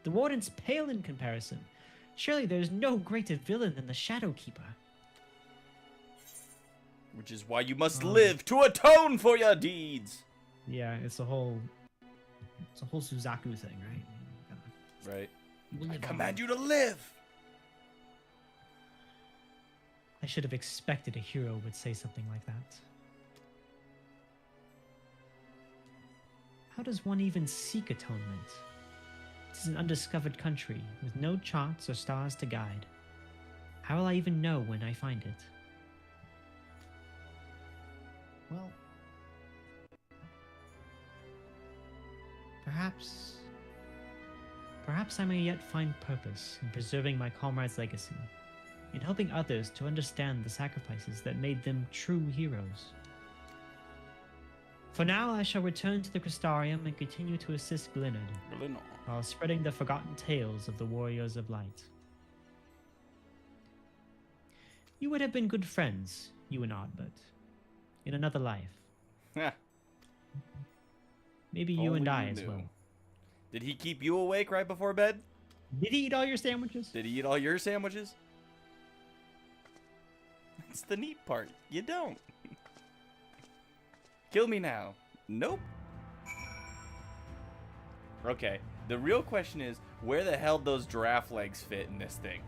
The Warden's pale in comparison. Surely there's no greater villain than the Shadow Keeper. Which is why you must live to atone for your deeds. Yeah, it's a whole Suzaku thing, right? Right. You will I live command on. you to live. I should have expected a hero would say something like that. How does one even seek atonement? It is an undiscovered country, with no charts or stars to guide. How will I even know when I find it? Well, perhaps I may yet find purpose in preserving my comrade's legacy, in helping others to understand the sacrifices that made them true heroes. For now, I shall return to the Crystarium and continue to assist Glinard, while spreading the forgotten tales of the Warriors of Light. You would have been good friends, you and Ardbert, in another life. Maybe you and I as well. Did he keep you awake right before bed? Did he eat all your sandwiches? Did he eat all your sandwiches? That's the neat part. You don't. Kill me now. Nope. Okay. The real question is, where the hell those giraffe legs fit in this thing?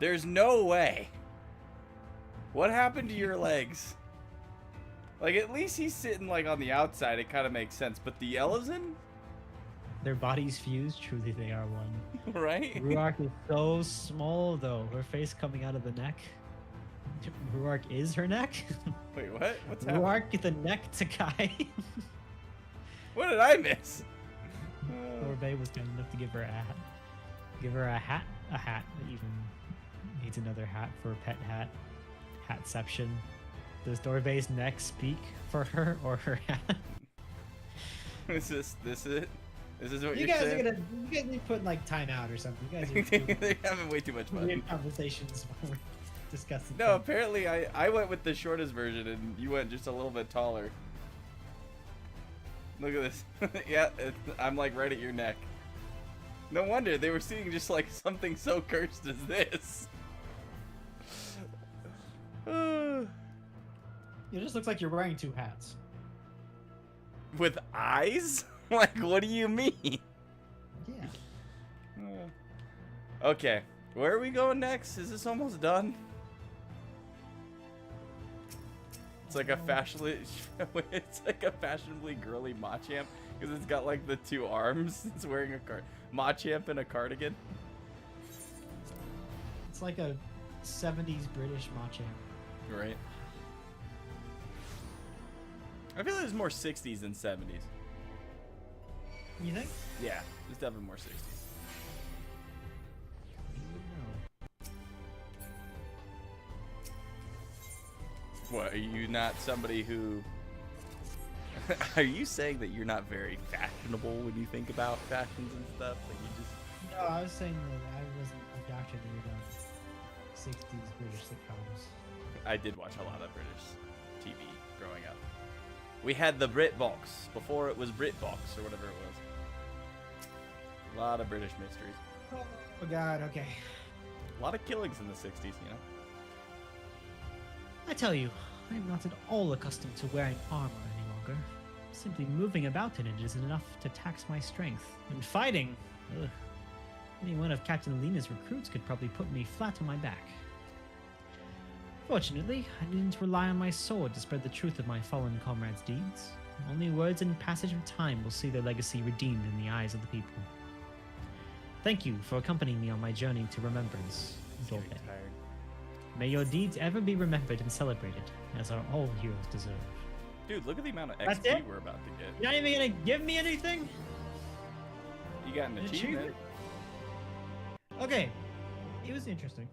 There's no way. What happened to your legs? Like, at least he's sitting, like, on the outside. It kind of makes sense. But the Elezen? Their bodies fused, truly they are one. Right? Ruark is so small, though. Her face coming out of the neck. Ruark is her neck? Wait, what? What's happening? Ruark the neck to Kai. What did I miss? Orbay was kind enough to give her a hat. Give her a hat that even needs another hat for a pet hat. Hatception. Does Dorbay's neck speak for her or her hat? Is this it? This is what You you're guys saying? are gonna, you guys need to put like time out or something. You guys are They're having way too much fun. weird conversations while we're discussing. No, things. apparently I went with the shortest version and you went just a little bit taller. Look at this. Yeah, I'm like right at your neck. No wonder they were seeing just like something so cursed as this. It just looks like you're wearing two hats. With eyes? Like, what do you mean? Yeah. Okay, where are we going next? Is this almost done? It's like a fashionably, it's like a fashionably girly Machamp because it's got like the two arms. It's wearing a Machamp in a cardigan. It's like a 70s British Machamp. Right. I feel like there's more 60s than 70s. You think? Yeah, there's definitely more 60s. No. What, are you not somebody who... Are you saying that you're not very fashionable when you think about fashions and stuff? Like you just... No, I was saying that I wasn't indoctrinated on 60s British sitcoms. I did watch a lot of British TV growing up. We had the BritBox before it was BritBox or whatever it was. A lot of British mysteries. Oh god, okay. A lot of killings in the 60s, you know? I tell you, I am not at all accustomed to wearing armor any longer. Simply moving about in it isn't enough to tax my strength. And fighting, ugh. Any one of Captain Lena's recruits could probably put me flat on my back. Fortunately, I didn't rely on my sword to spread the truth of my fallen comrades' deeds. Only words and passage of time will see their legacy redeemed in the eyes of the people. Thank you for accompanying me on my journey to remembrance, Getting Dorbe. tired. May your deeds ever be remembered and celebrated, as our all heroes deserve. Dude, look at the amount of That's XP it? we're about to get. You're not even gonna give me anything? You got an achievement. Okay, it was interesting.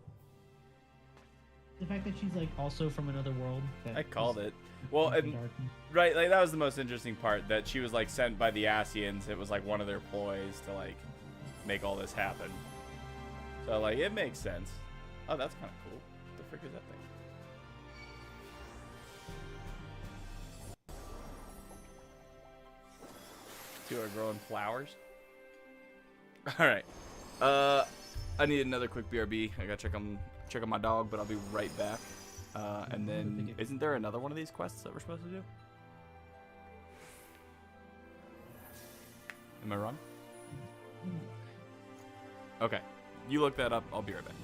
The fact that she's like also from another world. That I called is it. Well, dark and and- right, like that was the most interesting part, that she was like sent by the Asians. It was like one of their ploys to like make all this happen. So like it makes sense. Oh, that's kind of cool. What the frick is that thing? Two are growing flowers. All right. I need another quick BRB. I gotta check on my dog, but I'll be right back. And then, isn't there another one of these quests that we're supposed to do? Am I wrong? Okay. You look that up. I'll be right back.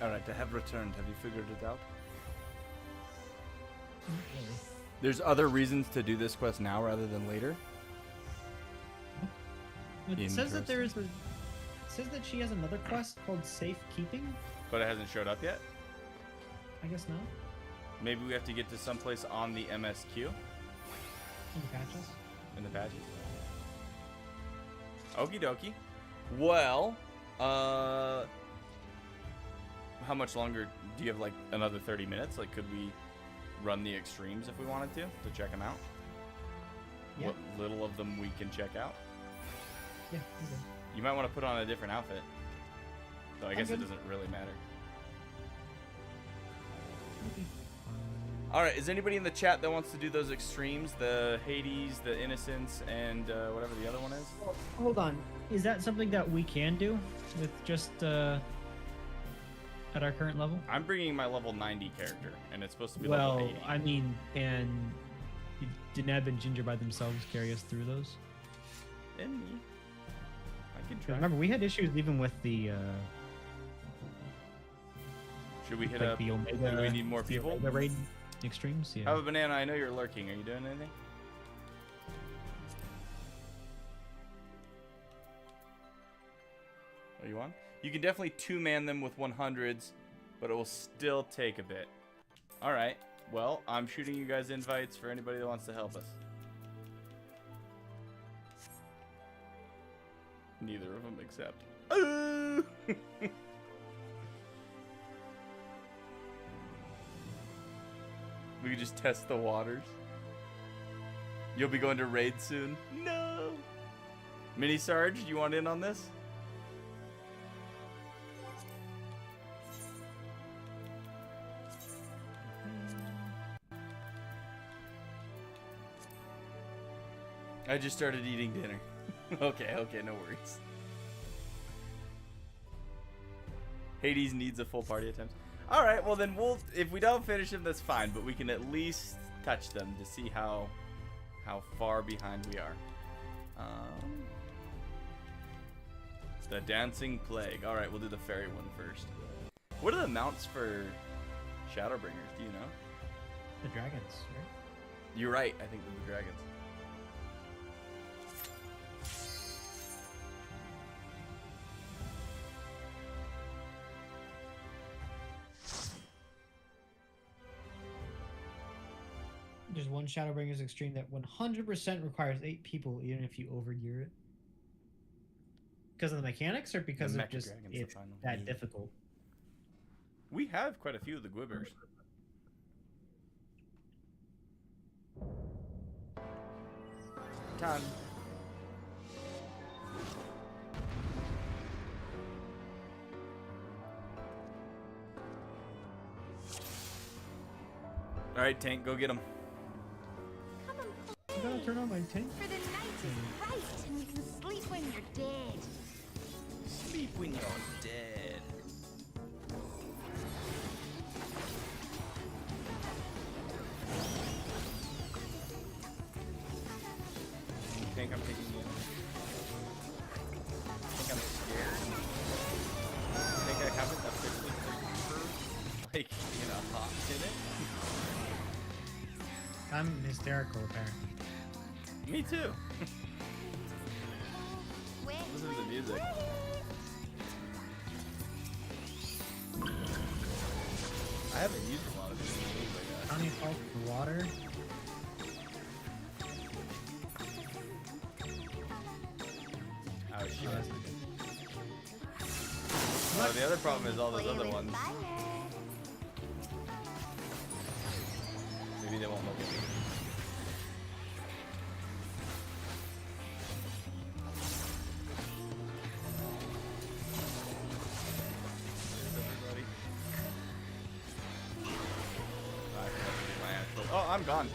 Alright, I have returned. Have you figured it out? There's other reasons to do this quest now rather than later? It says that there is Interesting. it says that she has another quest called Safekeeping. But it hasn't showed up yet? I guess not. Maybe we have to get to someplace on the MSQ In the patches. in the patches. Okie dokie. Well, how much longer do you have? Like another 30 minutes? Like, could we run the extremes if we wanted to check them out? Yeah. little of them we can check out. Yeah. Okay. You might want to put on a different outfit. Though I guess it good. doesn't really matter. Okay. All right, is anybody in the chat that wants to do those extremes? The Hades, the Innocence, and whatever the other one is? Hold on. Is that something that we can do with just at our current level? I'm bringing my level 90 character, and it's supposed to be level Well, 80. I mean, and Deneb and Ginger by themselves carry us through those. And me. I can 'Cause try. remember, we had issues even with the Should we hit like up? the Omega. Do we need more the people? Omega raid extremes. Yeah. Have a banana. I know you're lurking. Are you doing anything? Are you on? You can definitely two-man them with 100s, but it will still take a bit. All right. Well, I'm shooting you guys invites for anybody that wants to help us. Neither of them accept. We could just test the waters. You'll be going to raid soon. No. Mini Sarge, you want in on this? I just started eating dinner. Okay, no worries. Hades needs a full party attempt. All right, well then if we don't finish them, that's fine, but we can at least touch them to see how far behind we are. The Dancing Plague. All right, we'll do the fairy one first. What are the mounts for Shadowbringers? Do you know? The dragons, right? You're right. I think they're the dragons. There's one Shadowbringers extreme that 100% requires 8 people, even if you overgear it. Because of the mechanics, or because The of Mecha just Dragon's the it's final. that difficult? We have quite a few of the Gwibbers. Time. All right, Tank, go get him. Come and You gotta turn on my tank. for the night is bright and you can sleep when you're dead. Sleep when you're dead. Tank, I'm taking you. Think I'm scared. Think I haven't officially put like in a hot minute. I'm hysterical, apparently. Me too. When Listen to the music. I haven't used a lot of these moves like that. Tony Falk water. Oh shit. Oh, that's not good. Oh, the other problem is all those play other with ones. fire. Maybe they won't look at me. Everybody. I forgot to do my actual. Oh, I'm gone.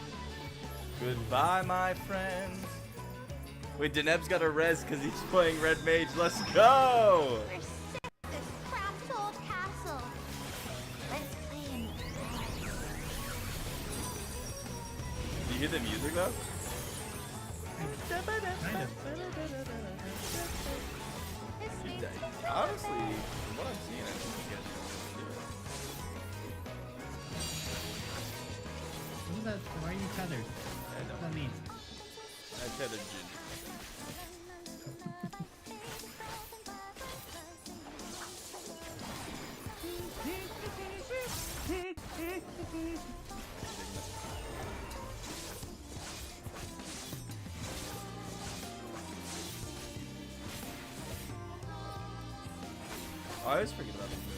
Goodbye, my friends. Wait, Deneb's got a res because he's playing Red Mage. Let's go! We're sick of this cramped old castle. Let's play in the Do you hear the music though? Kind of. Honestly, from what I'm seeing, I think you guys are gonna What is that? Why are you tethered? do it. What does that mean? I tethered Ginger. I always forget about these moves.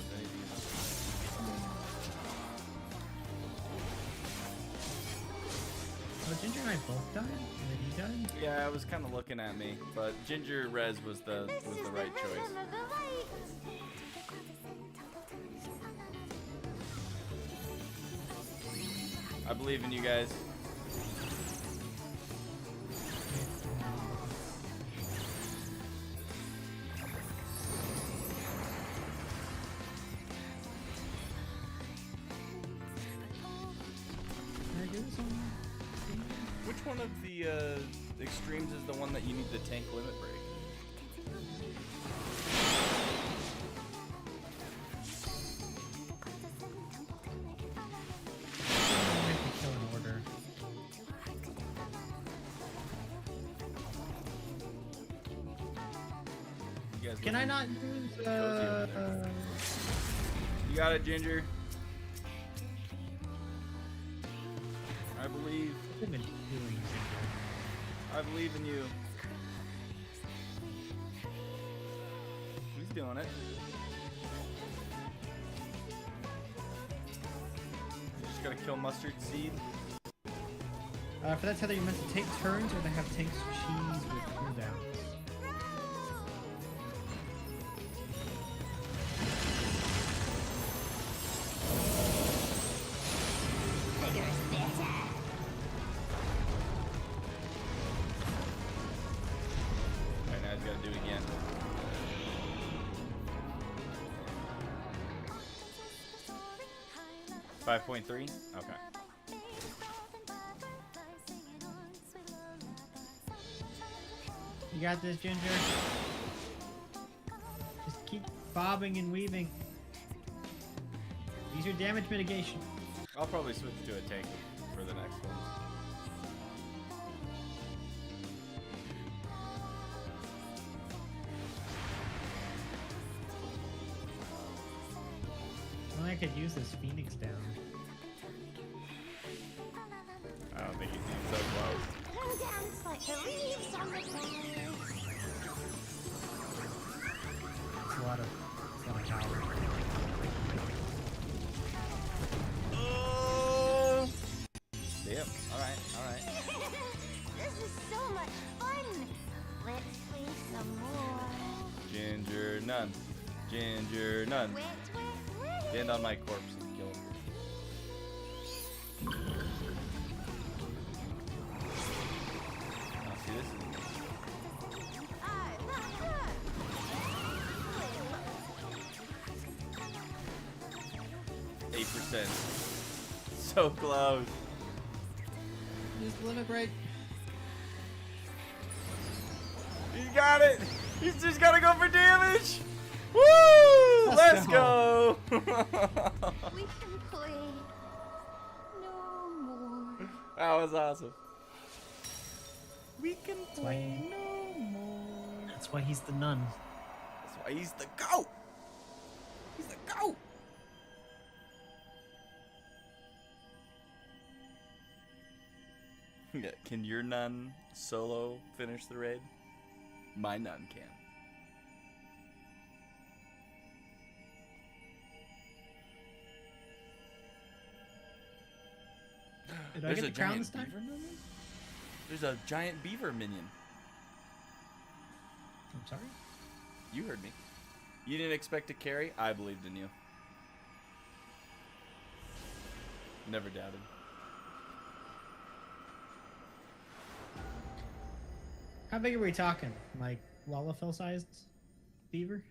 What Ginger and I both died? And then he died? Yeah, it was kind of looking at me, but Ginger Rez was the right choice. I believe in you guys. Can I do this on? Which one of the extremes is the one that you need the tank limit break? I'll make the kill in order. You guys Can I not use You got it, Ginger. I believe. I've been doing Ginger. I believe in you. He's doing it. You just gotta kill Mustard Seed. For that tether, you're meant to take turns or to have tanks cheese with cooldowns. Alright, now he's gotta do it again. $5.3? Okay. You got this, Ginger. Just keep bobbing and weaving. Use your damage mitigation. I'll probably switch to a tank for the next one. Only I could use this Phoenix down. I don't think he's so close. Dance like the leaves on the ground. It's a lot of power. Oh! Damn. Alright. This is so much fun. Let's play some more. Ginger none. Ginger none. Wait. Stand on my corpse and kill him. Oh, see, this is... I'm not done. 8%. So close. Use the limit break. He got it! He's just gotta go for damage! Woo! Let's go! We can play no more. That was awesome. We can play no more. That's why he's the nun. That's why he's the GOAT! He's the GOAT! Yeah, can your nun solo finish the raid? My nun can. Did I get the crown this time? beaver minion? There's a giant beaver minion. I'm sorry? You heard me. You didn't expect to carry? I believed in you. Never doubted. How big are we talking? Like Lalafell sized beaver?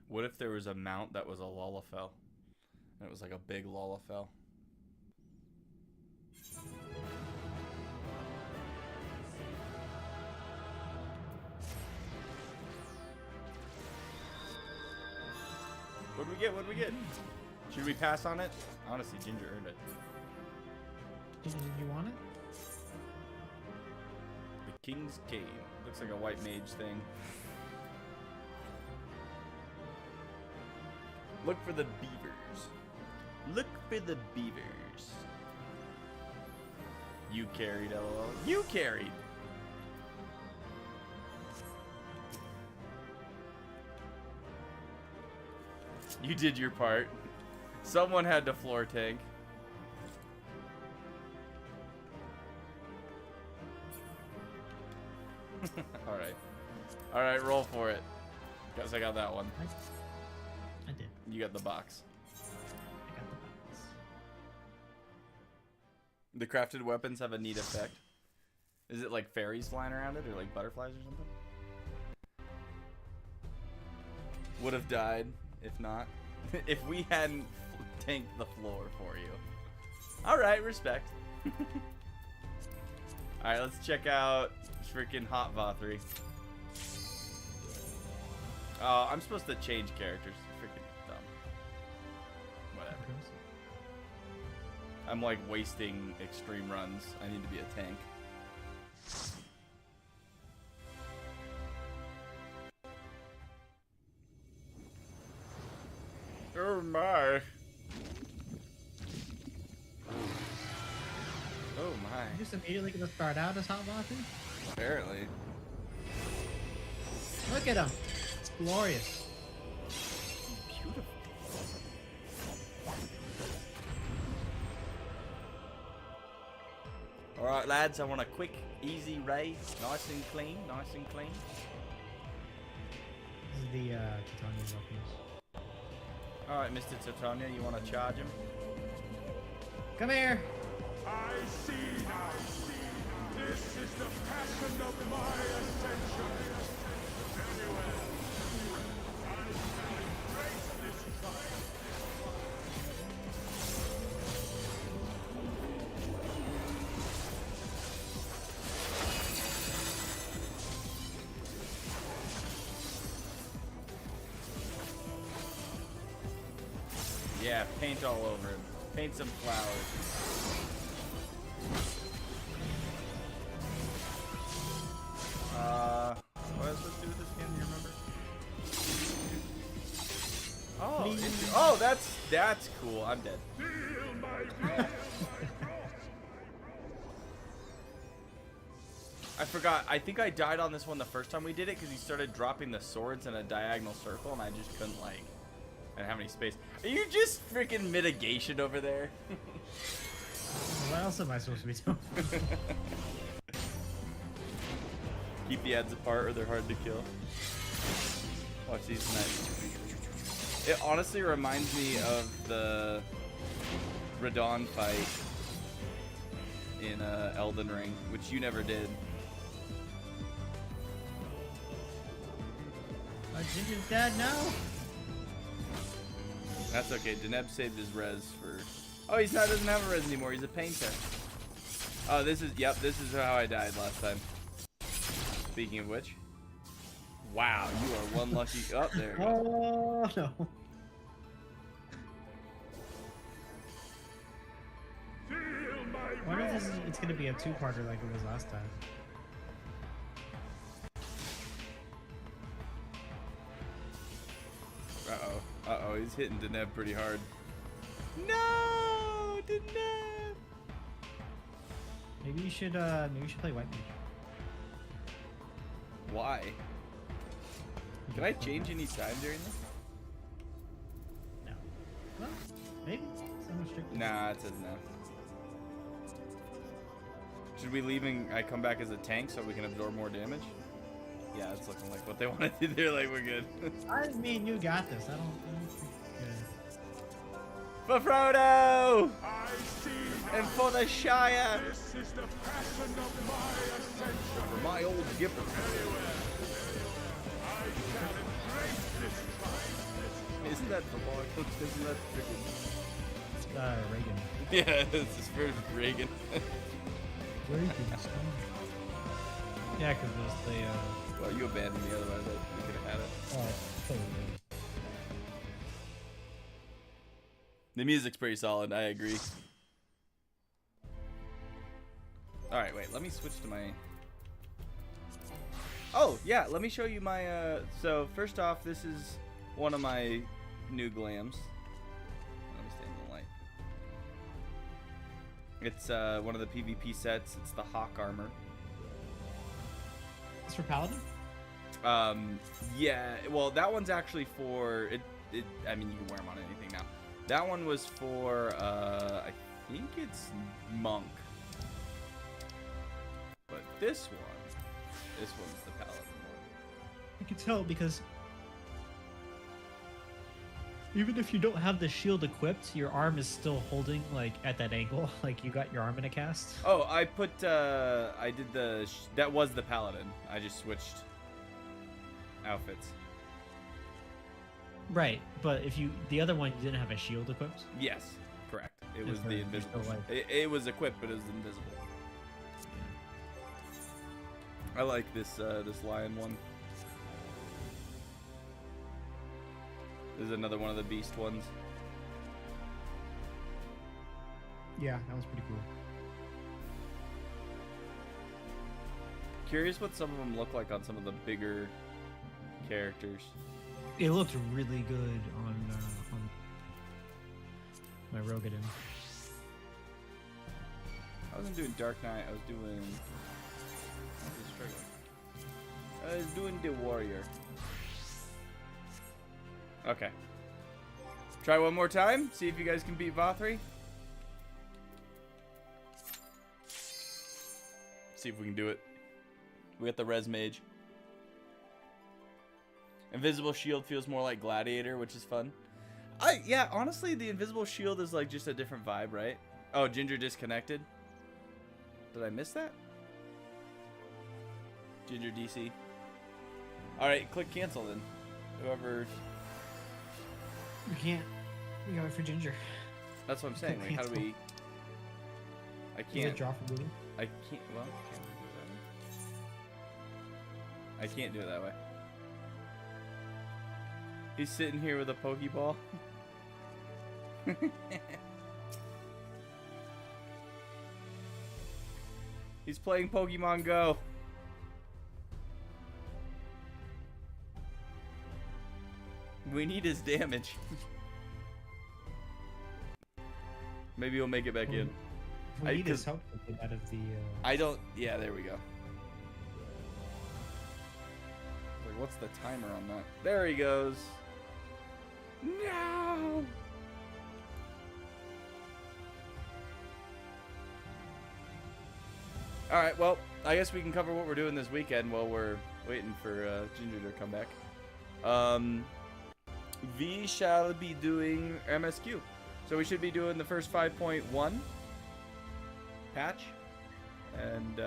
What if there was a mount that was a Lalafell? And it was like a big Lalafell? What'd we get? What'd we get? Should we pass on it? Honestly, Ginger earned it. Did you want it? The King's Cave. Looks like a white mage thing. Look for the beavers. Look for the beavers. You carried, LOL. You carried! You did your part. Someone had to floor tank. Alright. Alright, roll for it. Guess I got that one. I did. You got the box. I got the box. The crafted weapons have a neat effect. Is it like fairies flying around it or like butterflies or something? Would have died if not. If we hadn't tanked the floor for you. Alright, respect. Alright, let's check out freaking Hot Va3. Oh, I'm supposed to change characters. Freaking dumb. Whatever. I'm like wasting extreme runs. I need to be a tank. Oh my. Oh my. You just immediately gonna start out as Hot Bothy? Apparently. Look at him. It's glorious. Beautiful. Alright lads, I want a quick, easy raid. Nice and clean, nice and clean. This is the Titanium weapons. Alright, Mr. Titania, you want to charge him? Come here. I see now. This is the passion of my ascension. Very well. I shall embrace this triumph. Yeah, paint all over him. Paint some flowers. What was I supposed to do with this game? Do you remember? Oh, that's cool. I'm dead. Feel my wrath, my wrath. I forgot. I think I died on this one the first time we did it because he started dropping the swords in a diagonal circle, and I just couldn't like. I didn't have any space. Are you just freaking mitigation over there? What else am I supposed to be doing? Keep the ads apart or they're hard to kill. Watch these nice. It honestly reminds me of the Radon fight in Elden Ring, which you never did. My Ginger's dead now. That's okay. Deneb saved his res for. Oh, doesn't have a res anymore. He's a painter. Oh, this is how I died last time. Speaking of which, wow, you are one lucky. Oh, there you go. Oh no. Feel my I wonder if it's gonna be a two-parter like it was last time. Uh-oh, he's hitting Deneb pretty hard. No, Deneb! Maybe you should play White Mage. Why? Can I change any time during this? No. Well, maybe. Someone strict. Nah, it says no. Should we leave and I come back as a tank so we can absorb more damage? Yeah, it's looking like what they want to do. They're like, we're good. I mean, you got this. I don't think. For Frodo! I see And for the Shire! this is the passion of my ascension. For my old Gipper. Very well. I shall embrace this triumph. Isn't that football? Isn't that freaking... Reagan. Yeah, it's the spirit of Reagan. Reagan. Yeah, because there's the. Well, you abandoned me, otherwise we could have had it. Oh, totally. The music's pretty solid, I agree. Alright, wait, let me switch to my... Oh, yeah, let me show you my, So, first off, this is one of my new glams. Let me stay in the light. It's, one of the PvP sets. It's the Hawk armor. It's for Paladin? Yeah, well, that one's actually for... I mean, you can wear them on anything now. That one was for, I think it's Monk. But this one's the Paladin one. I can tell because even if you don't have the shield equipped, your arm is still holding like at that angle, like you got your arm in a cast. Oh, I put, I did that was the Paladin. I just switched outfits. Right, but if the other one you didn't have a shield equipped. Yes, correct. It was Yes, the sir. invisible. Still like- It was equipped, but it was invisible. I like this lion one. This is another one of the beast ones. Yeah, that was pretty cool. Curious what some of them look like on some of the bigger characters. It looked really good on my Rogadin. I wasn't doing Dark Knight. I was doing the Warrior. Okay. Try one more time. See if you guys can beat Vothri. See if we can do it. We got the Res Mage. Invisible Shield feels more like Gladiator, which is fun. Yeah, honestly, the Invisible Shield is like just a different vibe, right? Oh, Ginger disconnected. Did I miss that? Ginger DC. Alright, click cancel then. Whoever... We can't. We got it for Ginger. That's what I'm saying. Like, how do we... I Is it can't... draw from moving? I can't... Well, can't we do it that way? I can't do it that way. He's sitting here with a Pokeball. He's playing Pokemon Go. We need his damage. Maybe he'll make it back in. We need his 'cause help to get out of the. I don't... Yeah, there we go. Like, what's the timer on that? There he goes. No! Alright, well, I guess we can cover what we're doing this weekend while we're waiting for Ginger to come back. We shall be doing MSQ. So we should be doing the first 5.1 patch. And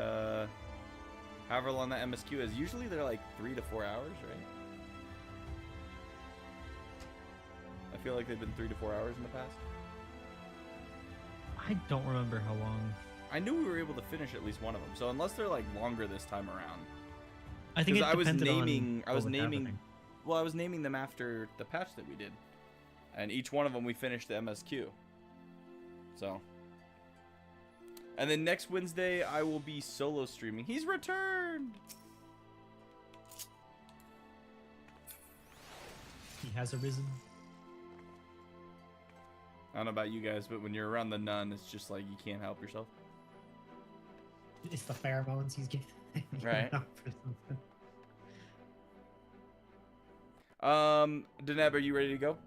however long that MSQ is. Usually they're like 3 to 4 hours, right? I feel like they've been 3 to 4 hours in the past. I don't remember how long. I knew we were able to finish at least one of them. So unless they're like longer this time around. I think it I was depended on naming what was happening. well, I was naming them after the patch that we did. And each one of them we finished the MSQ. So. And then next Wednesday I will be solo streaming. He's returned. He has arisen. I don't know about you guys, but when you're around the nun, it's just like you can't help yourself. It's the pheromones he's getting. Right. out for something. Deneb, are you ready to go?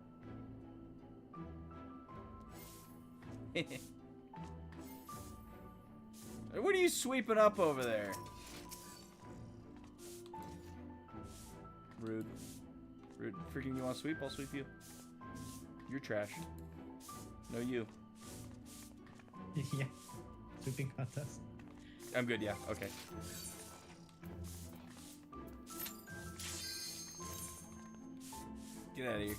What are you sweeping up over there? Rude. Rude. Freaking, you want to sweep? I'll sweep you. You're trash. No, you. Yeah. Sweeping contest. I'm good, yeah. Okay. Get out of here.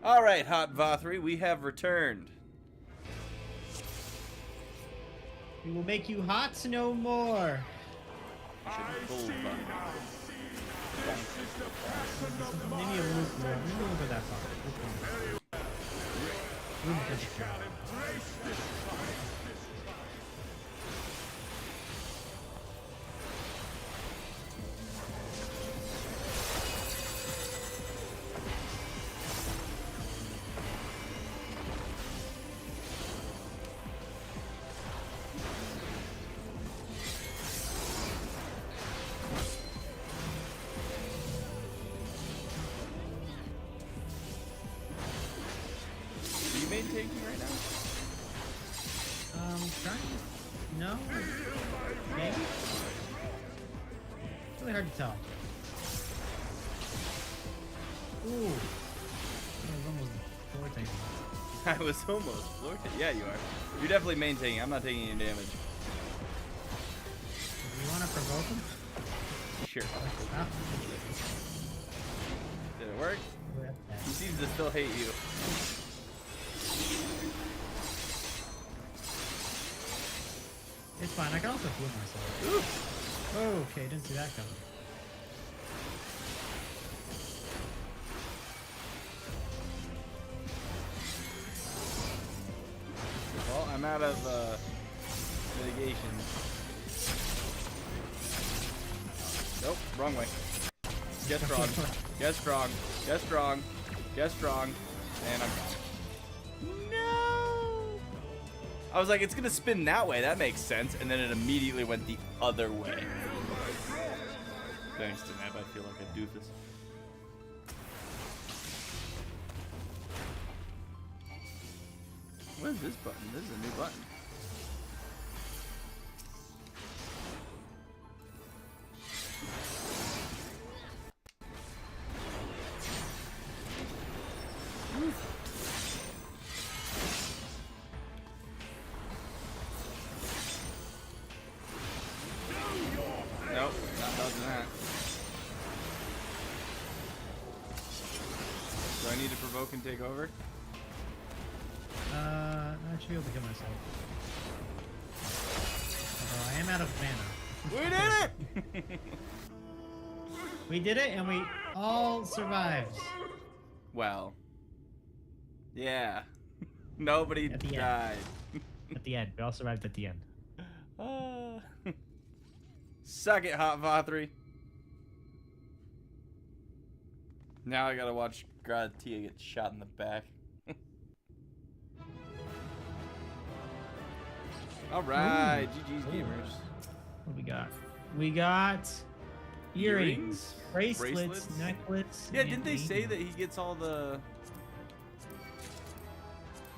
Alright, Hot Vothri, we have returned. We will make you hot no more. You should be cold, bud. Maybe a loop. Maybe over that far. Room temperature. He's trying. No. Maybe. It's really hard to tell. Ooh. I was almost floor tanking. I was almost floor tanking. Yeah, you are. You're definitely main tanking. I'm not taking any damage. Do you want to provoke him? Sure. Stop. Did it work? He seems to still hate you. It's fine. I can also heal myself. Ooh. Oh, okay. Didn't see that coming. Well, I'm out of mitigation. Nope, wrong way. Get strong. Get strong. Get strong. Get strong. And I'm gone. No! I was like, it's gonna spin that way. That makes sense. And then it immediately went the other way. Thanks to Neb, I feel like a doofus. What is this button? This is a new button. Nope, not dodging that. Do I need to provoke and take over? I should be able to kill myself. Although I am out of mana. We did it! We did it, and we all survived. Well. Yeah. Nobody At the end. died. At the end. We all survived at the end. Suck it, Hot Va3. Now I gotta watch Gratia get shot in the back. Alright, GG's Ooh. gamers. What do we got? We got earrings, bracelets, Bracelets? necklace. Yeah, and didn't they say a- that he gets all the...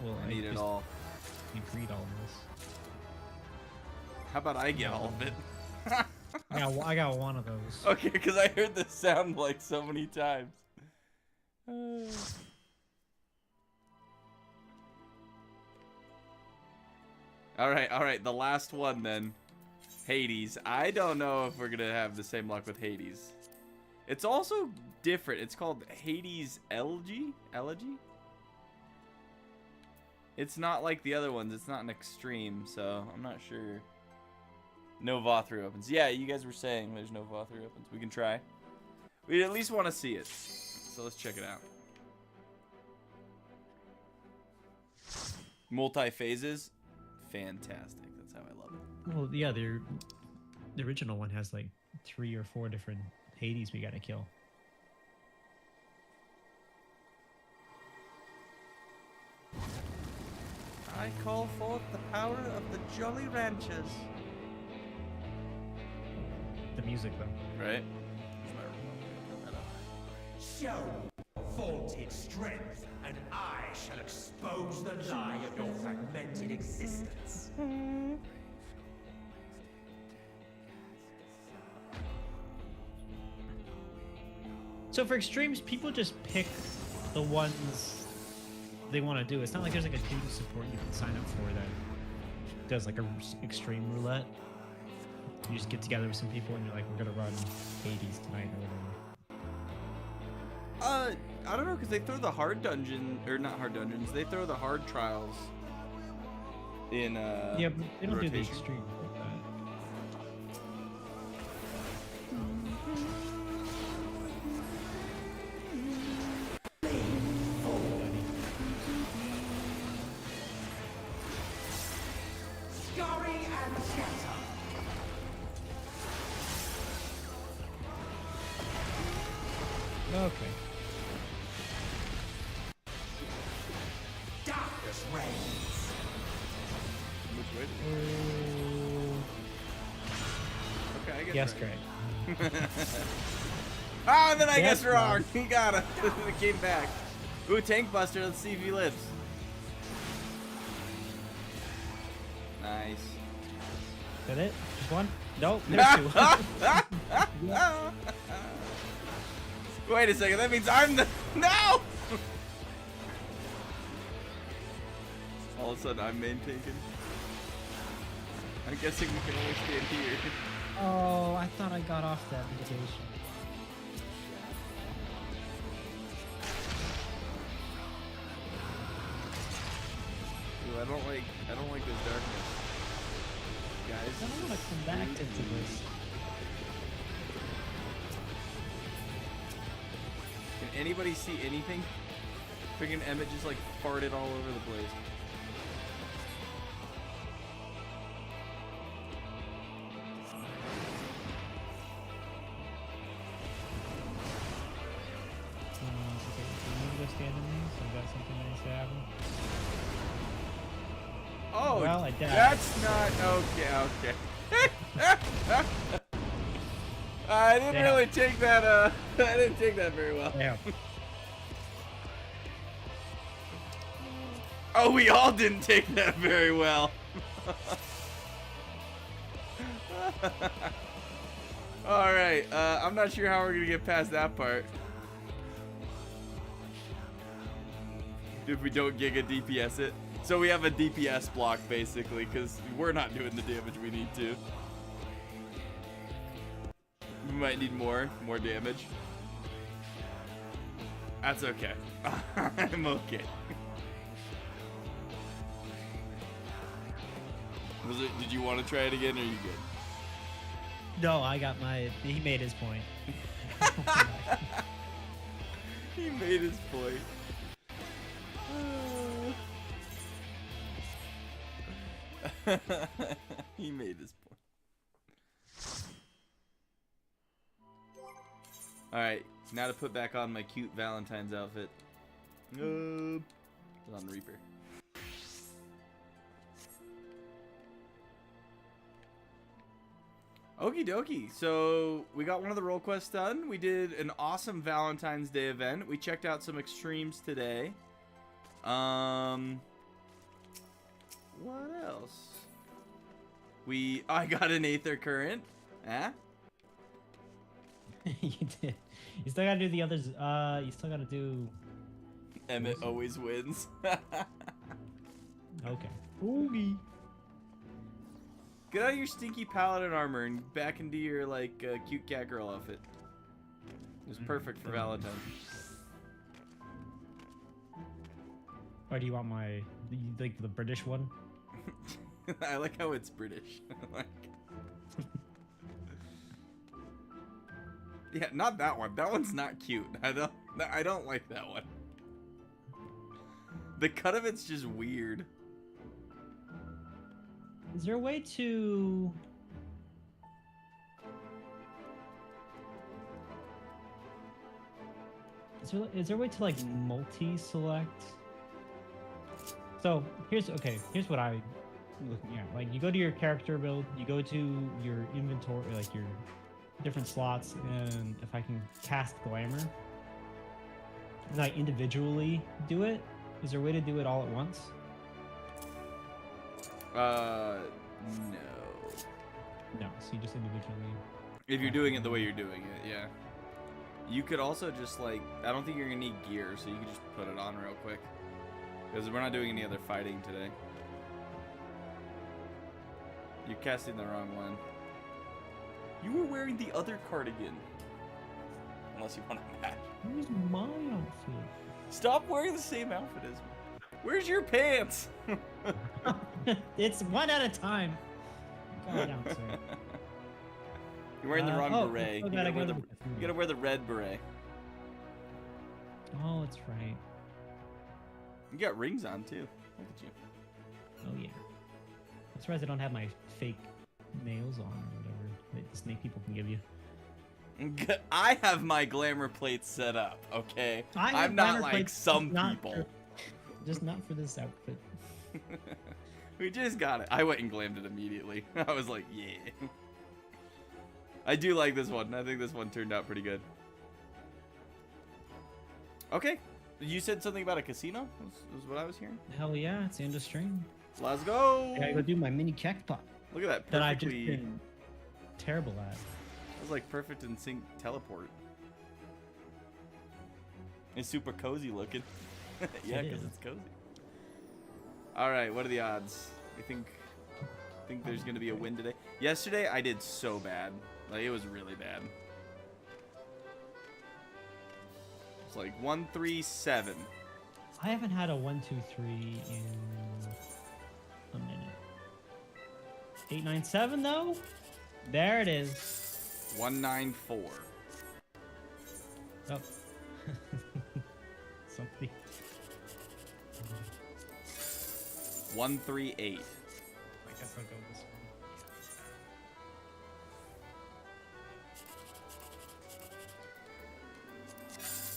Well, I need it just all. need to read all this. How about I get all of it? I got one of those. Okay, because I heard this sound like so many times. Alright, the last one then. Hades. I don't know if we're gonna have the same luck with Hades. It's also different. It's called Hades Elegy? Elegy? It's not like the other ones. It's not an extreme, so I'm not sure. No Va3 opens. Yeah, you guys were saying there's no Va3 opens. We can try. We at least want to see it. So let's check it out. Multi-phases. Fantastic. That's how I love it. Well, yeah, the original one has like 3 or 4 different Hades we gotta kill. I call forth the power of the Jolly Ranchers. The music, though. Right? Show vaunted strength, and I shall expose the lie of your fragmented existence. So for extremes, people just pick the ones they want to do. It's not like there's like a dude support you can sign up for that does like a extreme roulette. You just get together with some people and you're like, we're gonna run Hades tonight or whatever. I don't know, because they throw the hard dungeon, or not hard dungeons, they throw the hard trials in, Yeah, but they don't do the rotation. extreme like that. Scurry and scatter. Okay. Darkness reigns. Which way Oh, Okay, I guess yes, right. correct. Ah, then I Yes, guess wrong. He got him. It came back. Ooh, Tank Buster. Let's see if he lives. Nah, Nice. Is that it? Just one? Nope, there's two. Wait a second, that means I'm the. No! All of a sudden, I'm main taken. I'm guessing we can only stand here. Oh, I thought I got off that invitation. Ooh, I don't like this darkness. Guys. I don't want to come back into this. Can anybody see anything? Freaking Emmett just like farted all over the place. Okay, so you want to go stand in these? I've got something nice to happen. Oh, Well, I died. that's not okay. I didn't Yeah. really take that. I didn't take that very well. Yeah. Oh, we all didn't take that very well. All right, I'm not sure how we're gonna get past that part. If we don't Giga DPS it. So we have a DPS block basically, because we're not doing the damage we need to. We might need more damage. That's okay. I'm okay. Did you want to try it again, or are you good? No, I got my. He made his point. He made his point. He made his point. Alright, now to put back on my cute Valentine's outfit. It's on Reaper. Okie dokie. So we got one of the role quests done. We did an awesome Valentine's Day event. We checked out some extremes today. What else? I got an Aether Current. Huh? You did. You still gotta do the others. You still gotta do. Emmett always wins. Okay. Oogie. Get out of your stinky paladin armor and back into your like cute Catgirl outfit. It was perfect for Valentine. Or do you want my like the British one? I like how it's British. Like... Yeah, not that one. That one's not cute. I don't like that one. The cut of it's just weird. Is there a way to? Is there a way to like multi-select? So here's what I'm looking at. Like you go to your character build, you go to your inventory, like your different slots, and if I can cast glamour, and I individually do it. Is there a way to do it all at once? No. No, so you just individually. If you're doing it the way you're doing it, yeah. You could also just like, I don't think you're gonna need gear, so you can just put it on real quick. Because we're not doing any other fighting today. You're casting the wrong one. You were wearing the other cardigan. Unless you want to match. Where's my outfit? Stop wearing the same outfit as me. Where's your pants? It's one at a time. Calm down, sir. You're wearing the wrong beret. You You gotta wear the red beret. Oh, that's right. You got rings on too. Look at you. Oh yeah. I'm surprised I don't have my fake nails on or whatever that the snake people can give you. I have my glamour plates set up, okay? I have I'm not glamour like plates, some not people. Just not for this outfit. We just got it. I went and glammed it immediately. I was like, yeah. I do like this one. I think this one turned out pretty good. Okay. You said something about a casino? Was what I was hearing? Hell yeah, it's the end of stream. Let's go. I gotta go do my mini jackpot Look at that. that I've just Perfectly. been terrible at. That was like perfect in sync teleport. It's super cozy looking. Yeah, It because is. it's cozy. All right, what are the odds? You think there's gonna be a win today? Yesterday I did so bad. Like it was really bad. It's like 137. I haven't had a 1, 2, 3 in a minute. 897 though? There it is. 194. Oh. Something. 138. I guess I'll go this one.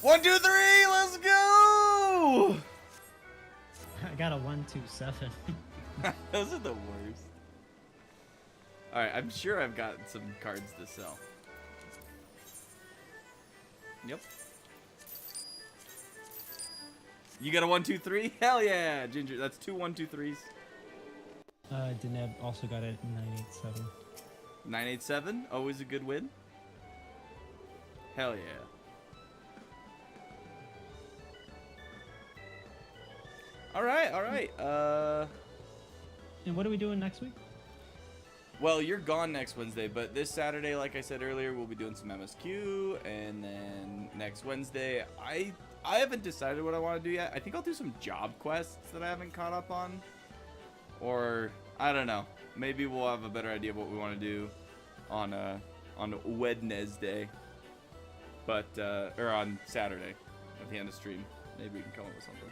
1, 2, 3. Let's go. I got a 127. Those are the worst. All right, I'm sure I've got some cards to sell. Yep. You got a 1, 2, 3? Hell yeah, Ginger. That's 2 1, 2, 3s. Deneb also got it 987. 987, always a good win. Hell yeah. All right. And what are we doing next week? Well, you're gone next Wednesday, but this Saturday, like I said earlier, we'll be doing some MSQ, and then next Wednesday, I haven't decided what I want to do yet. I think I'll do some job quests that I haven't caught up on, or I don't know. Maybe we'll have a better idea of what we want to do on Wednesday, but or on Saturday at the end of stream. Maybe we can come up with something.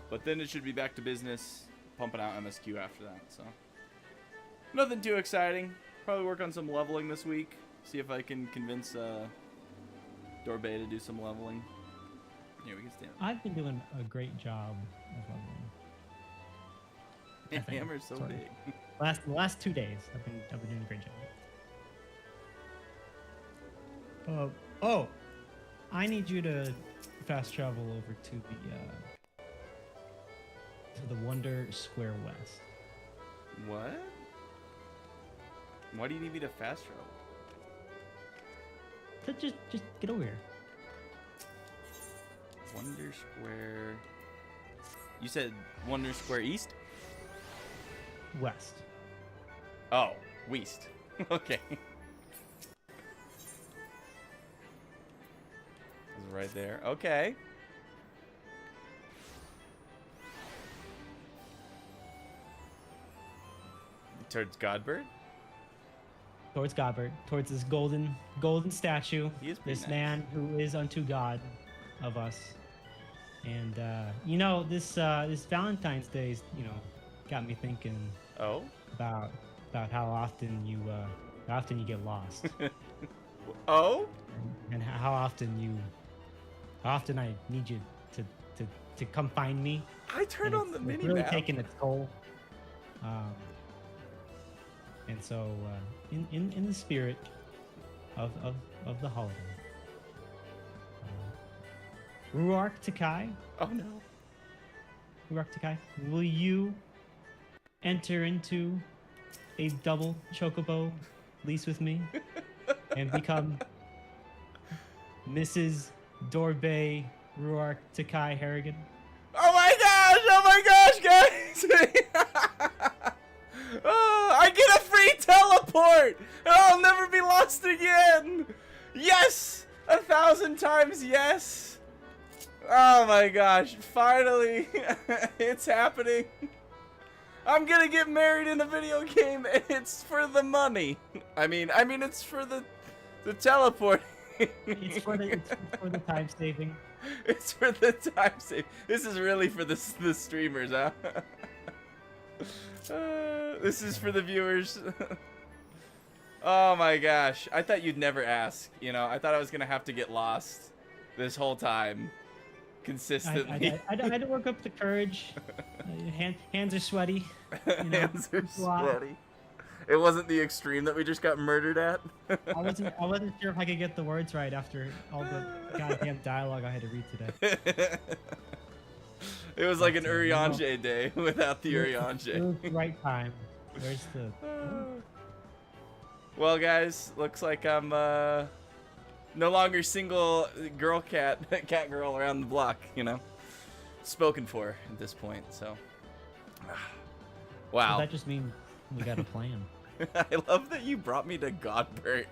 But then it should be back to business, pumping out MSQ after that. So nothing too exciting. Probably work on some leveling this week. See if I can convince Dorbay to do some leveling. Here we can stand. I've been doing a great job of leveling. I think. Hammer's so Sorry. big. The last 2 days, I've been doing a great job. Oh, I need you to fast travel over to the Wonder Square West. What? Why do you need me to fast travel? Just get over here. Wonder Square. You said Wonder Square East? West. Oh, West. Okay. It's right there. Okay. Towards Godbird? Towards Godbert, towards this golden statue. He is pretty This nice. man who is unto God of us. And you know, this Valentine's Day, got me thinking Oh? about how often you get lost, Oh? and how often I need you to come find me. I turned And on the it's mini really map. taking its toll. And so, in the spirit of the holiday, Ruark Takai, Oh no. Ruark Takai, will you enter into a double chocobo lease with me and become Mrs. Dorbay Ruark Takai Harrigan? Oh my gosh, guys! Oh, I get a free teleport! And I'll never be lost again! Yes! 1,000 times yes! Oh my gosh, finally! It's happening! I'm gonna get married in a video game, and it's for the money! I mean, it's for the teleport. It's for the time saving. It's for the time save. This is really for the streamers, huh? This is for the viewers. Oh my gosh. I thought you'd never ask. I thought I was going to have to get lost this whole time. Consistently. I had to work up the courage. Hands are sweaty. Hands are it's a lot. sweaty. It wasn't the extreme that we just got murdered at. I wasn't sure if I could get the words right after all the goddamn dialogue I had to read today. It was like an That's, Urianger day without the It Urianger. was the right time. Where's the? Well, guys, looks like I'm no longer single girl cat girl around the block. You know, spoken for at this point. So, wow. Well, that just means we got a plan. I love that you brought me to Godbert.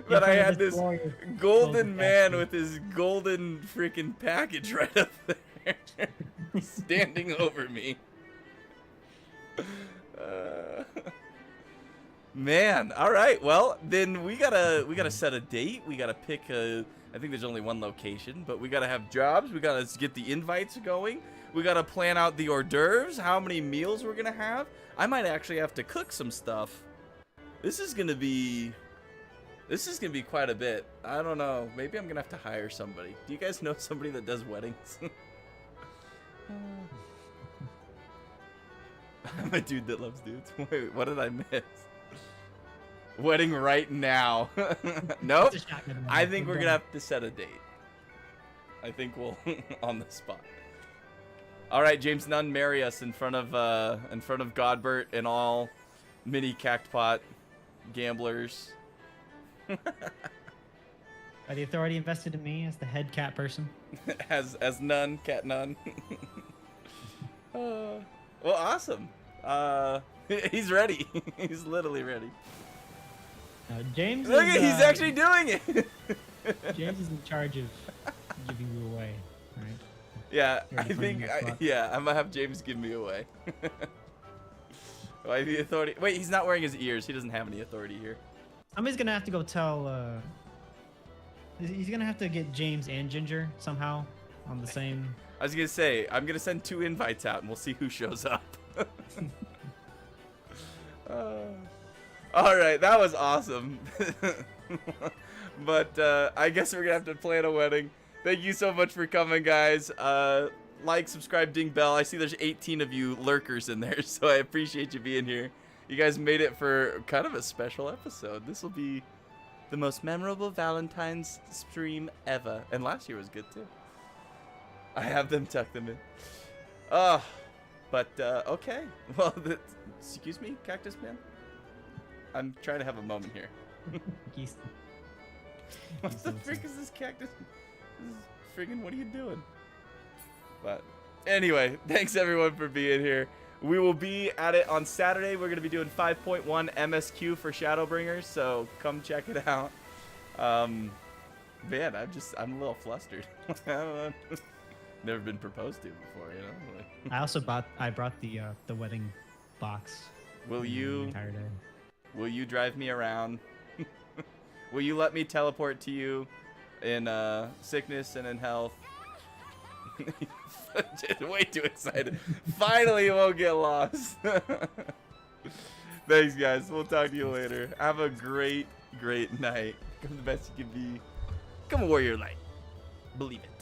That I had this golden man with his golden freaking package right up there, standing over me. Man, all right. Well, then we gotta set a date. We gotta pick a. I think there's only one location, but we gotta have jobs. We gotta get the invites going. We gotta plan out the hors d'oeuvres. How many meals we're gonna have. I might actually have to cook some stuff. This is gonna be quite a bit. I don't know. Maybe I'm gonna have to hire somebody. Do you guys know somebody that does weddings? I'm a dude that loves dudes. Wait, what did I miss? Wedding right now. Nope. I think we're gonna have to set a date. I think we'll on the spot. All right, James Nunn, marry us in front of Godbert and all mini cactpot gamblers. Are the authority invested in me as the head cat person? as Nunn, cat Nunn. Well, awesome. He's ready. He's literally ready. James. Look is, at he's actually doing it. James is in charge of giving you away, right? Yeah, I Already think. putting that Yeah, I'm gonna have James give me away. Why the authority? Wait, he's not wearing his ears. He doesn't have any authority here. Somebody's gonna have to go tell. He's gonna have to get James and Ginger somehow on the same. I was gonna say I'm gonna send 2 invites out and we'll see who shows up. All right, that was awesome. But I guess we're gonna have to plan a wedding. Thank you so much for coming, guys. Like, subscribe, ding bell. I see there's 18 of you lurkers in there, so I appreciate you being here. You guys made it for kind of a special episode. This will be the most memorable Valentine's stream ever. And last year was good too. I have them tuck them in. But okay. Well, excuse me, Cactus Man. I'm trying to have a moment here. What the frick is this cactus? This is friggin' what are you doing? But anyway, thanks everyone for being here. We will be at it on Saturday. We're going to be doing 5.1 MSQ for Shadowbringers, so come check it out. Man, I'm a little flustered. I don't know. Never been proposed to before, you know. Like, I brought the wedding box. Will the you entire day. Will you drive me around? Will you let me teleport to you in sickness and in health? Just way too excited. Finally, you won't get lost. Thanks, guys. We'll talk to you later. Have a great, great night. Come the best you can be. Come a warrior light. Believe it.